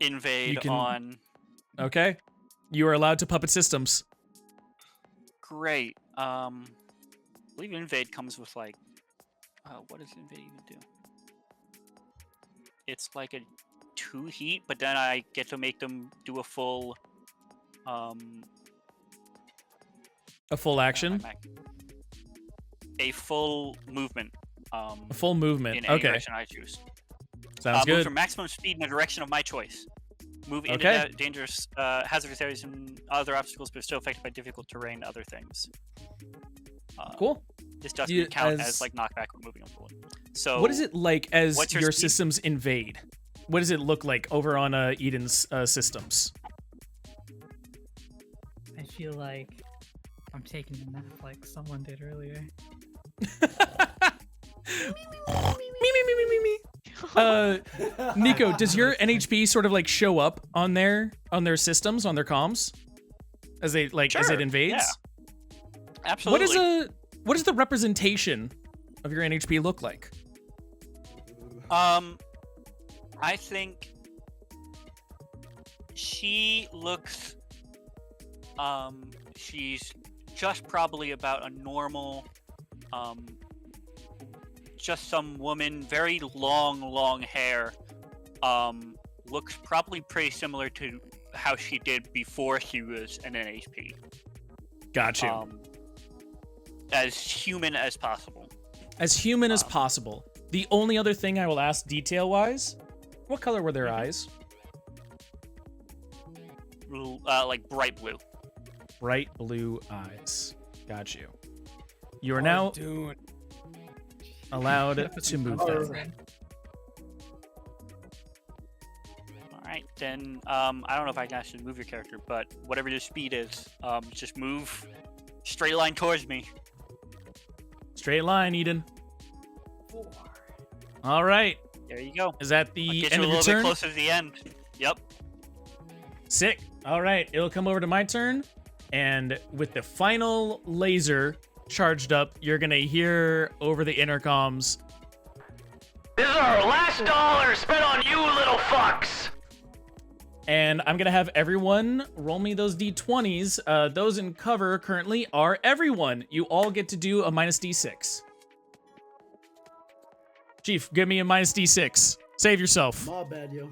invade can- on. Okay. You are allowed to puppet systems. Great. I believe invade comes with like. What does invade even do? It's like a 2 heat, but then I get to make them do a full. A full action. A full movement. A full movement. In any Okay. direction I choose. Sounds Move good. for maximum speed in the direction of my choice. Move into Okay. dangerous, hazardous areas and other obstacles, but still affected by difficult terrain and other things. Cool. This doesn't You- count as- as like knockback or moving on forward. So What is it like as what's your your speed? systems invade? What does it look like over on Eden's systems? I feel like I'm taking a nap like someone did earlier. Me. Nico, does your NHP sort of like show up on their systems, on their comms, as they like as it Sure, invades? yeah. Absolutely. What does the representation of your NHP look like? I think she looks. She's just probably about a normal. Just some woman, very long hair. Looks probably pretty similar to how she did before she was an NHP. Got you. As human as possible. As human as possible. The only other thing I will ask detail-wise, what color were their eyes? Like bright blue. Bright blue eyes. Got you. You are now allowed to move them. Alright, then I don't know if I can actually move your character, but whatever your speed is, just move straight line towards me. Straight line, Eden. All right. There you go. Is that I'll the get end you of a your little bit turn? closer to the end. Yep. Sick. All right. It'll come over to my turn. And with the final laser charged up, you're going to hear over the intercoms. This is our last dollar spent on you little fucks! And I'm going to have everyone roll me those d20s. Those in cover currently are everyone. You all get to do a minus d6. Chief, give me a minus d6. Save yourself. My bad, yo.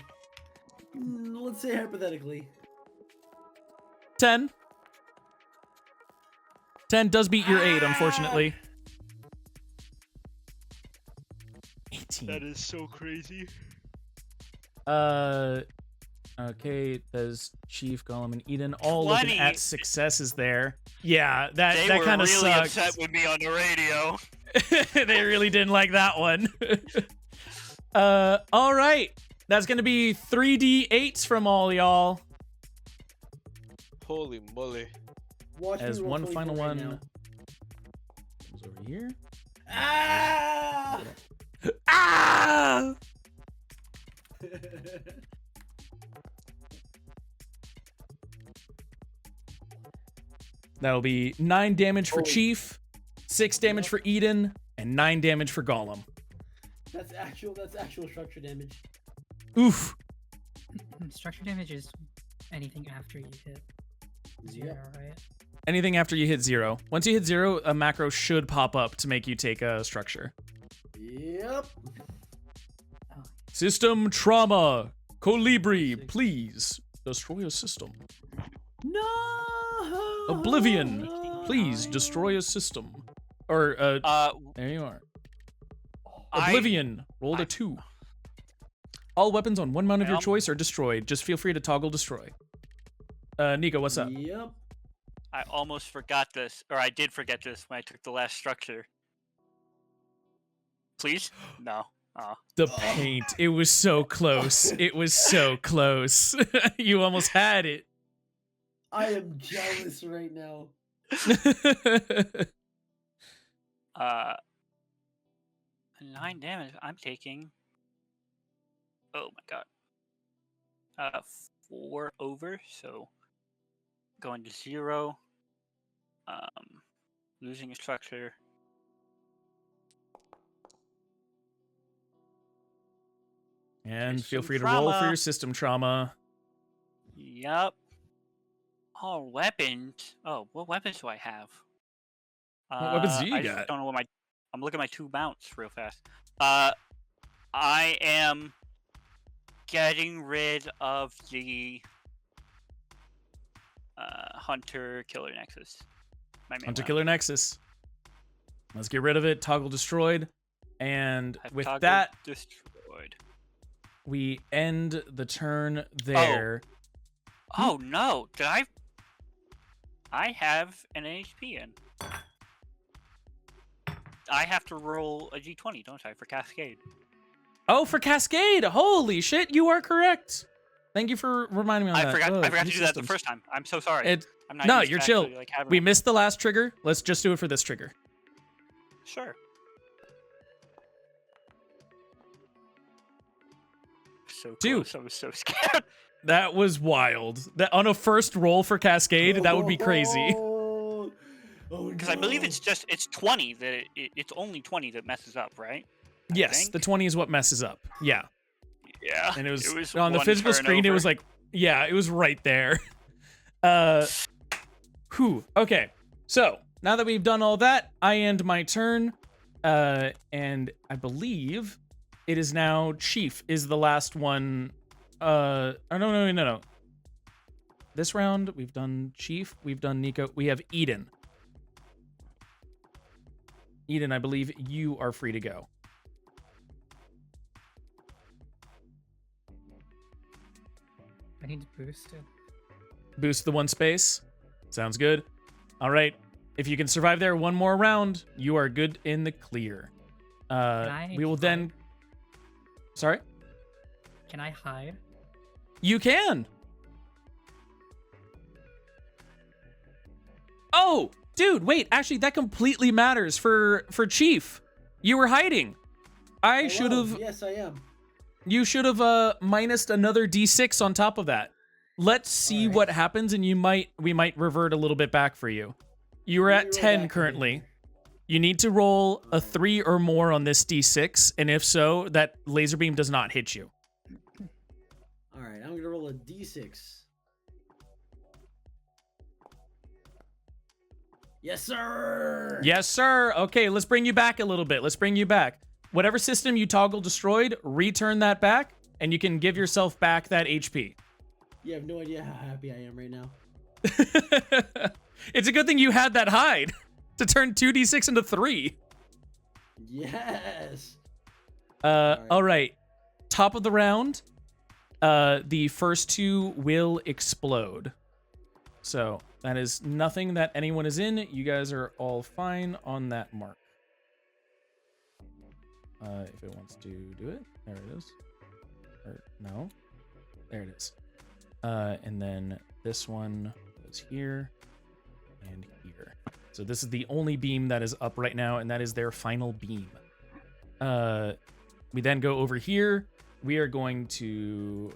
Let's say hypothetically. 10. 10 does beat your 8, unfortunately. 18. That is so crazy. Okay, there's Chief, Gollum, and Eden all looking 20. at successes there. Yeah, that They that were kind of really sucks. upset with me on the radio. They really didn't like that one. All right. That's going to be 3d8s from all y'all. Holy moly. Watch me As roll one 24 final right one now. comes over here. Ah! Ah! That'll be 9 damage for Oh. Chief, 6 damage for Eden, and 9 damage for Gollum. That's actual structure damage. Oof. Structure damage is anything after you hit 0, right? Anything after you hit 0. Once you hit 0, a macro should pop up to make you take a structure. Yep. System trauma. Colibri, please destroy a system. No. Oblivion, please destroy a system. Or there you are. Oblivion rolled a 2. All weapons on one mount of your choice are destroyed. Just feel free to toggle destroy. Nico, what's up? Yep. I almost forgot this, or I did forget this when I took the last structure. Please? No. Oh. The paint. It was so close. It was so close. You almost had it. I am jealous right now. 9 damage. I'm taking. Oh my god. 4 over, so going to 0. Losing a structure. And feel free to roll for your system trauma. Yup. All weapons. Oh, what weapons do I have? What weapons do you I got? just don't know what my. I'm looking at my 2 mounts real fast. I am getting rid of the Hunter Killer Nexus. My main Hunter weapon. Killer Nexus. Let's get rid of it. Toggle destroyed. And I've with toggled that, destroyed. we end the turn there. Oh no! Did I? I have an HP in. I have to roll a d20, don't I, for Cascade? Oh, for Cascade! Holy shit, you are correct. Thank you for reminding me on that. I forgot to do that systems. the first time. I'm so sorry. I'm not No, used you're to chill. actually, like, having We one. missed the last trigger. Let's just do it for this trigger. Sure. So Dude. close. I was so scared. That was wild. That on a first roll for Cascade, that would be crazy. Because I believe it's 20 that it's only 20 that messes up, right? I Yes, think? the 20 is what messes up. Yeah. Yeah. And it was on one the physical screen, it turnover. was like, yeah, it was right there. Okay. So, now that we've done all that, I end my turn. And I believe it is now Chief is the last one. Oh, no. This round, we've done Chief, we've done Nico, we have Eden. Eden, I believe you are free to go. I need to boost it. Boost the 1 space. Sounds good. All right. If you can survive there one more round, you are good in the clear. We will then... Sorry? Can I hide? You can. Oh, dude, wait. Actually, that completely matters for Chief. You were hiding. I should have... Yes, I am. You should have minused another d6 on top of that. Let's see what happens, and we might revert a little bit back for you. You are at 10 currently. You need to roll a 3 or more on this d6, and if so, that laser beam does not hit you. All right, I'm gonna roll a d6. Yes, sir. Yes, sir. Okay, let's bring you back a little bit. Let's bring you back. Whatever system you toggle destroyed, return that back, and you can give yourself back that HP. You have no idea how happy I am right now. It's a good thing you had that hide to turn 2d6 into 3. Yes. All right. Top of the round. The first 2 will explode. So that is nothing that anyone is in. You guys are all fine on that mark. If it wants to do it, there it is. Or no, there it is. And then this one goes here and here. So this is the only beam that is up right now, and that is their final beam. We then go over here. We are going to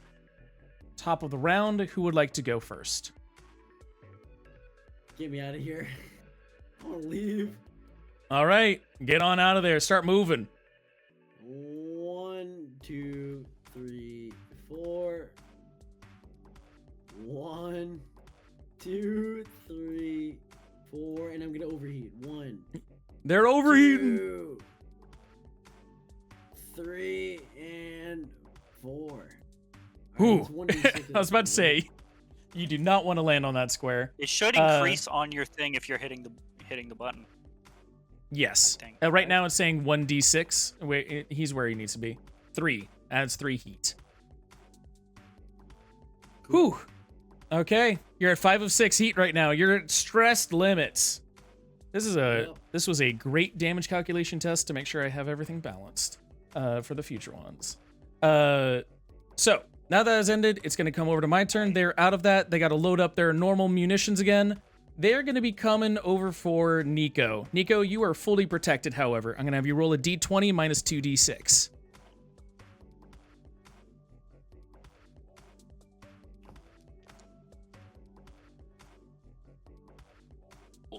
top of the round. Who would like to go first? Get me out of here. I want to leave. All right, get on out of there. Start moving. 1, 2, 3, 4. 1, 2, 3, 4, and I'm gonna overheat. 1. They're overheating. 2, 3, and 4. Ooh, I was about to say, You do not want to land on that square. It should increase on your thing if you're hitting the button. Yes. I think, Right right? now it's saying 1d6. He's where he needs to be. 3. Adds 3 heat. Whew. Okay. You're at 5 of 6 heat right now. You're at stressed limits. This was a great damage calculation test to make sure I have everything balanced for the future ones. So now that has ended, it's going to come over to my turn. They're out of that. They got to load up their normal munitions again. They're going to be coming over for Nico. Nico, you are fully protected, however. I'm going to have you roll a d20 minus 2d6.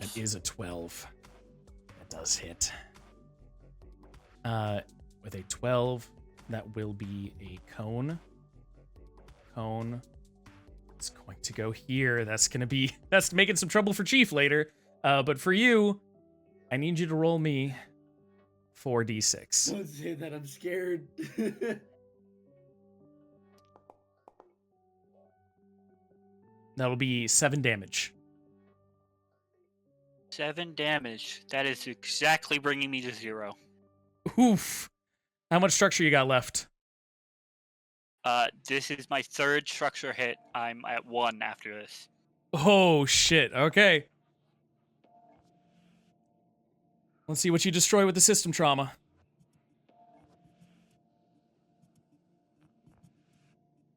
That is a 12. That does hit. With a 12, that will be a cone. Cone. It's going to go here. That's making some trouble for Chief later. But for you, I need you to roll me 4d6. Don't say that, I'm scared. That'll be 7 damage. 7 damage. That is exactly bringing me to 0. Oof. How much structure you got left? This is my 3rd structure hit. I'm at 1 after this. Oh, shit. Okay. Let's see what you destroy with the system trauma.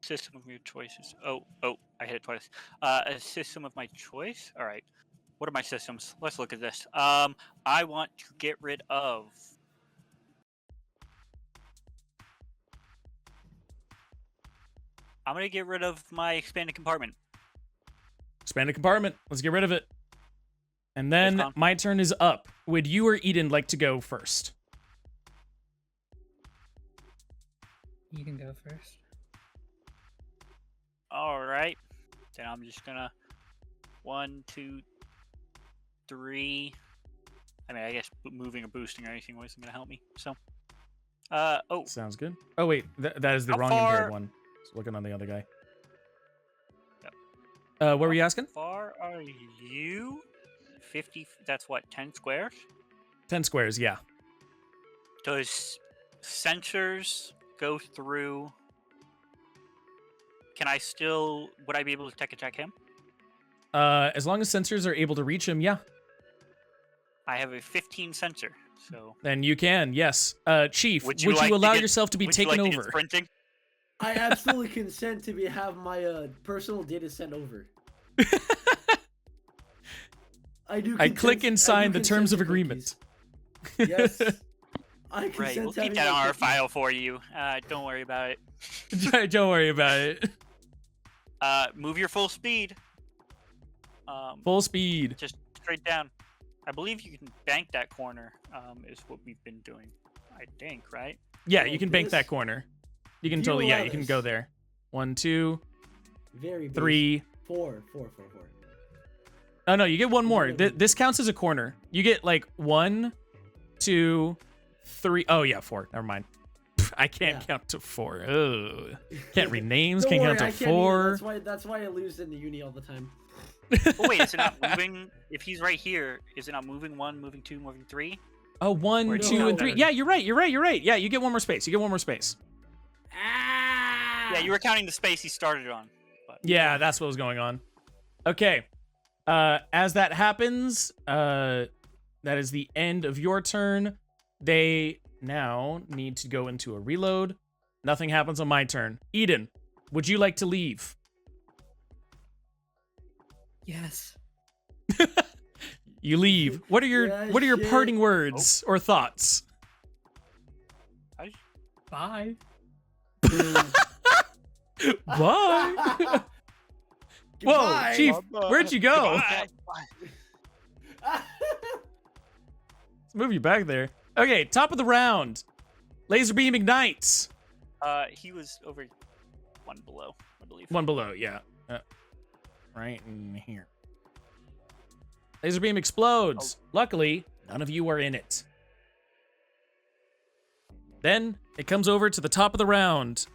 System of your choices. Oh, I hit it twice. A system of my choice? Alright. What are my systems? Let's look at this. I want to get rid of... I'm going to get rid of my expanded compartment. Expanded compartment. Let's get rid of it. And then my turn is up. Would you or Eden like to go first? You can go first. Alright. Then I'm just going to... 1, 2, 3... I mean, I guess moving or boosting or anything wasn't going to help me, so... oh. Sounds good. Oh, wait. That is the wrong impaired one. Just looking on the other guy. Yep. What were you asking? How far are you? 50... That's what, 10 squares? 10 squares, yeah. Does sensors go through... Can I still... Would I be able to tech attack him? As long as sensors are able to reach him, yeah. I have a 15 sensor, so... Then you can, yes. Chief, would you like allow yourself to be would taken you like to over? get sprinting? I absolutely consent to have my personal data sent over. I click and sign the terms of agreement. Yes. I consent Right, we'll to keep having that on my our cookies. file for you. Don't worry about it. Don't worry about it. Move your full speed. Full speed. Just straight down. I believe you can bank that corner, is what we've been doing. I think, right? Yeah, Like you can bank this? that corner. You can Do you totally, yeah, allow you can this? go there. 1, 2, Very basic. 3. 4. Oh no, you get one more. You get one. This counts as a corner. You get like 1, 2, 3. Oh yeah, 4. Never mind. I can't count to 4. Ugh. Can't read names. Don't Can't worry, count I to can't either. 4. That's why I lose in the uni all the time. Oh wait, is it not moving? If he's right here, is it not moving 1, moving 2, moving 3? Oh, 1, Where'd 2, you and go? 3. Yeah, you're right. Yeah, you get one more space. Yeah, you were counting the space he started on. But... Yeah, that's what was going on. Okay. As that happens, that is the end of your turn. They now need to go into a reload. Nothing happens on my turn. Eden, would you like to leave? Yes. You leave. What are your Yeah, parting words or thoughts? Bye. Bye. Whoa, Chief, where'd you go? Let's move you back there. Okay, top of the round. Laser beam ignites. He was over 1 below, I believe. 1 below, yeah. Right in here. Laser beam explodes. Luckily, none of you are in it. Then it comes over to the top of the round.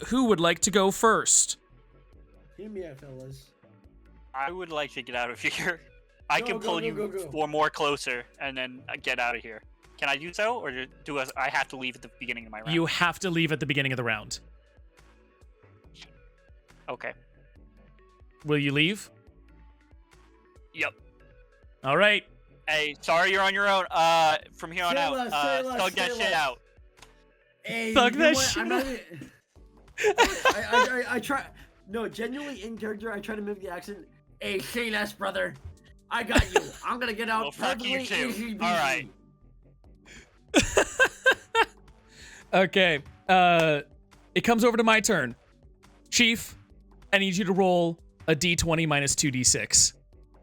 Who would like to go first? Hear me out, fellas. I would like to get out of here. I can pull you go. 4 more closer and then get out of here. Can I do so, or I have to leave at the beginning of my round? You have to leave at the beginning of the round. Okay. Will you leave? Yep. All right. Hey, sorry you're on your own. From here on Say out, less, say less, thug that say shit less. out. Hey, Thug you know that what? shit I'm not even... I try. No, genuinely in character, I try to mimic the accent. Hey, say less, brother. I got you. I'm gonna get out. Well, fuck you perfectly too. easy All right. Okay. It comes over to my turn. Chief, I need you to roll a d20 minus 2d6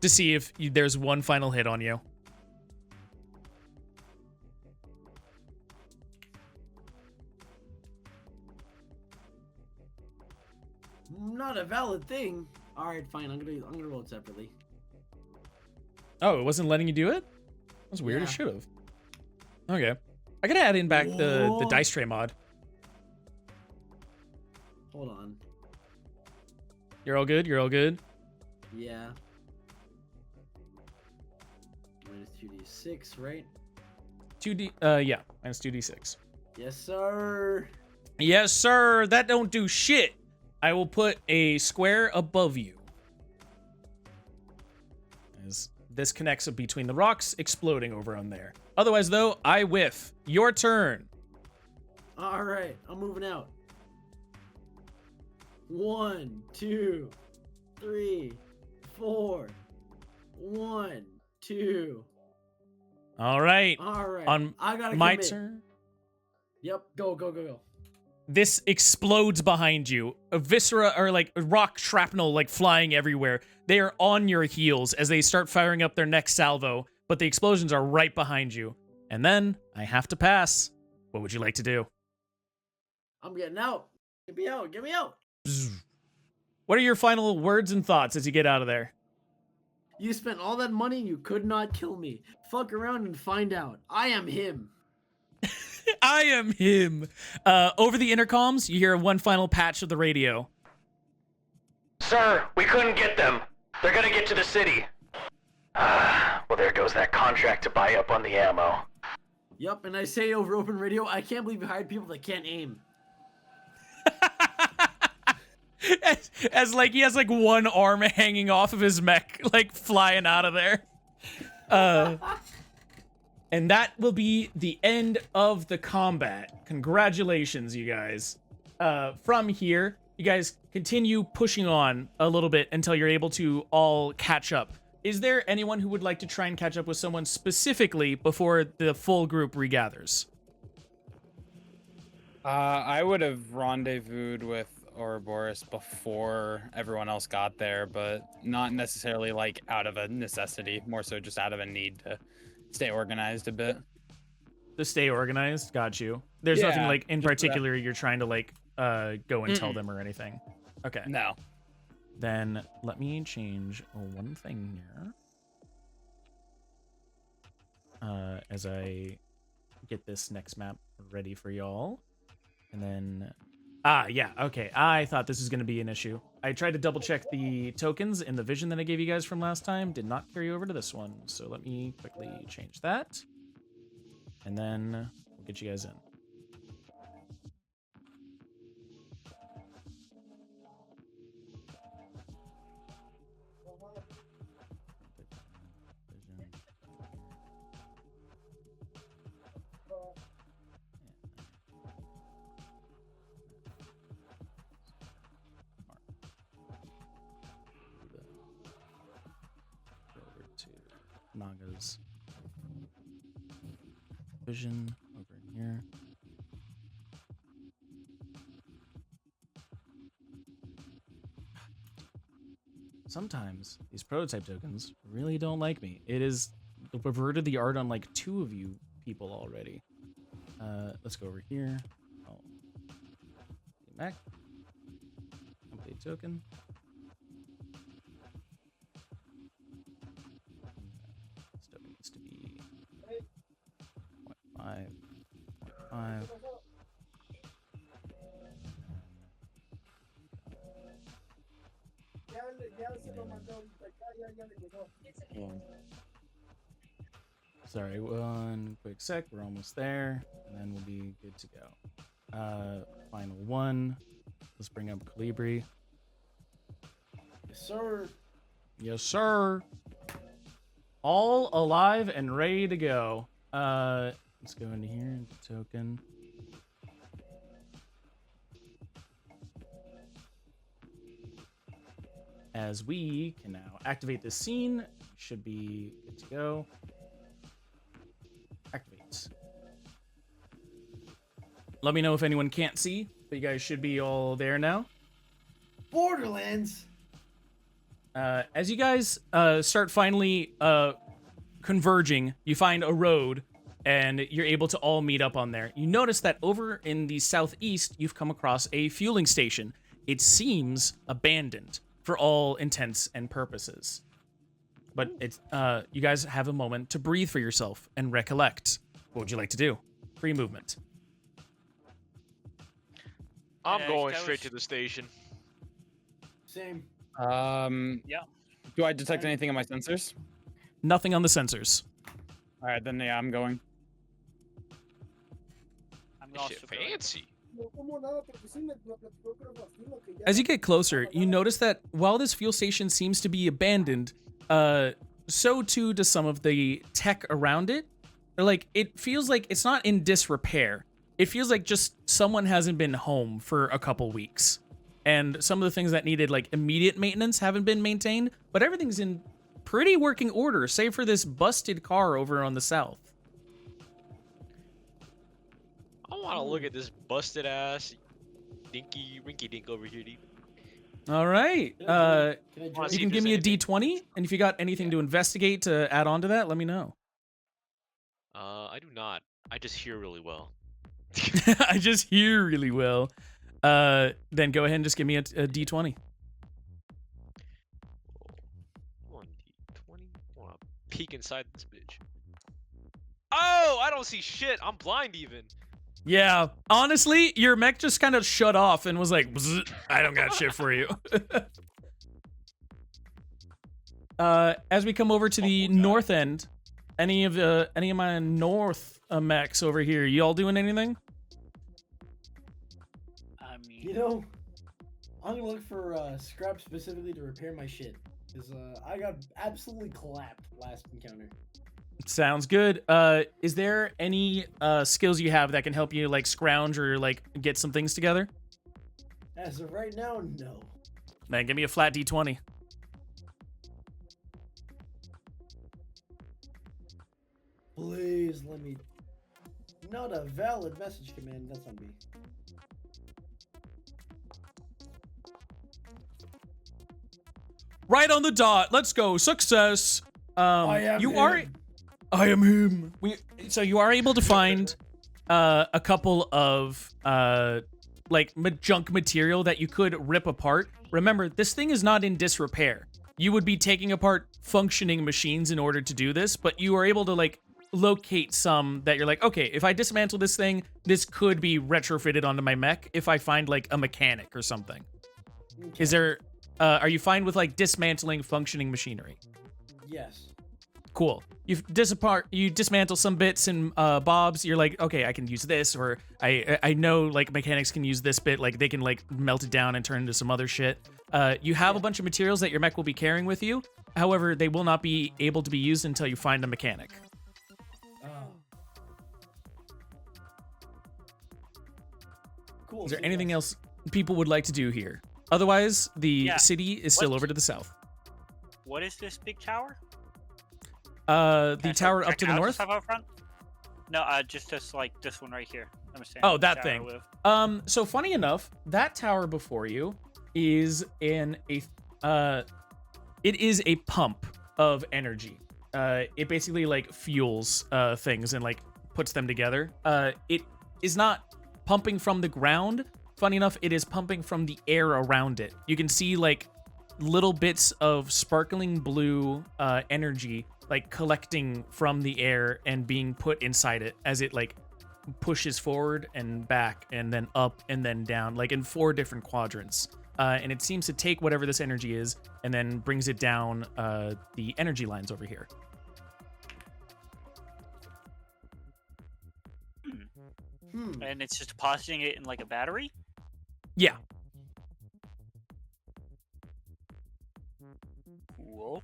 to see if there's one final hit on you. Not a valid thing. All right, fine. I'm gonna roll it separately. Oh, it wasn't letting you do it? That was weird. It Yeah. should have. Okay. I gotta add in back the Whoa. dice tray mod. Hold on. You're all good? You're all good? Yeah. Minus 2d6, right? 2d yeah, minus 2d6. Yes, sir. Yes, sir. That don't do shit. I will put a square above you. As this connects between the rocks, exploding over on there. Otherwise, though, I whiff. Your turn. All right, I'm moving out. 1, 2, 3, 4. 1, 2. All right. All right. On I gotta my commit. turn. Yep. Go. This explodes behind you. A viscera or like rock shrapnel like flying everywhere. They are on your heels as they start firing up their next salvo, but the explosions are right behind you. And then I have to pass. What would you like to do? I'm getting out. Get me out. Get me out. Bzz. What are your final words and thoughts as you get out of there? You spent all that money and you could not kill me. Fuck around and find out. I am him. I am him. Over the intercoms, you hear one final patch of the radio. Sir, we couldn't get them. They're gonna get to the city. Well, there goes that contract to buy up on the ammo. Yup, and I say over open radio, I can't believe you hired people that can't aim. as like he has like one arm hanging off of his mech, like flying out of there. And that will be the end of the combat. Congratulations, you guys. From here, you guys continue pushing on a little bit until you're able to all catch up. Is there anyone who would like to try and catch up with someone specifically before the full group regathers? I would have rendezvoused with Ouroboros before everyone else got there, but not necessarily like out of a necessity, more so just out of a need to stay organized a bit. To stay organized? Got you. There's nothing like in particular you're trying to like go and tell them or anything. Okay. No. Then let me change one thing here. As I get this next map ready for y'all. And then yeah, okay. I thought this was going to be an issue. I tried to double check the tokens in the vision that I gave you guys from last time. Did not carry over to this one. So let me quickly change that. And then we'll get you guys in. Naga's vision over in here. Sometimes these prototype tokens really don't like me. It is reverted the art on like 2 of you people already. Let's go over here. Oh, back. Update token. Needs to be 0.5. Sorry, one quick sec. We're almost there, and then we'll be good to go. Final one. Let's bring up Calibri. Yes, sir. Yes, sir. All alive and ready to go. Let's go into here. Token. As we can now activate this scene, should be good to go. Activate. Let me know if anyone can't see, but you guys should be all there now. Borderlands. As you guys start finally converging, you find a road, and you're able to all meet up on there. You notice that over in the southeast, you've come across a fueling station. It seems abandoned for all intents and purposes. But it's you guys have a moment to breathe for yourself and recollect. What would you like to do? Free movement. I'm going straight to the station. Same. Yeah. Do I detect anything on my sensors? Nothing on the sensors. All right, then yeah, I'm going. I'm This also shit going. fancy. As you get closer, you notice that while this fuel station seems to be abandoned, so too does some of the tech around it. Like, it feels like it's not in disrepair. It feels like just someone hasn't been home for a couple weeks. And some of the things that needed, like, immediate maintenance haven't been maintained, but everything's in pretty working order, save for this busted car over on the south. I want to look at this busted ass dinky rinky dink over here, dude. All right. Can I Wanna join? see You can if give there's me a anything- D20, and if you got anything to investigate to add on to that, let me know. I do not. I just hear really well. I just hear really well. Then go ahead and just give me a D20. One D20. I want to peek inside this bitch. Oh, I don't see shit. I'm blind even. Yeah, honestly, your mech just kind of shut off and was like, "Bzz, I don't got shit for you." As we come over to the north end, any of my north mechs over here, you all doing anything? I mean, You know, I'm gonna look for scrap specifically to repair my shit. Because I got absolutely clapped last encounter. Sounds good. Is there any skills you have that can help you like scrounge or like get some things together? As of right now, no. Man, give me a flat D20. Please let me. Not a valid message command. That's on me. Right on the dot. Let's go. Success. I am You are. him. I am him. So you are able to find a couple of like junk material that you could rip apart. Remember, this thing is not in disrepair. You would be taking apart functioning machines in order to do this, but you are able to like locate some that you're like, okay, if I dismantle this thing, this could be retrofitted onto my mech if I find like a mechanic or something. Okay. Is there are you fine with like dismantling functioning machinery? Yes. Cool. You dismantle some bits and bobs. You're like, okay, I can use this, or I know like mechanics can use this bit, like they can like melt it down and turn into some other shit. You have a bunch of materials that your mech will be carrying with you. However, they will not be able to be used until you find a mechanic. Oh. Cool. Is there so anything yes. else people would like to do here? Otherwise, the Yeah. city is still What- over to the south. what is this big tower? The Can I tower check up to the out north. stuff out front? No, just this like this one right here. I'm saying Oh, the that tower thing. with- So funny enough, that tower before you is it is a pump of energy. It basically like fuels things and like puts them together. It is not pumping from the ground. Funny enough, it is pumping from the air around it. You can see like little bits of sparkling blue energy like collecting from the air and being put inside it as it like pushes forward and back and then up and then down, like in 4 different quadrants. and it seems to take whatever this energy is and then brings it down the energy lines over here. And it's just depositing it in like a battery? Yeah. Cool.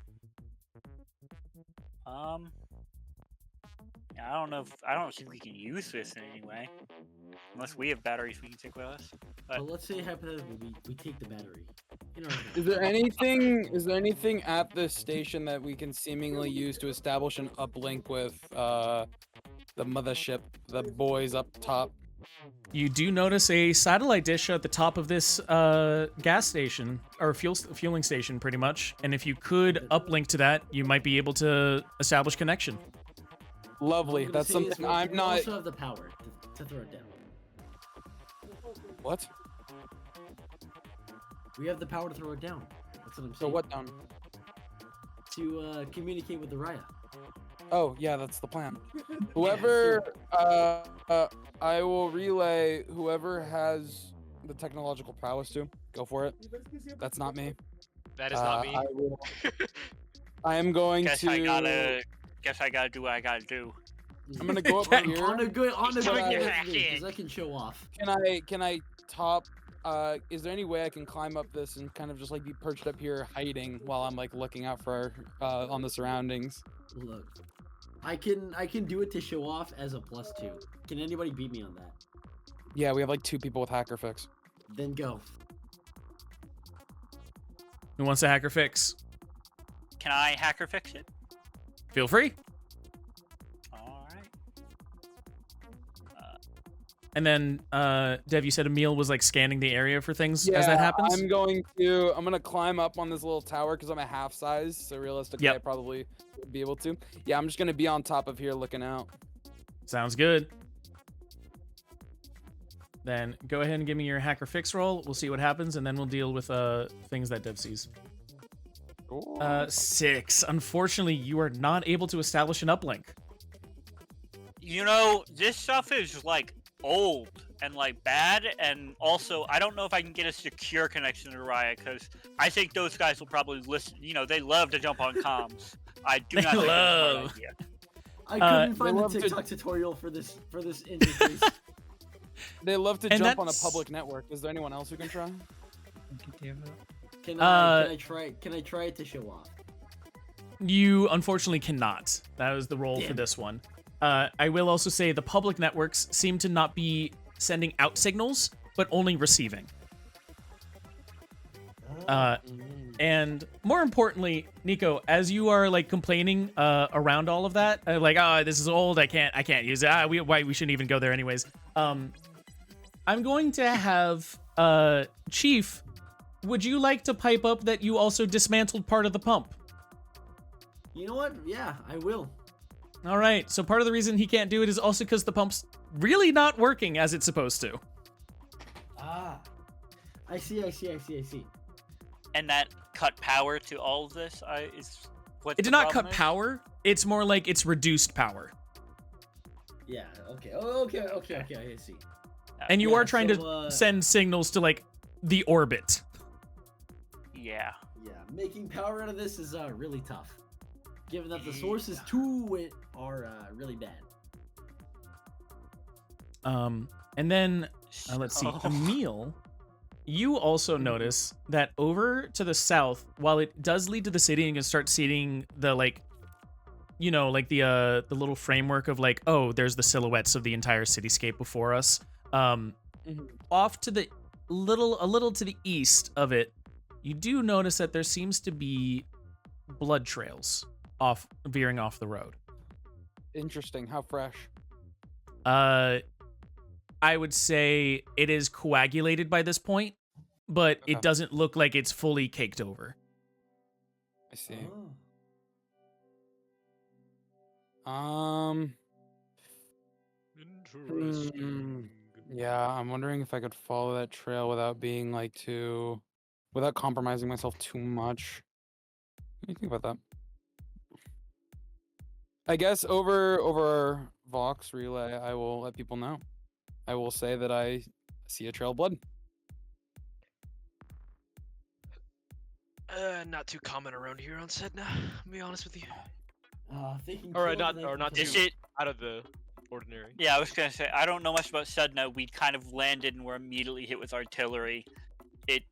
Yeah, I don't think we can use this in any way. Unless we have batteries we can take with us. Well, let's say hypothetically we take the battery. Is there anything at this station that we can seemingly use to establish an uplink with the mothership, the boys up top? You do notice a satellite dish at the top of this gas station, or fueling station, pretty much. And if you could uplink to that, you might be able to establish connection. Lovely. That's something I'm not. We also have the power to throw it down. What? We have the power to throw it down. That's what I'm saying. So what down? To communicate with the Raia. Oh yeah, that's the plan. Whoever, I will relay whoever has the technological prowess to go for it. That's not me. That is not me. I am going Guess to. I gotta do what I gotta do. I'm gonna go up here. On a good hack because I can show off. Can I top? Is there any way I can climb up this and kind of just like be perched up here hiding while I'm like looking out for on the surroundings? Look, I can do it to show off as a +2. Can anybody beat me on that? Yeah, we have like 2 people with hacker fix. Then go. Who wants a hacker fix? Can I hacker fix it? Feel free. Alright. And then, Dev, you said Emil was like scanning the area for things as that happens? I'm gonna climb up on this little tower because I'm a half size, so realistically I probably would be able to. Yeah, I'm just gonna be on top of here looking out. Sounds good. Then go ahead and give me your hacker fix roll. We'll see what happens, and then we'll deal with things that Dev sees. 6. Unfortunately, you are not able to establish an uplink. You know, this stuff is like old and like bad, and also I don't know if I can get a secure connection to Raia because I think those guys will probably listen. You know, they love to jump on comms. I do not think that's a good idea. I couldn't find the TikTok tutorial for this interface. They love to jump on a public network. Is there anyone else who can try? Can I try it to show off? You unfortunately cannot. That was the roll for this one. I will also say the public networks seem to not be sending out signals, but only receiving. And more importantly, Nico, as you are like complaining around all of that, like, oh, this is old, I can't use it. We shouldn't even go there anyways. I'm going to have Chief. Would you like to pipe up that you also dismantled part of the pump? You know what? Yeah, I will. All right. So part of the reason he can't do it is also because the pump's really not working as it's supposed to. Ah, I see. And that cut power to all of this is what it did not cut power. It's more like it's reduced power. Yeah. Okay. Okay. I see. And you are trying to send signals to like the orbit. Yeah. Making power out of this is really tough, given that the sources to it are really bad. And then let's see, Emil, you also notice that over to the south, while it does lead to the city, and you can start seeing the like, you know, like the little framework of like, oh, there's the silhouettes of the entire cityscape before us. Off to the a little to the east of it, you do notice that there seems to be blood trails veering off the road. Interesting. How fresh? I would say it is coagulated by this point, but it doesn't look like it's fully caked over. I see. Interesting. Yeah, I'm wondering if I could follow that trail without being like without compromising myself too much. What do you think about that? I guess over Vox Relay, I will let people know. I will say that I see a trail of blood. Not too common around here on Sedna. I'll be honest with you. If they can Or kill not, them, they or can not kill too them. out of the ordinary. Yeah, I was gonna say I don't know much about Sedna. We kind of landed and were immediately hit with artillery. It,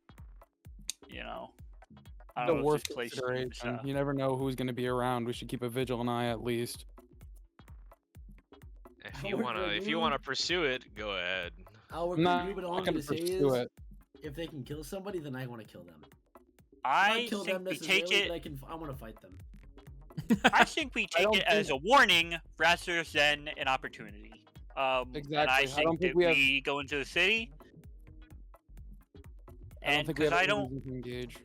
you know, I The don't know if worst this place consideration. seems, You never know who's going to be around. We should keep a vigilant eye at least. If you wanna pursue it, go ahead. Our Nah, group, but all I'm I'm gonna gonna say pursue is, it. if they can kill somebody, then I want to kill them. I Not kill think them we take necessarily, it. but I want to fight them. I think we take don't it as a warning rather than an opportunity. And Exactly. I I think don't think that we have- we go into the city. I don't And think we because have I a don't, reason to engage.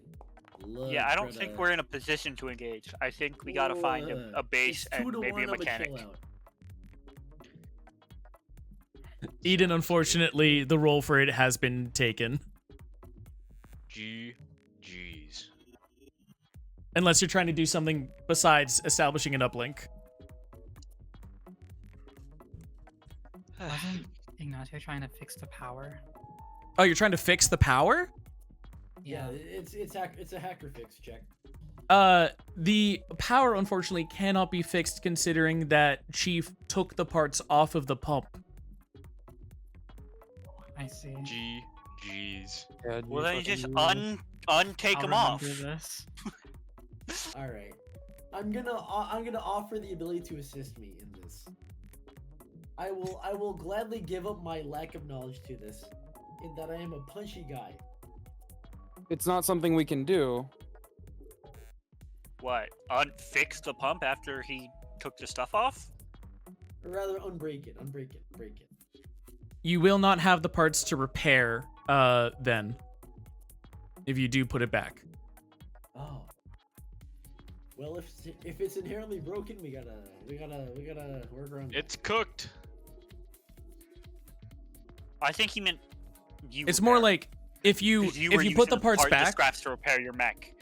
Look, yeah, I don't brother. think we're in a position to engage. I think we gotta find a base It's 2 and to maybe 1, a I'ma mechanic. chill out. Eden, unfortunately, the role for it has been taken. GG's. Unless you're trying to do something besides establishing an uplink. Wasn't Ignacio trying to fix the power? Oh, you're trying to fix the power? Yeah, it's a hacker fix check. The power unfortunately cannot be fixed considering that Chief took the parts off of the pump. I see. GG's. Yeah, Well, then you just fucking- untake I'll them off. remember this. All right, I'm gonna offer the ability to assist me in this. I will gladly give up my lack of knowledge to this, in that I am a punchy guy. It's not something we can do. What? Unfix the pump after he took the stuff off? Or rather, unbreak it, break it. You will not have the parts to repair, then. If you do put it back. Oh. Well, if it's inherently broken, we gotta work around it. It's cooked. I think he meant you. It's more repair. like if you 'Cause if were you put using the parts the back. scraps to repair your mech.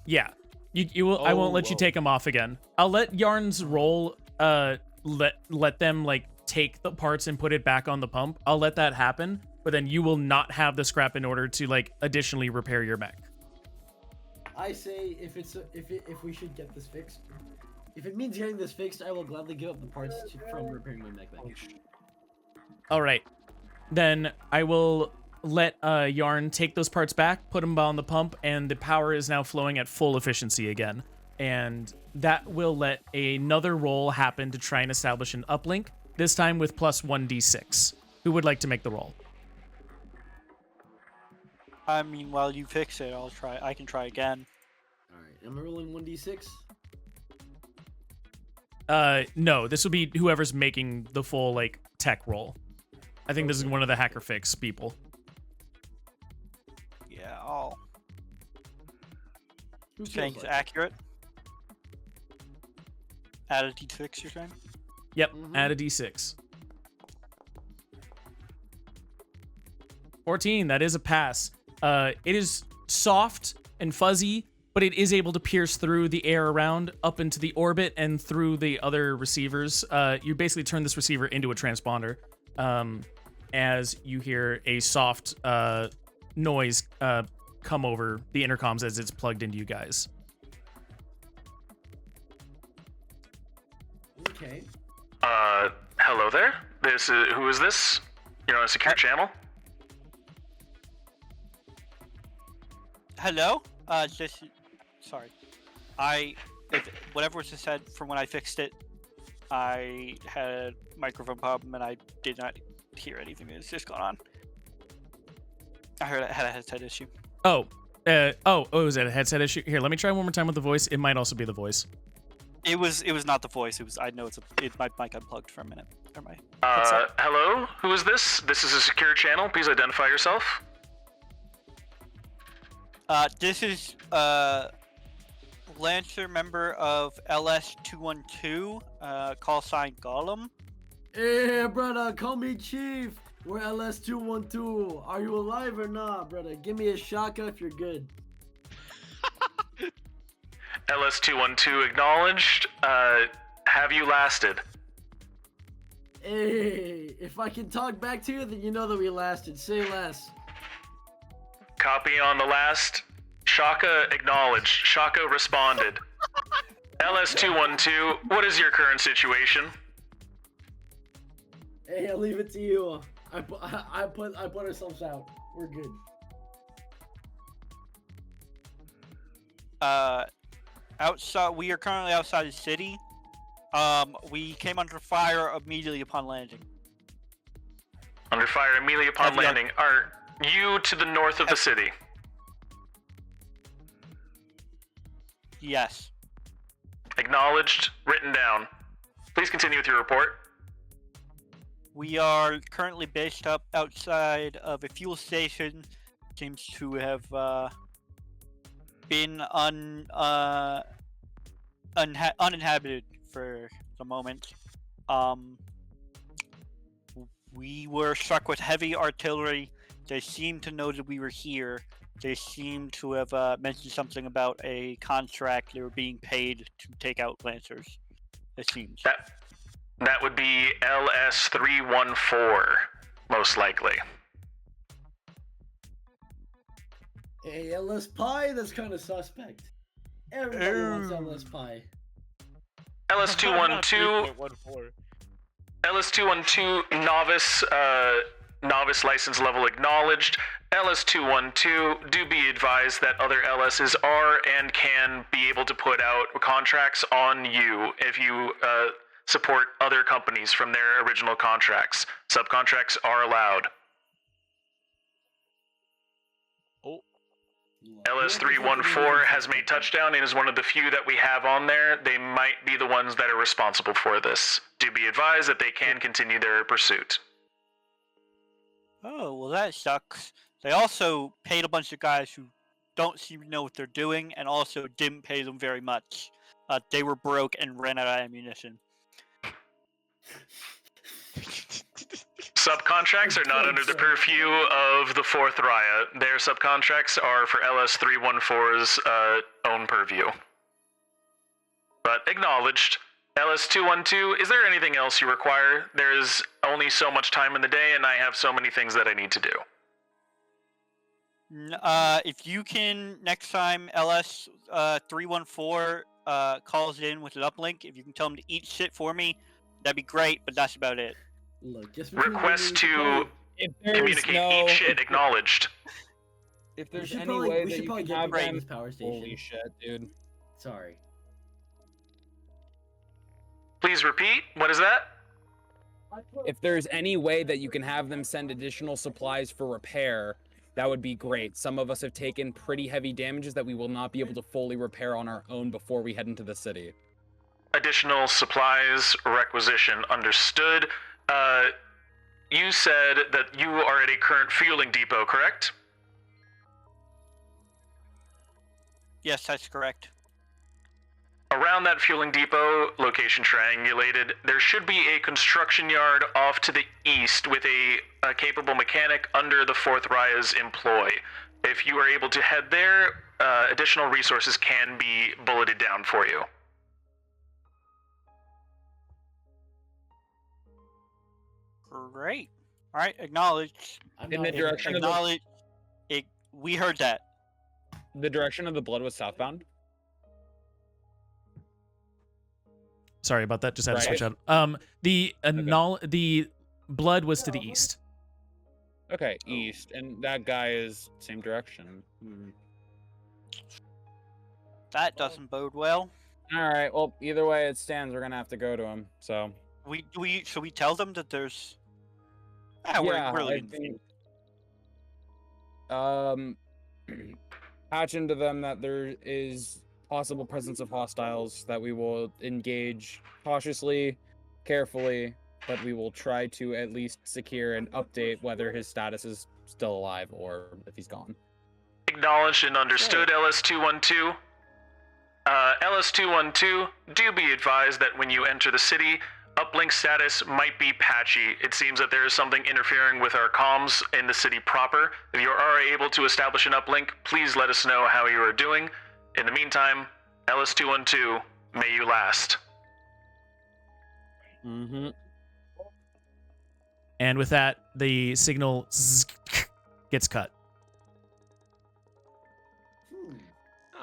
Yeah. You will I won't let you whoa. take them off again. I'll let Yarn's roll let them like take the parts and put it back on the pump. I'll let that happen, but then you will not have the scrap in order to like additionally repair your mech. I say if we should get this fixed, if it means getting this fixed, I will gladly give up the parts from repairing my mech. All right. Then I will let Yarn take those parts back, put them on the pump, and the power is now flowing at full efficiency again. And that will let another roll happen to try and establish an uplink, this time with plus 1d6. Who would like to make the roll? I mean, while you fix it, I'll try. I can try again. All right, am I rolling 1d6? No, this will be whoever's making the full, like, tech roll. I think this is one of the hacker fix people. Yeah, I'll. Who Saying feels it's like it? accurate. Add a d6, you're saying? Yep, Mhm. add a d6. 14, that is a pass. It is soft and fuzzy, but it is able to pierce through the air around, up into the orbit, and through the other receivers. You basically turn this receiver into a transponder, as you hear a soft noise come over the intercoms as it's plugged into you guys. Okay. Hello there. Who is this? You're on a secure channel? Hello? Sorry. Whatever was just said from when I fixed it, I had a microphone problem and I did not hear anything that's just gone on. I heard I had a headset issue. Was that a headset issue? Here, let me try one more time with the voice. It might also be the voice. It was not the voice. I know my mic unplugged for a minute. Or my Hello? Who is this? This is a secure channel. Please identify yourself. This is Lancer, member of LS212, call sign Gollum. Hey, brother, call me Chief. We're LS212. Are you alive or not, brother? Give me a shaka if you're good. LS212 acknowledged. Have you lasted? Hey, if I can talk back to you, then you know that we lasted. Say less. Copy on the last. Shaka acknowledged. Shaka responded. LS212, what is your current situation? Hey, I'll leave it to you. I put ourselves out. We're good. Outside, we are currently outside the city. We came under fire immediately upon landing. Under fire immediately upon landing. Are you to the north of the city? Yes. Acknowledged, written down. Please continue with your report. We are currently based up outside of a fuel station. Seems to have been uninhabited for the moment. We were struck with heavy artillery. They seemed to know that we were here. They seem to have mentioned something about a contract. They were being paid to take out Lancers. It seems. That would be LS314, most likely. Hey, LS Pie, that's kind of suspect. Everybody wants LS Pie. LS212. LS212 novice license level acknowledged. LS212, do be advised that other LSs are and can be able to put out contracts on you if you support other companies from their original contracts. Subcontracts are allowed. LS314 has made touchdown and is one of the few that we have on there. They might be the ones that are responsible for this. Do be advised that they can continue their pursuit. Oh, well that sucks. They also paid a bunch of guys who don't seem to know what they're doing and also didn't pay them very much. They were broke and ran out of ammunition. Subcontracts are not under the purview of the 4th Raia. Their subcontracts are for LS314's own purview. But acknowledged. LS212, is there anything else you require? There is only so much time in the day, and I have so many things that I need to do. If you can, next time LS314 calls in with an uplink, if you can tell them to eat shit for me, that'd be great, but that's about it. Look, request to communicate eat shit acknowledged. If there's any way that you can have them... this power station. Holy shit, dude. Sorry. Please repeat, what is that? If there's any way that you can have them send additional supplies for repair, that would be great. Some of us have taken pretty heavy damages that we will not be able to fully repair on our own before we head into the city. Additional supplies requisition, understood. You said that you are at a current fueling depot, correct? Yes, that's correct. Around that fueling depot, location triangulated, there should be a construction yard off to the east with a capable mechanic under the 4th Raia's employ. If you are able to head there, additional resources can be bulleted down for you. Great. All right, acknowledged. In the direction acknowledge. We heard that. The direction of the blood was southbound. Sorry about that. Just had to switch out. The blood was to the east. Okay, east, and that guy is same direction. That doesn't bode well. All right. Well, either way it stands, we're gonna have to go to him. So. Should we tell them that there's? Yeah, we're I think, patch into them that there is possible presence of hostiles, that we will engage cautiously, carefully, but we will try to at least secure and update whether his status is still alive or if he's gone. Acknowledged and understood, LS212. LS212, do be advised that when you enter the city, uplink status might be patchy. It seems that there is something interfering with our comms in the city proper. If you are able to establish an uplink, please let us know how you are doing. In the meantime, LS212, may you last. Mm-hmm. And with that, the signal gets cut.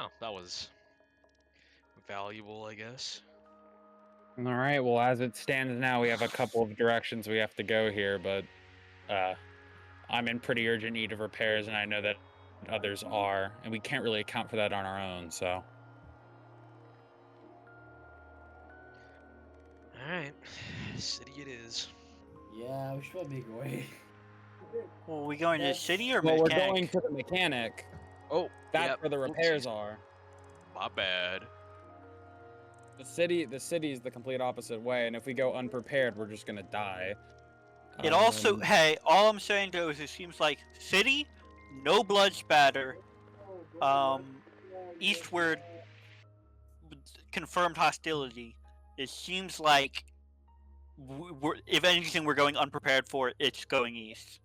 Oh, that was valuable, I guess. All right. Well, as it stands now, we have a couple of directions we have to go here, but I'm in pretty urgent need of repairs, and I know that others are, and we can't really account for that on our own. So. All right, city it is. Yeah, we should probably make our way. Well, we going to the That's- city or Well, we're mechanic? going to the mechanic. Oh, That's yep. where the repairs are. My bad. The city is the complete opposite way, and if we go unprepared, we're just gonna die. It also, Um, hey, all I'm saying though is it seems like city, no blood spatter, eastward, confirmed hostility. It seems like, if anything, we're going unprepared for it. It's going east.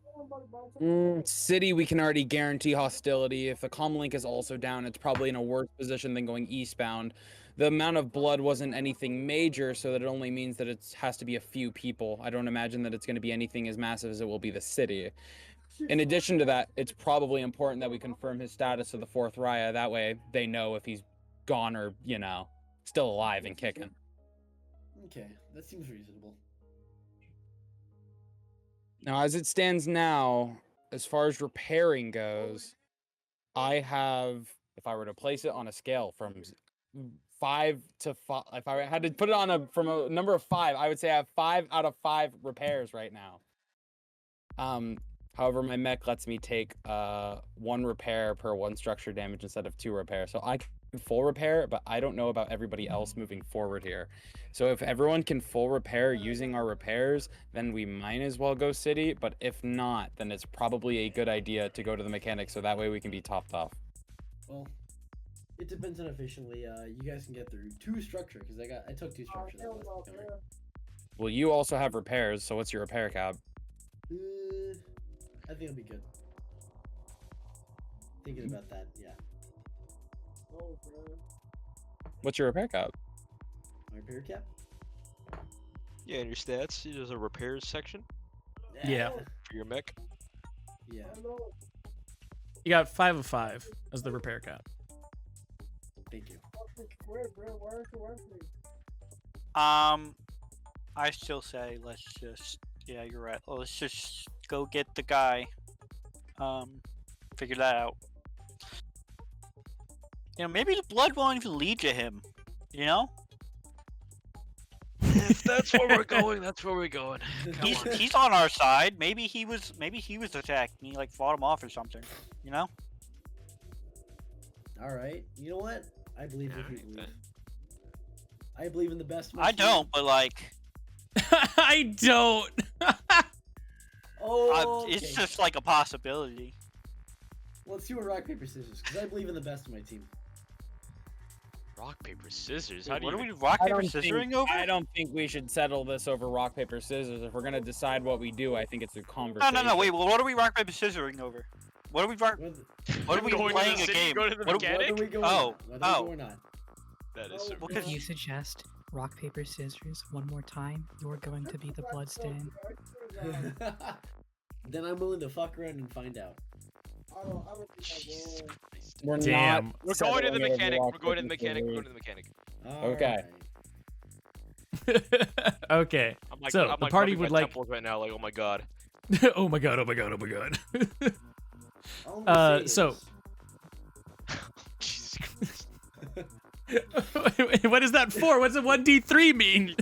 City, we can already guarantee hostility. If the comlink is also down, it's probably in a worse position than going eastbound. The amount of blood wasn't anything major, so that it only means that it has to be a few people. I don't imagine that it's going to be anything as massive as it will be the city. In addition to that, it's probably important that we confirm his status to the 4th Raia. That way they know if he's gone or, still alive and kicking. Okay, that seems reasonable. Now, as it stands now, as far as repairing goes, I have, if I were to place it on a scale from 5 to 5, if I had to put it on from a number of 5, I would say I have 5 out of 5 repairs right now. However, my mech lets me take 1 repair per 1 structure damage instead of 2 repair. So I can full repair, but I don't know about everybody else moving forward here. So if everyone can full repair using our repairs, then we might as well go city. But if not, then it's probably a good idea to go to the mechanic, so that way we can be topped off. Well, it depends on efficiently you guys can get through 2 structure because I took 2 structures. Well, you also have repairs, so what's your repair cap? I think it'll be good. Thinking about that, yeah. What's your repair cap? My repair cap? Yeah, in your stats, there's a repairs section Yeah. for your mech. Yeah. You got 5 of 5 as the repair cap. Thank you. I still say let's just, yeah, you're right. Let's just go get the guy. Figure that out. Maybe the blood won't even lead to him. If that's where we're going, that's where we're going. Come on. He's on our side. Maybe he was attacked and he fought him off or something. All right. You know what? I believe if you believe. I believe in the best. I don't, but I don't. Oh, okay. It's just like a possibility. Let's do a rock paper scissors because I believe in the best of my team. Rock, paper, scissors? Wait, How do what you are we even... rock paper scissoring over? I don't think we should settle this over rock paper scissors. If we're gonna decide what we do, I think it's a conversation. No. Wait. Well, what are we rock paper scissoring over? What are we rock? What are we Going to the playing a city, game? go to the What mechanic? What are we going Oh, on? What are we going on? That is so Well, If you suggest rock, paper, scissors one more time, you're going to be the bloodstain. Then I'm willing to fuck around and find out. Jesus Christ. We're Damn. not We're going to the settling it over mechanic. rock, We're going to the paper, mechanic. We're scissors. going to the mechanic. Okay. Okay. I'm like, So, I'm the like party rubbing would my like- temples right now. Like, oh my god. Oh my god, oh my god, oh my god. All I'm gonna say So- is- Jesus Christ. What is that for? What's a 1d3 mean?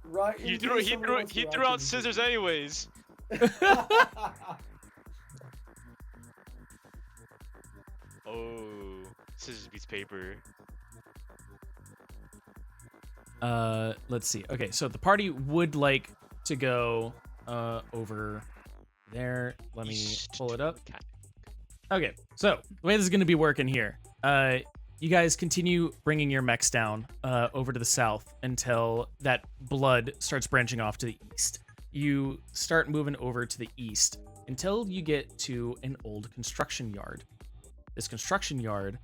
Rock, He in threw, case he someone threw, wants to he rock, threw out paper, scissors anyways. Oh, scissors beats paper. Let's see. Okay, so the party would like to go over there. Let me pull it up. Okay, so the way this is going to be working here, you guys continue bringing your mechs down over to the south until that blood starts branching off to the east. You start moving over to the east until you get to an old construction yard. This construction yard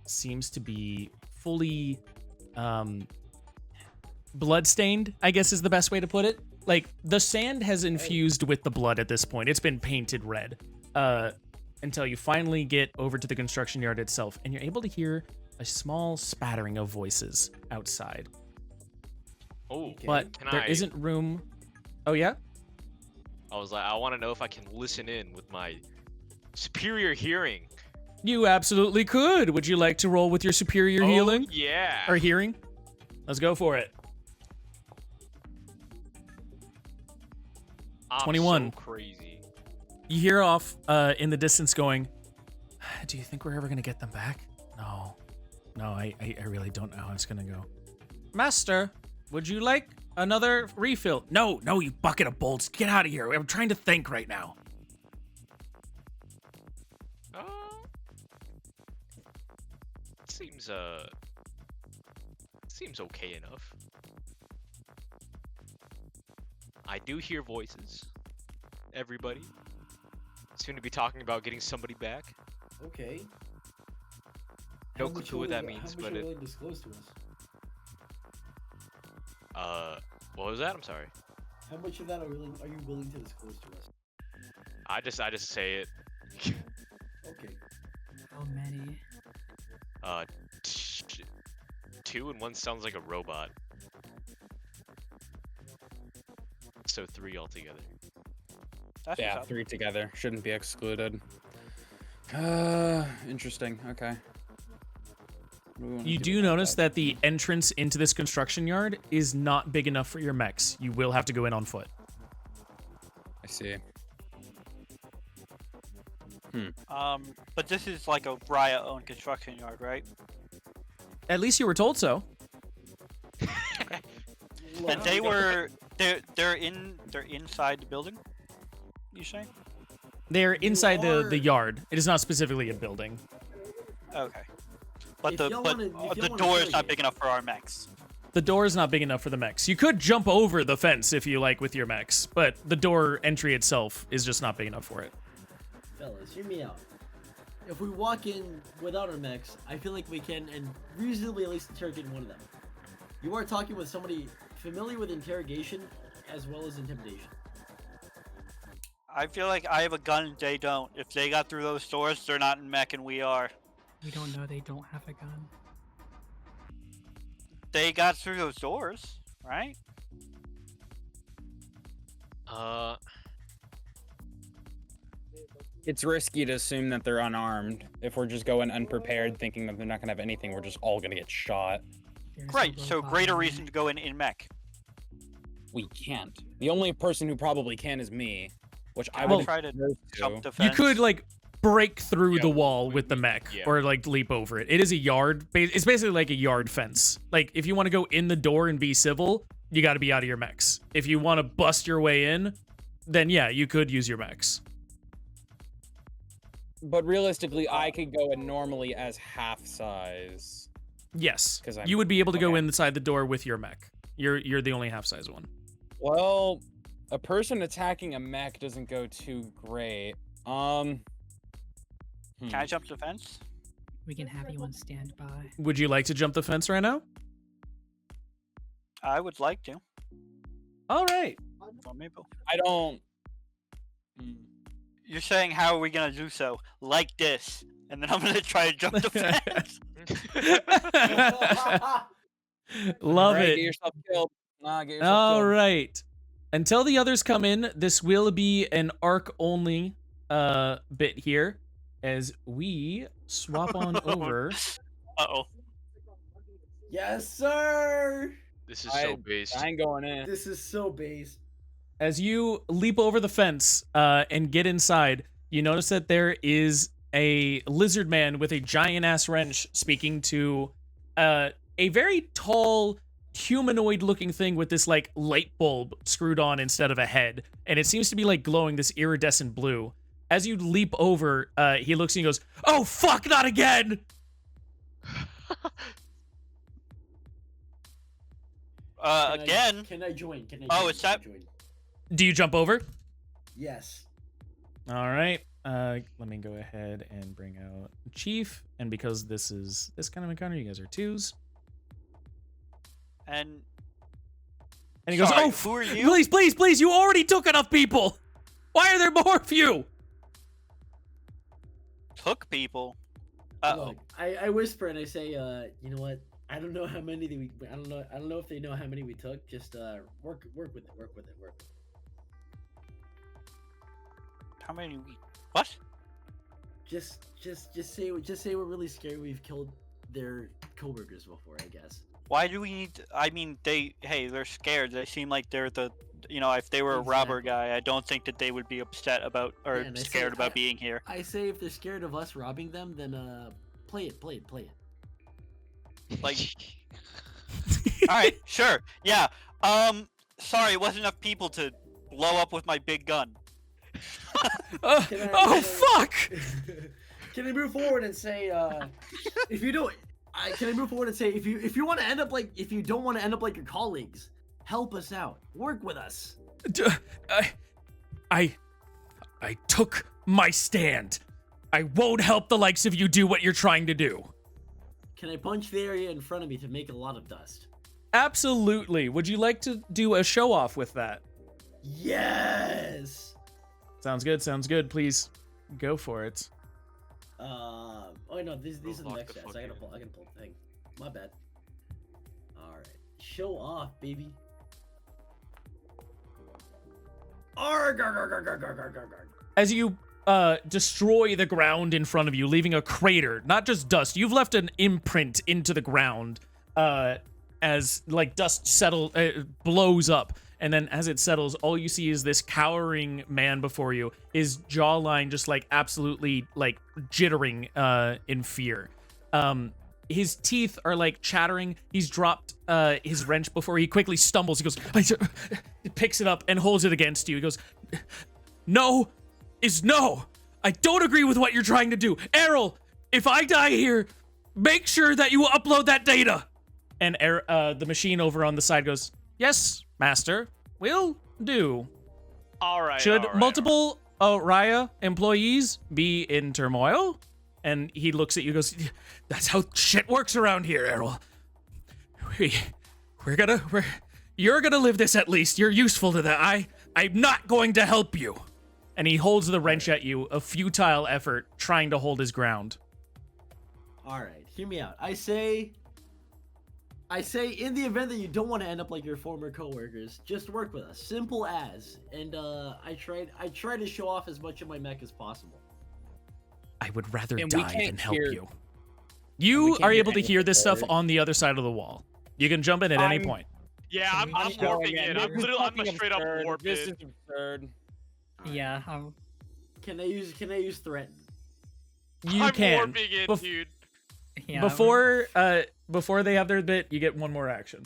seems to be fully blood-stained, I guess is the best way to put it. Like, the sand has infused with the blood at this point. It's been painted red. And until you finally get over to the construction yard itself, and you're able to hear a small spattering of voices outside. Oh, But there isn't room. Oh, yeah? I was like, I want to know if I can listen in with my superior hearing. You absolutely could. Would you like to roll with your superior healing? Yeah. Or hearing? Let's go for it. I'm 21. So crazy. You hear off in the distance going, do you think we're ever going to get them back? No. No, I really don't know how it's going to go. Master, would you like another refill? No, you bucket of bolts. Get out of here. I'm trying to think right now. Seems okay enough. I do hear voices. Everybody soon to be talking about getting somebody back. Okay. No clue what that means, but it. Willing to disclose to us? What was that? I'm sorry. How much of that are you willing to disclose to us? I just say it. Okay. How many? 2 and 1 sounds like a robot. So 3 altogether. Yeah, 3 together. Shouldn't be excluded. Interesting. Okay. You do notice that the entrance into this construction yard is not big enough for your mechs. You will have to go in on foot. I see. But this is like a Raia-owned construction yard, right? At least you were told so. And they're inside the building. You say? They're inside the yard. It is not specifically a building. Okay. But If the y'all but wanna- if y'all the wanna door is play not it- big enough for our mechs. The door is not big enough for the mechs. You could jump over the fence if you like with your mechs, but the door entry itself is just not big enough for it. Fellas, hear me out. If we walk in without our mechs, I feel like we can and reasonably at least interrogate one of them. You are talking with somebody familiar with interrogation as well as intimidation. I feel like I have a gun and they don't. If they got through those doors, they're not in mech and we are. We don't know they don't have a gun. They got through those doors, right? It's risky to assume that they're unarmed. If we're just going unprepared, thinking that they're not gonna have anything, we're just all gonna get shot. There's a Great, so robot greater in reason there. to go in mech. We can't. The only person who probably can is me, which I Well, would try to jump the You fence. could like break through Yeah, the wall we- with the we- mech yeah. or like leap over it. It is a yard. It's basically like a yard fence. Like if you want to go in the door and be civil, you got to be out of your mechs. If you want to bust your way in, then yeah, you could use your mechs. But realistically, I could go in normally as half size. Yes, 'Cause I'm- you would be able to go okay. inside the door with your mech. You're the only half size one. Well, a person attacking a mech doesn't go too great. Can I jump the fence? We can have you on standby. Would you like to jump the fence right now? I would like to. All right. Well, maybe. I don't. You're saying how are we gonna do so? Like this, and then I'm gonna try to jump the fence. Love Alright, it. Get yourself killed. Nah, get yourself All killed. right. Until the others come in, this will be an arc only bit here as we swap on over. Uh-oh. Yes, sir. This is so based. I ain't going in. This is so base. As you leap over the fence and get inside, you notice that there is a lizard man with a giant ass wrench speaking to a very tall humanoid looking thing with this like light bulb screwed on instead of a head, and it seems to be like glowing this iridescent blue. As you leap over, he looks and he goes, "Oh fuck, not again!" Again? Can I join? Can I join? Oh, it's Can I that- join? Do you jump over? Yes. All right. Let me go ahead and bring out Chief, and because this is this kind of encounter, you guys are twos. And And he goes, Sorry, "Oh, who are you?" please, please, please! You already took enough people. Why are there more of you?" took people. Uh-oh. Look, I whisper and I say, you know what? I don't know how many I don't know if they know how many we took. Just work with it. How many we? What? Just say we're really scared. We've killed their coworkers before, I guess. Why do we need? I mean, they're scared. They seem like they're the. If they were a robber guy, I don't think that they would be upset about or scared about being here. I say if they're scared of us robbing them, then play it. Like, all right, sure, yeah. Sorry, it wasn't enough people to blow up with my big gun. Fuck! Can I move forward and say, if you don't, can I move forward and say, if you want to end up like, if you don't want to end up like your colleagues, help us out, work with us. I took my stand. I won't help the likes of you do what you're trying to do. Can I punch the area in front of me to make a lot of dust? Absolutely. Would you like to do a show off with that? Yes. Sounds good. Please go for it. Oh no, these are the next stats. I can pull the thing. My bad. All right, show off, baby. Arg, arg, arg, arg, arg, arg, arg, arg. As you destroy the ground in front of you, leaving a crater, not just dust. You've left an imprint into the ground as like dust blows up. And then as it settles, all you see is this cowering man before you, his jawline just like absolutely like jittering in fear. His teeth are like chattering. He's dropped his wrench before he quickly stumbles. He goes, he picks it up and holds it against you. He goes, no is no. I don't agree with what you're trying to do. Errol, if I die here, make sure that you upload that data. And the machine over on the side goes, yes, master, will do. All right. Should multiple Raia employees be in turmoil? And he looks at you and goes, that's how shit works around here, Errol. You're gonna live this at least. You're useful to that. I'm not going to help you. And he holds the wrench at you, a futile effort, trying to hold his ground. All right, hear me out. I say in the event that you don't want to end up like your former coworkers, just work with us. Simple as. And I try to show off as much of my mech as possible. I would rather die than help you. You are able to hear this stuff on the other side of the wall. You can jump in at any point. Yeah, I'm warping in. I'm a straight up warp in. This is absurd. Yeah. Can I use threaten? You can. I'm warping in, dude. Yeah, Before they have their bit, you get one more action.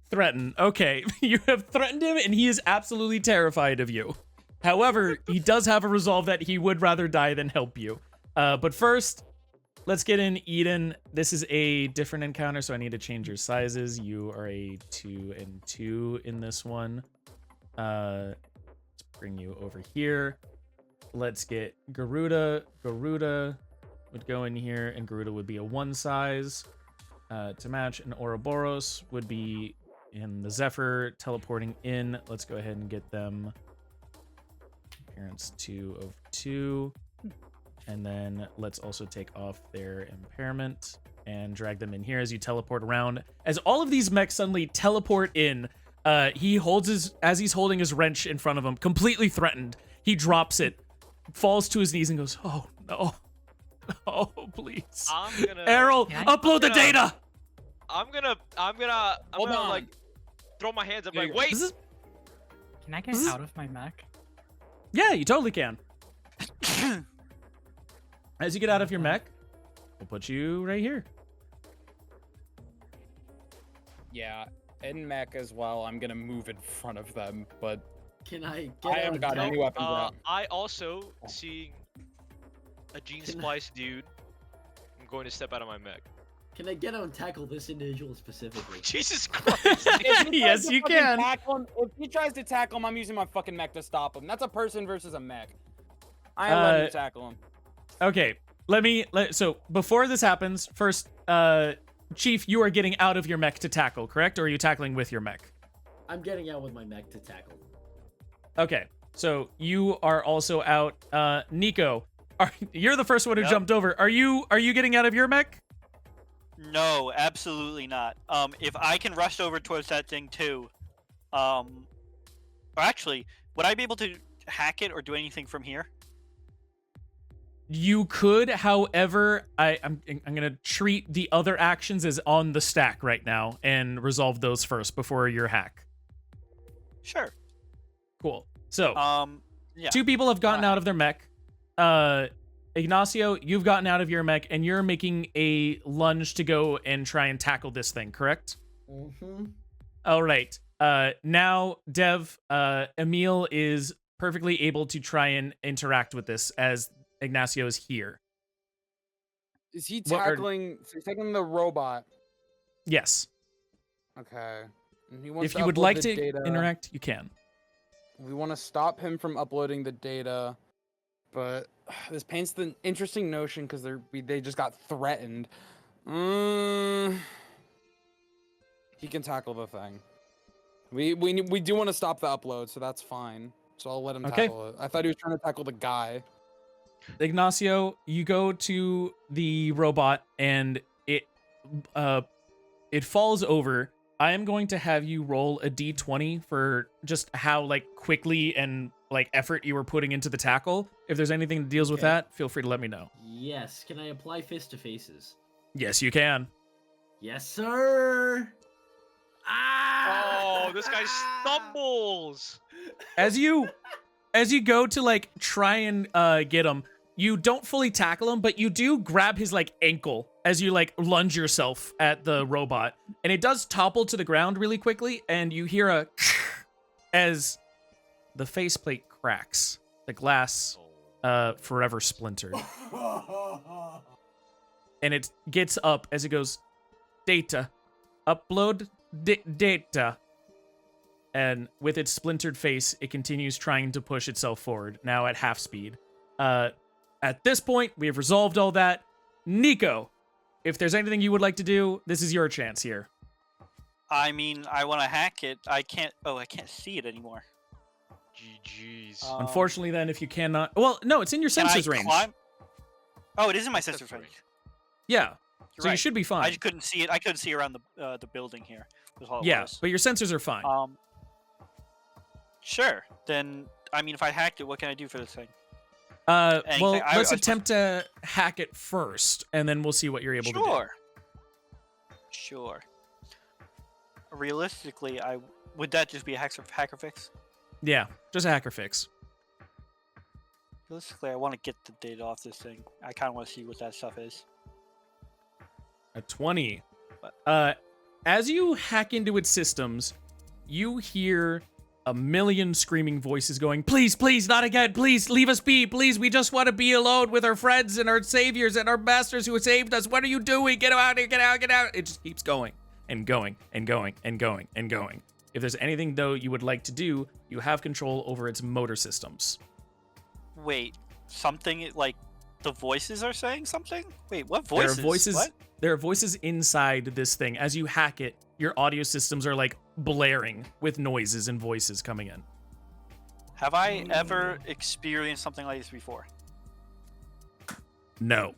Threaten. Okay, you have threatened him, and he is absolutely terrified of you. However, he does have a resolve that he would rather die than help you. But first, let's get in Eden. This is a different encounter, so I need to change your sizes. You are a 2 and 2 in this one. Let's bring you over here. Let's get Garuda. Garuda would go in here, and Garuda would be a 1 size to match. And Ouroboros would be in the Zephyr teleporting in. Let's go ahead and get them appearance 2 of 2. And then let's also take off their impairment and drag them in here as you teleport around. As all of these mechs suddenly teleport in, he holds as he's holding his wrench in front of him, completely threatened. He drops it, falls to his knees, and goes, "Oh no, oh please, Errol, upload the data." I'm gonna like throw my hands up, like, wait. Can I get out of my mech? Yeah, you totally can. As you get out of your mech, we'll put you right here. Yeah, in mech as well. I'm gonna move in front of them, but can I haven't got any weapons out. I also see a gene splice dude. I'm going to step out of my mech. Can I get out and tackle this individual specifically? Jesus Christ! Yes, you can. If he tries to tackle him, I'm using my fucking mech to stop him. That's a person versus a mech. I am letting you tackle him. Okay, so before this happens, first, Chief, you are getting out of your mech to tackle, correct? Or are you tackling with your mech? I'm getting out with my mech to tackle. Okay, so you are also out. Nico, You're the first one who Yep. jumped over. Are you getting out of your mech? No, absolutely not. If I can rush over towards that thing too, or actually, would I be able to hack it or do anything from here? You could, however, I'm gonna treat the other actions as on the stack right now and resolve those first before your hack. Sure. Cool. So, Yeah. 2 people have gotten out of their mech. Ignacio, you've gotten out of your mech, and you're making a lunge to go and try and tackle this thing, correct? Mm-hmm. All right. Now, Dev, Emil is perfectly able to try and interact with this as Ignacio is here. Is he What are- tackling? So he's tackling the robot. Yes. Okay. And he wants If you would upload like the to data. interact, you can. We want to stop him from uploading the data, but this paints the interesting notion because they just got threatened. He can tackle the thing. We do want to stop the upload, so that's fine. So I'll let him Okay. tackle it. I thought he was trying to tackle the guy. Ignacio, you go to the robot and it falls over. I am going to have you roll a d20 for just how like quickly and like effort you were putting into the tackle. If there's anything that deals with Okay. that, feel free to let me know. Yes. Can I apply fist to faces? Yes, you can. Yes, sir. Ah! Oh, this guy stumbles. As you go to like try and get him, you don't fully tackle him, but you do grab his like ankle as you like lunge yourself at the robot, and it does topple to the ground really quickly, and you hear a as the faceplate cracks, the glass forever splintered, and it gets up as it goes, data, upload data. And with its splintered face, it continues trying to push itself forward, now at half speed. At this point, we have resolved all that. Nico, if there's anything you would like to do, this is your chance here. I mean, I want to hack it. I can't see it anymore. GG's. Unfortunately, then, if you cannot... Well, no, it's in your Can I sensor's range. climb? Oh, it is in my sensor's Sensor's range. Yeah, You're so you right. should be I fine. just couldn't see it. I couldn't see around the building here. Was all it Yeah, was. but your sensors are fine. Sure. Then, I mean, if I hacked it, what can I do for this thing? Well, anything- I let's was- attempt to hack it first, and then we'll see what you're able to do. Sure. Sure. Realistically, would that just be a hacker fix? Yeah, just a hacker fix. Realistically, I want to get the data off this thing. I kind of want to see what that stuff is. A 20. What? As you hack into its systems, you hear a million screaming voices going, please, please, not again, please, leave us be, please, we just want to be alone with our friends and our saviors and our masters who saved us. What are you doing? Get out of here, get out, get out. It just keeps going and going and going and going and going. If there's anything, though, you would like to do, you have control over its motor systems. Wait, something like the voices are saying something? Wait, what There voices? are voices. What? There are voices inside this thing. As you hack it, your audio systems are like blaring with noises and voices coming in. Have I ever experienced something like this before? No.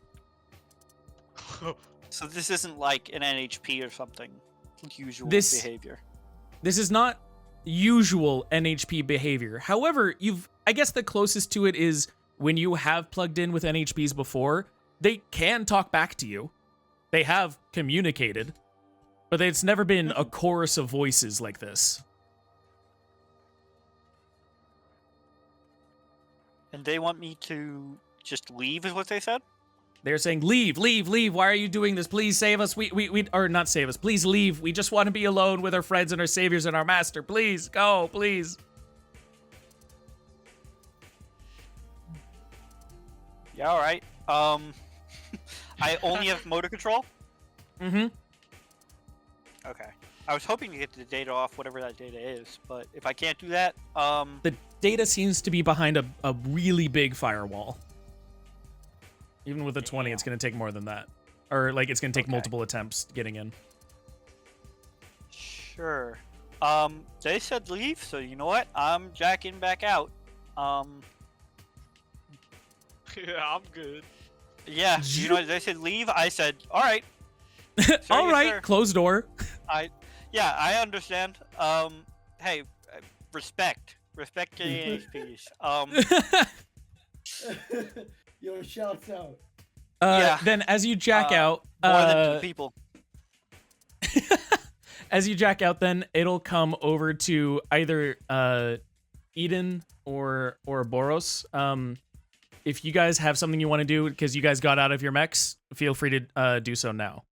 So this isn't like an NHP or something. Usual This- behavior. This is not usual NHP behavior. However, I guess the closest to it is when you have plugged in with NHPs before, they can talk back to you. They have communicated, but it's never been a chorus of voices like this. And they want me to just leave, is what they said? They're saying, leave, leave, leave. Why are you doing this? Please save us. Or not save us. Please leave. We just want to be alone with our friends and our saviors and our master. Please go, please. Yeah, all right. I only have motor control? Mm-hmm. Okay. I was hoping to get the data off whatever that data is, but if I can't do that, The data seems to be behind a really big firewall. Even with a 20, it's going to take more than that. Or, like, it's going to take multiple attempts getting in. Sure. They said leave, so you know what? I'm jacking back out. Yeah, I'm good. Yeah, you know, they said leave. I said, all right. Sir, All yes, right, sir. close door. Yeah, I understand. Hey, respect to the NHPs. Yo, shouts out. Yeah. Then as you jack out, More than 2 people. as you jack out, then it'll come over to either Eden or Boros. If you guys have something you want to do because you guys got out of your mechs, feel free to do so now.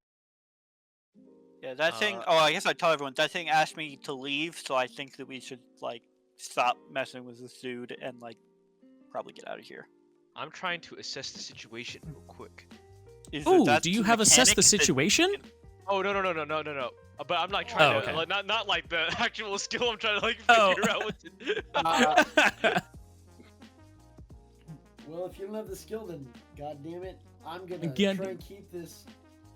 Yeah, that thing. Oh, I guess I tell everyone that thing asked me to leave, so I think that we should like stop messing with this dude and like probably get out of here. I'm trying to assess the situation real quick. Ooh, do you have assessed the situation? Oh no. But I'm like trying okay. to like, not like the actual skill. I'm trying to like Oh. figure out what to. Well, if you don't have the skill, then god damn it, I'm gonna Again. try and keep this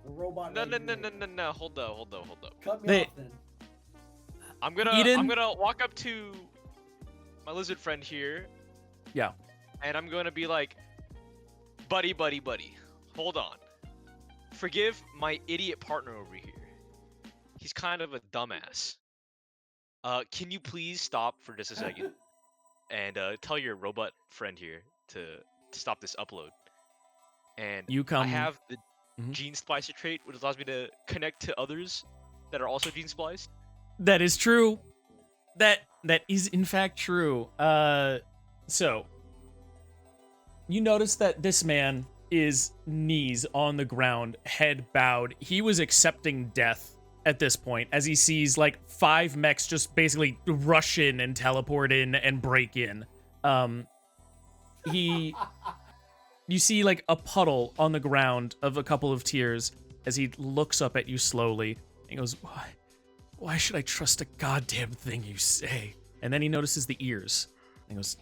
robot. No. right here. No. Hold up. Cut me They- off then. I'm gonna walk up to my lizard friend here. Yeah. And I'm gonna be like, buddy. Hold on. Forgive my idiot partner over here. He's kind of a dumbass. Can you please stop for just a second and tell your robot friend here to stop this upload? And You come. I have the Mhm. gene splicer trait, which allows me to connect to others that are also gene spliced. That is true. That is in fact true. So you notice that this man is knees on the ground, head bowed. He was accepting death at this point as he sees like 5 mechs just basically rush in and teleport in and break in. You see like a puddle on the ground of a couple of tears as he looks up at you slowly and goes, Why should I trust a goddamn thing you say? And then he notices the ears and he goes,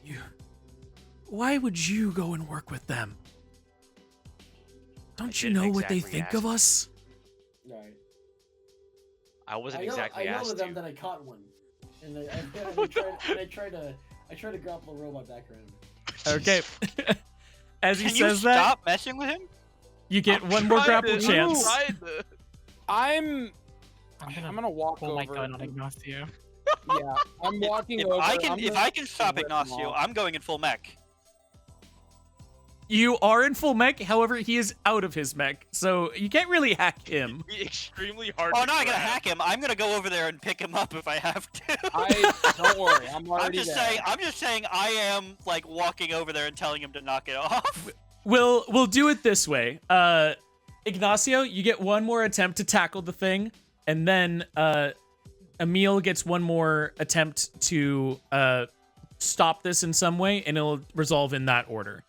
Why would you go and work with them? Don't you know what they think of us? Right. I wasn't I exactly yelled asked at them to. that I caught one, and I tried to grapple the robot back around. Okay. As he Can you says that, stop messing with him? you get one more grapple chance. I'm I'm gonna walk pull my over. gun on Ignacio. Yeah, I'm walking If over. I I'm can gonna stop rip him Ignacio, off. I'm going in full mech. You are in full mech, however, he is out of his mech, so you can't really hack him. Be extremely hard. Oh to no, I gotta grab. hack him. I'm gonna go over there and pick him up if I have to. Don't worry, I'm already there. I'm just saying I am like walking over there and telling him to knock it off. We'll do it this way. Ignacio, you get one more attempt to tackle the thing, and then Emil gets one more attempt to stop this in some way, and it'll resolve in that order.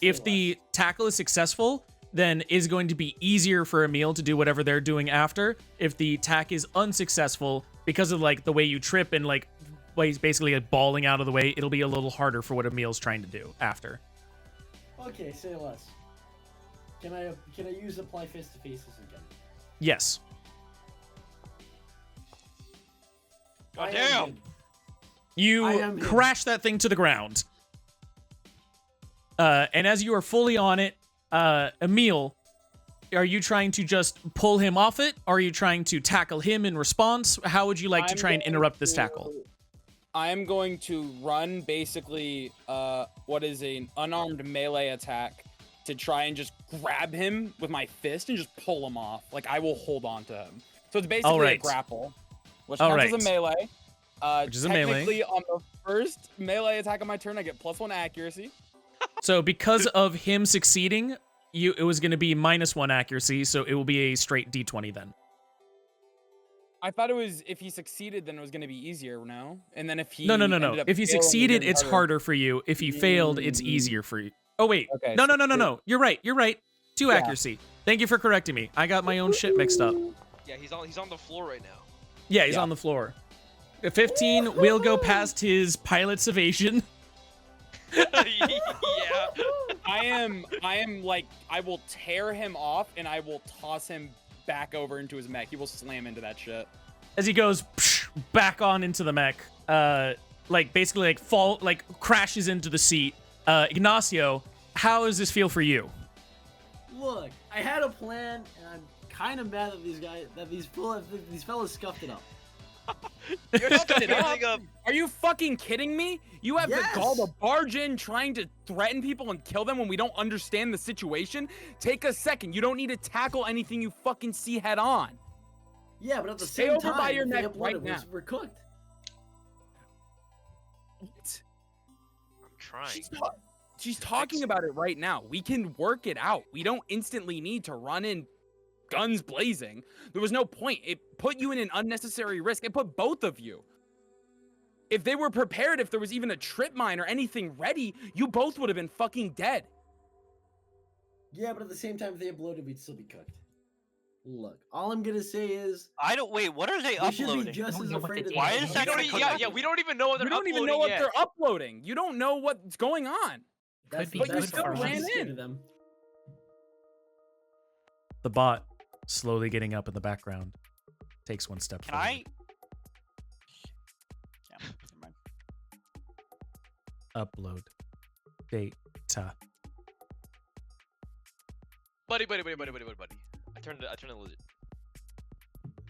If the tackle is successful, then it's going to be easier for Emil to do whatever they're doing after. If the attack is unsuccessful, because of like the way you trip and like basically balling out of the way, it'll be a little harder for what Emil's trying to do after. Okay, say less. Can I use apply face to faces again? Yes. I am Damn. in. You I am in. crash that thing to the ground. And as you are fully on it, Emil, are you trying to just pull him off it? Or are you trying to tackle him in response? How would you like to I'm try and going interrupt this to- tackle? I am going to run basically what is an unarmed melee attack to try and just grab him with my fist and just pull him off. Like I will hold on to him. So it's basically Alright. a grapple, which All counts right. as a melee. Which is a melee. Technically, on the first melee attack of my turn, I get +1 accuracy. So because of him succeeding, it was going to be -1 accuracy, so it will be a straight D20 then. I thought it was if he succeeded, then it was going to be easier. No, and then if he No. ended up If you failing, succeeded, it was it's harder for you. If you failed, it's easier for you. Oh wait, Okay, no. so- You're right. 2 Yeah. accuracy. Thank you for correcting me. I got my own shit mixed up. Yeah, he's on the floor right now. Yeah, he's Yeah. on the floor. A 15 will go past his pilot's evasion. Yeah. I am like I will tear him off and I will toss him back over into his mech. He will slam into that shit. As he goes back on into the mech, like basically like crashes into the seat. Ignacio, how does this feel for you? Look, I had a plan, and I'm kind of mad that these fellas scuffed it up. You're Scuffing scuffing up? Are you fucking kidding me? You have Yes. the gall to barge in trying to threaten people and kill them when we don't understand the situation? Take a second. You don't need to tackle anything you fucking see head on. Yeah, but at the Stay same over time, by your if they neck upload right it, now. we're cooked. What? I'm trying. She's talking about it right now. We can work it out. We don't instantly need to run in guns blazing. There was no point. It put you in an unnecessary risk. It put both of you. If they were prepared, if there was even a trip mine or anything ready, you both would have been fucking dead. Yeah, but at the same time, if they uploaded, we'd still be cooked. Look, all I'm gonna say is I don't wait. What are they we should uploading? be just as know what afraid they of did. Why them. is that gonna cook Yeah, we don't even know what they're You don't even know uploading what yet. they're uploading. You don't know what's going on. That's Could be the But you best still part. ran I'm scared in. of them. The bot slowly getting up in the background takes one step Can forward. I? Yeah, never mind. Upload data. Buddy. I turned it legit.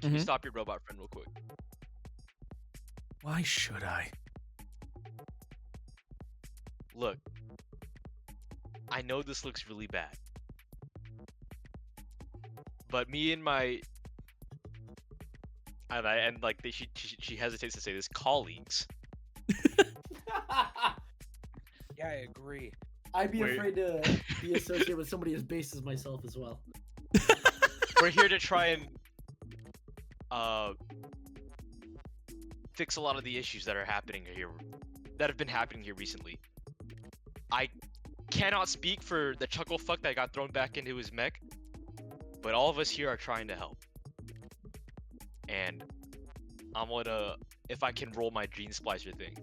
Can you Mhm. stop your robot friend real quick? Why should I? Look, I know this looks really bad, but me and my she hesitates to say this, colleagues. Yeah, I agree. I'd be Wait. afraid to be associated with somebody as base as myself as well. We're here to try and fix a lot of the issues that are happening here, that have been happening here recently. I cannot speak for the chuckle fuck that got thrown back into his mech, but all of us here are trying to help. And I'm gonna, if I can roll my gene splicer thing.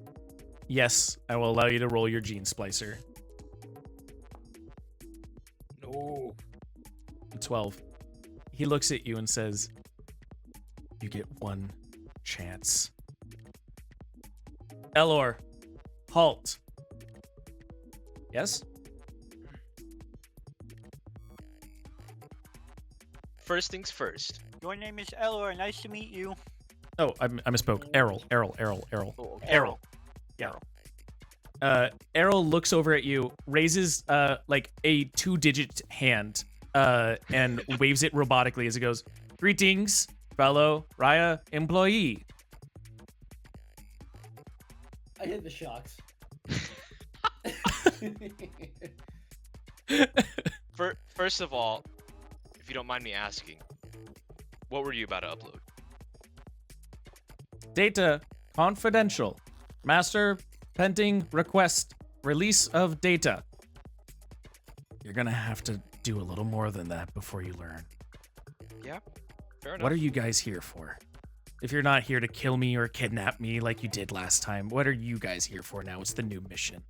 Yes, I will allow you to roll your gene splicer. No. 12. He looks at you and says, "You get one chance." Elor, halt. Yes? First things first. Your name is Elor. Nice to meet you. Oh, I misspoke. Errol. Errol. Yeah. Errol looks over at you, raises like a 2-digit hand, and waves it robotically as it goes, "Greetings, fellow Raia employee." I hit the shocks. First of all, if you don't mind me asking, what were you about to upload? Data confidential. Master pending request release of data. You're gonna have to do a little more than that before you learn. Yeah, fair enough. What are you guys here for? If you're not here to kill me or kidnap me like you did last time, what are you guys here for now? What's the new mission?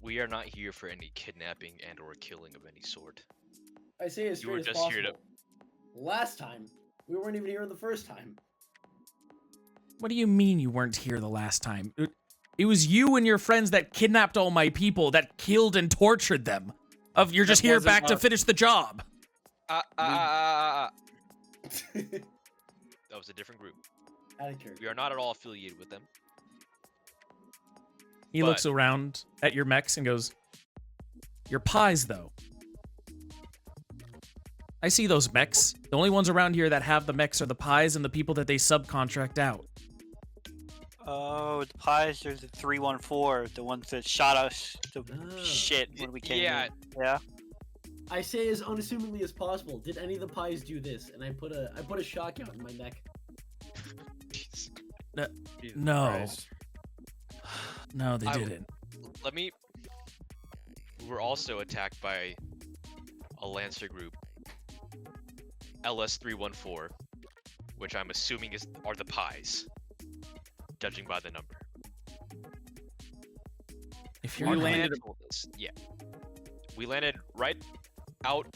We are not here for any kidnapping and or killing of any sort. I say as You were straight as just possible. here to- Last time, we weren't even here the first time. What do you mean you weren't here the last time? It was you and your friends that kidnapped all my people, that killed and tortured them. You're just That here wasn't back to us. finish the job. That was a different group. Out of character. We are not at all affiliated with them. He But- looks around at your mechs and goes, "Your pies, though. I see those mechs. The only ones around here that have the mechs are the pies and the people that they subcontract out." Oh, the pies are the 314, the ones that shot us to Ah. shit when we came Yeah. in. Yeah. I say as unassumingly as possible. Did any of the pies do this? And I put a shock out in my neck. Jesus. No. Christ. No, they I- didn't. Let me. We were also attacked by a Lancer group, LS314, which I'm assuming are the pies, judging by the number. If Our you're You not- landed- command told us- yeah. We landed right out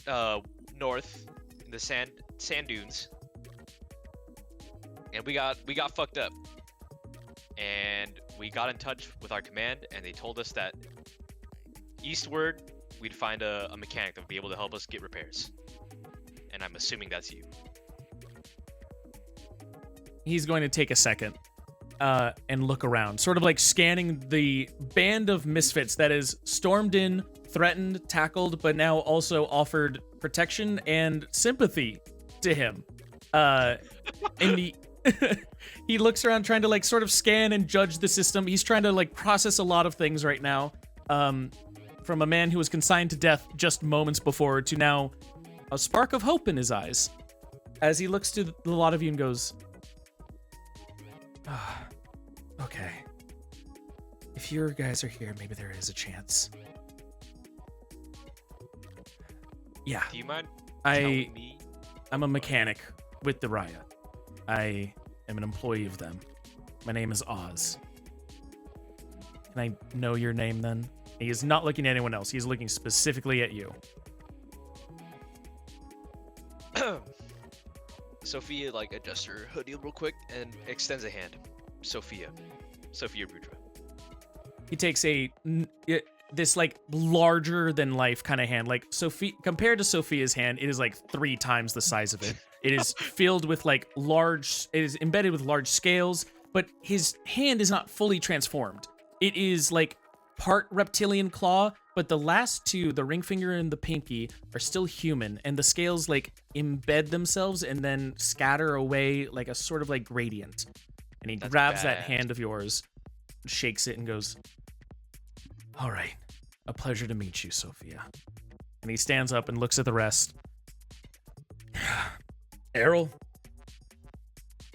north in the sand dunes, and we got fucked up. And we got in touch with our command, and they told us that eastward, we'd find a mechanic that would be able to help us get repairs. And I'm assuming that's you. He's going to take a second and look around, sort of like scanning the band of misfits that is stormed in, threatened, tackled, but now also offered protection and sympathy to him. And he looks around trying to like sort of scan and judge the system. He's trying to like process a lot of things right now. From a man who was consigned to death just moments before to now a spark of hope in his eyes as he looks to the lot of you and goes, okay. If your guys are here, maybe there is a chance. Yeah. Do you mind telling me? I'm a mechanic with the Raia. I am an employee of them. My name is Oz. Can I know your name then? He is not looking at anyone else. He's looking specifically at you. Sophia like adjusts her hoodie real quick and extends a hand. Sophia Rudra. He takes this like larger than life kind of hand. Like Sophia, compared to Sophia's hand, it is like 3 times the size of it. It is filled with like it is embedded with large scales, but his hand is not fully transformed. It is like part reptilian claw, but the last 2, the ring finger and the pinky, are still human, and the scales like embed themselves and then scatter away like a sort of like gradient. And he grabs that hand of yours, shakes it, and goes, all right, a pleasure to meet you, Sophia. And he stands up and looks at the rest. Errol,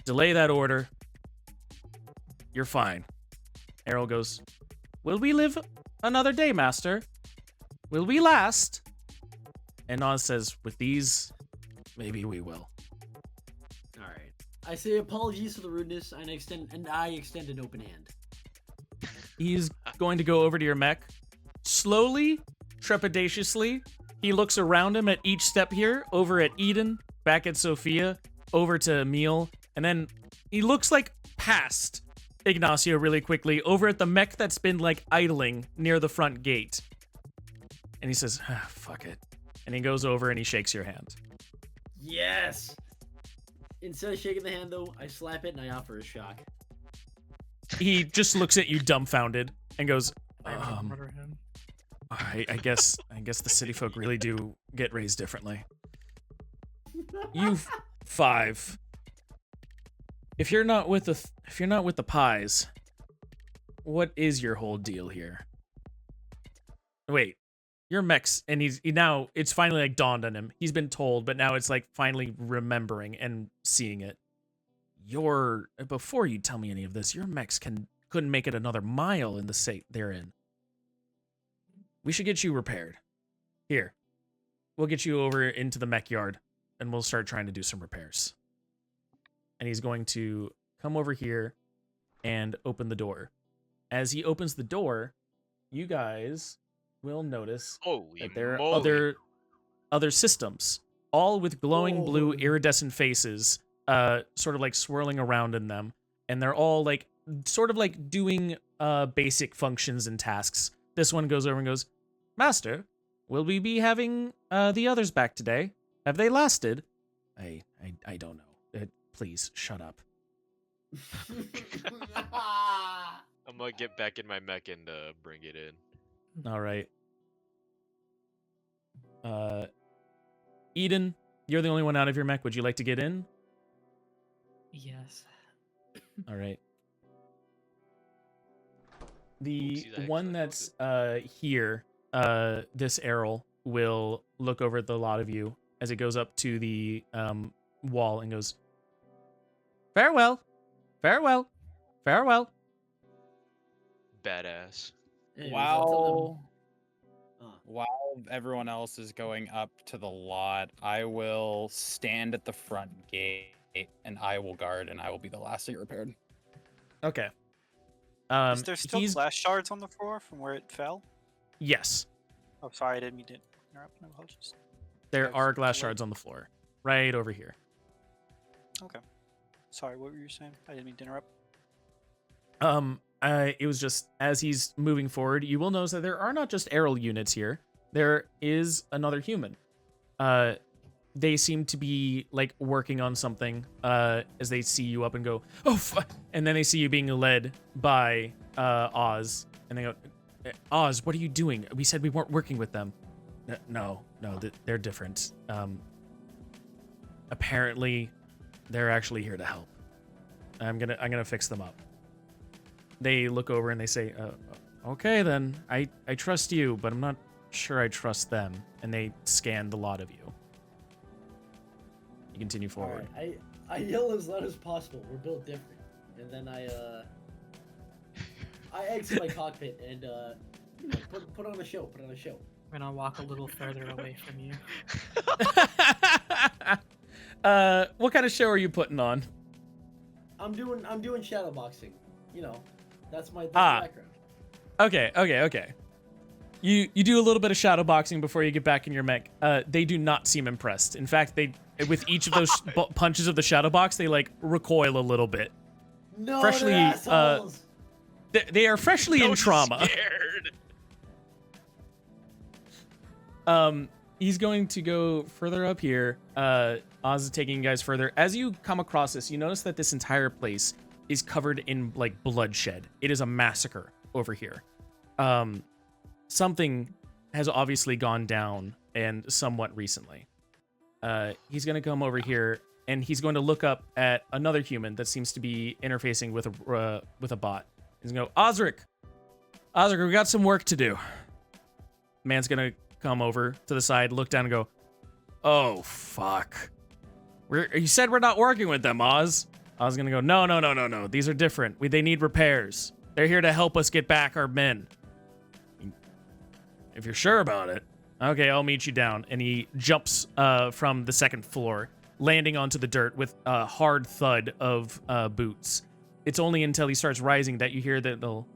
delay that order. You're fine. Errol goes, will we live another day, master? Will we last? And Oz says, with these, maybe we will. All right. I say apologies for the rudeness, and I extend an open hand. He's going to go over to your mech. Slowly, trepidatiously, he looks around him at each step here, over at Eden, back at Sophia, over to Emil, and then he looks like past Ignacio really quickly, over at the mech that's been like idling near the front gate. And he says, fuck it. And he goes over and he shakes your hand. Yes! Instead of shaking the hand, though, I slap it and I offer a shock. He just looks at you dumbfounded and goes, Murder him. I guess the city folk really do get raised differently. You 5. If you're not with the pies, what is your whole deal here? Wait, you're Mex, and now it's finally like dawned on him. He's been told, but now it's like finally remembering and seeing it. Before you tell me any of this, your Mex couldn't make it another mile in the state they're in. We should get you repaired. Here, we'll get you over into the mech yard, and we'll start trying to do some repairs. And he's going to come over here and open the door. As he opens the door, you guys will notice that there are other systems, all with glowing blue iridescent faces, sort of like swirling around in them, and they're all like sort of like doing basic functions and tasks. This one goes over and goes, Master, will we be having the others back today? Have they lasted? I don't know. Please shut up. I'm gonna get back in my mech and bring it in. All right. Eden, you're the only one out of your mech. Would you like to get in? Yes. All right. The one that's here, this Errol, will look over at the lot of you as it goes up to the wall and goes, farewell, farewell, farewell. Badass. While everyone else is going up to the lot, I will stand at the front gate and I will guard, and I will be the last to get repaired. Okay. Is there still glass shards on the floor from where it fell? Yes. Oh, sorry, I didn't mean to interrupt. My apologies. There are glass shards on the floor, right over here. Okay. Sorry, what were you saying? I didn't mean to interrupt. it was just as he's moving forward, you will notice that there are not just aerial units here. There is another human. They seem to be like working on something as they see you up and go, oh, and then they see you being led by Oz, and they go, Oz, what are you doing? We said we weren't working with them. No, they're different. Apparently, they're actually here to help. I'm gonna fix them up. They look over and they say, okay then, I trust you, but I'm not sure I trust them. And they scan the lot of you. You continue forward. Right, I yell as loud as possible. We're built different. And then I exit my cockpit and put on a show. Put on a show. I'm gonna walk a little further away from you. What kind of show are you putting on? I'm doing shadow boxing. You know, that's my background. Okay. You do a little bit of shadow boxing before you get back in your mech. They do not seem impressed. In fact, they with each of those punches of the shadow box, they like recoil a little bit. No, freshly, they're assholes. They are freshly in trauma. Scared. He's going to go further up here. Oz is taking you guys further. As you come across this, you notice that this entire place is covered in like bloodshed. It is a massacre over here. Something has obviously gone down, and somewhat recently. He's going to come over here, and he's going to look up at another human that seems to be interfacing with a bot. He's going to go, Osric, we got some work to do. Man's going to come over to the side, look down, and go, oh, fuck. You said we're not working with them, Oz. Oz is going to go, no. These are different. They need repairs. They're here to help us get back our men. If you're sure about it. Okay, I'll meet you down. And he jumps from the second floor, landing onto the dirt with a hard thud of boots. It's only until he starts rising that you hear that they'll...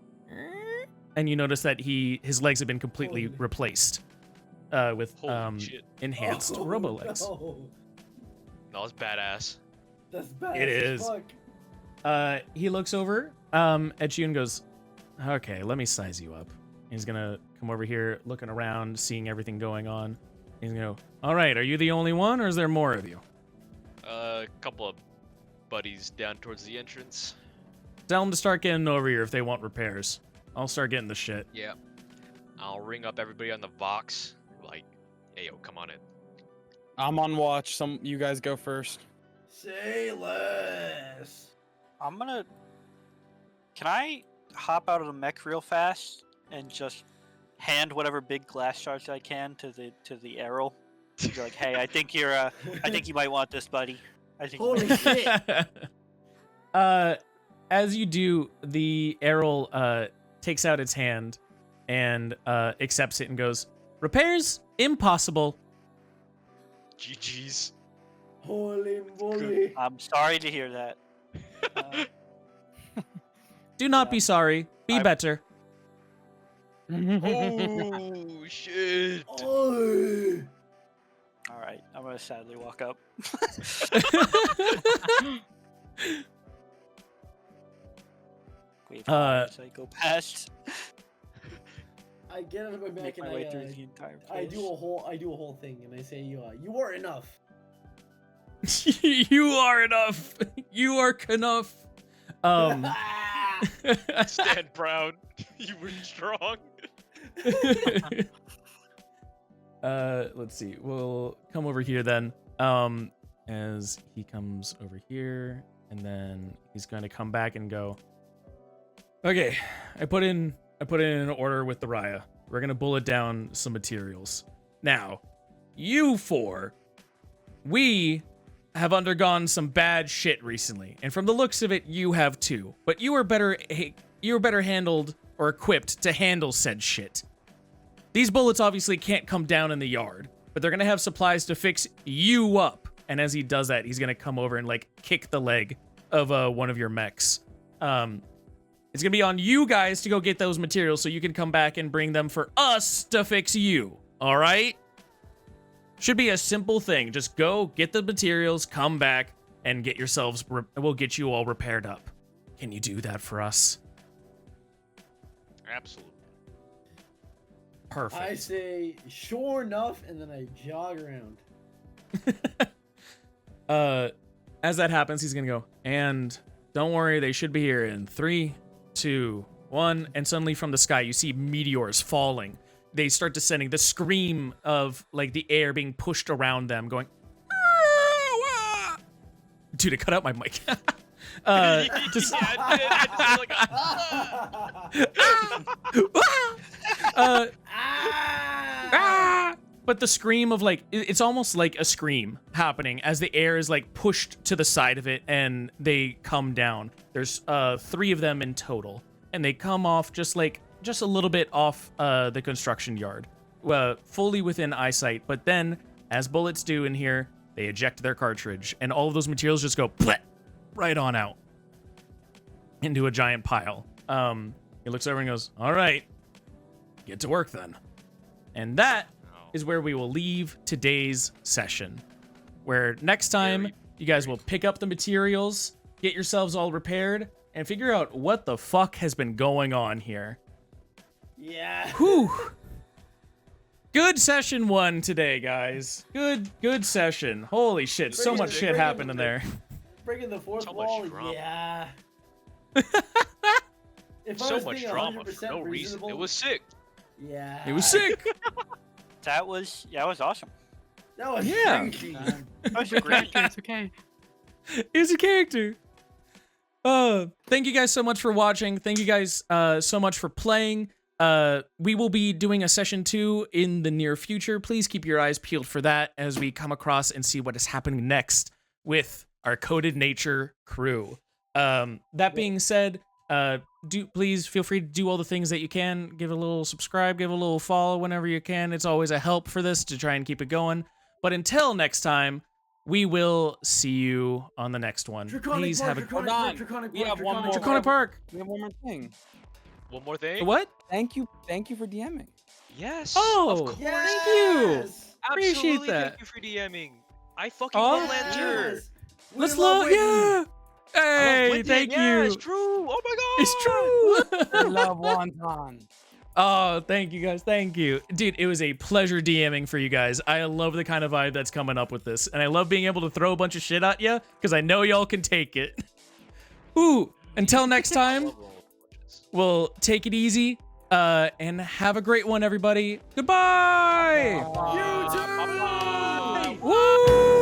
And you notice that his legs have been completely replaced with enhanced robo legs. No. That was badass. That's bad. It is. Fuck. He looks over at you and goes, okay, let me size you up. He's gonna come over here, looking around, seeing everything going on. He's gonna go, all right, are you the only one, or is there more of you? A couple of buddies down towards the entrance. Tell them to start getting over here if they want repairs. I'll start getting the shit. Yeah. I'll ring up everybody on the Vox. Like, hey, yo, come on in. I'm on watch. You guys go first. Say less. Can I hop out of the mech real fast and just hand whatever big glass shards I can to the Errol? Be like, hey, I think you might want this, buddy. Holy shit. As you do, the Errol takes out its hand and accepts it and goes, repairs? Impossible. GG's. Holy moly. I'm sorry to hear that. Do not be sorry. Be better. Oh, shit. Oh. All right, I'm gonna sadly walk up. Wait, as I go past. I get out of my mech Make and my way through the entire place. I do a whole thing and I say, you are enough. You are enough. You are enough. Stand proud. You were strong. Let's see. We'll come over here then. As he comes over here, and then he's going to come back and go, okay, I put in an order with the Raia. We're going to bullet down some materials. Now, you four, we have undergone some bad shit recently, and from the looks of it, you have too. But you are better handled or equipped to handle said shit. These bullets obviously can't come down in the yard, but they're gonna have supplies to fix you up. And as he does that, he's gonna come over and like kick the leg of one of your mechs. It's gonna be on you guys to go get those materials so you can come back and bring them for us to fix you. All right? Should be a simple thing. Just go get the materials, come back, and get yourselves. We'll get you all repaired up. Can you do that for us? Absolutely. Perfect. I say, sure enough, and then I jog around. As that happens, he's gonna go, and don't worry, they should be here in 3, 2, 1, and suddenly from the sky you see meteors falling. They start descending. The scream of like the air being pushed around them, going. Dude, it cut out my mic. Just, but the scream of like, it's almost like a scream happening as the air is like pushed to the side of it and they come down. There's 3 of them in total, and they come off just a little bit off the construction yard, fully within eyesight. But then, as bullets do in here, they eject their cartridge, and all of those materials just go right on out into a giant pile. He looks over and goes, all right, get to work then. And that is where we will leave today's session, where next time you guys will pick up the materials, get yourselves all repaired, and figure out what the fuck has been going on here. Yeah. Whew. Good session 1 today, guys. Good session. Holy shit, so much shit happened in there. Breaking the fourth So much wall, drama. yeah. If I So was much being drama for 100% no reason. reasonable, It was sick. Yeah. It was sick. That was awesome. That was Yeah. crazy. That was great. It's okay. It's a character. Thank you guys so much for watching. Thank you guys so much for playing. We will be doing a session 2 in the near future. Please keep your eyes peeled for that as we come across and see what is happening next with our Coded Nature crew. That being said, please feel free to do all the things that you can. Give a little subscribe, give a little follow whenever you can. It's always a help for this to try and keep it going. But until next time, we will see you on the next one. Please have a Hold on. We have one more. Draconic Park. We have one more thing. One more thing. What? Thank you for DMing. Yes. Oh, of course. thank you. Appreciate Absolutely, that. Thank you for DMing. I fucking Oh, love Lancer. Yes. Let's We love love, yeah. Hey, Witten, thank yeah, you. It's true. Oh my god. It's true. I love wonton. Oh, thank you guys. Thank you. Dude, it was a pleasure DMing for you guys. I love the kind of vibe that's coming up with this. And I love being able to throw a bunch of shit at you because I know y'all can take it. Ooh, until next time, we'll take it easy and have a great one, everybody. Goodbye. You too. Woo!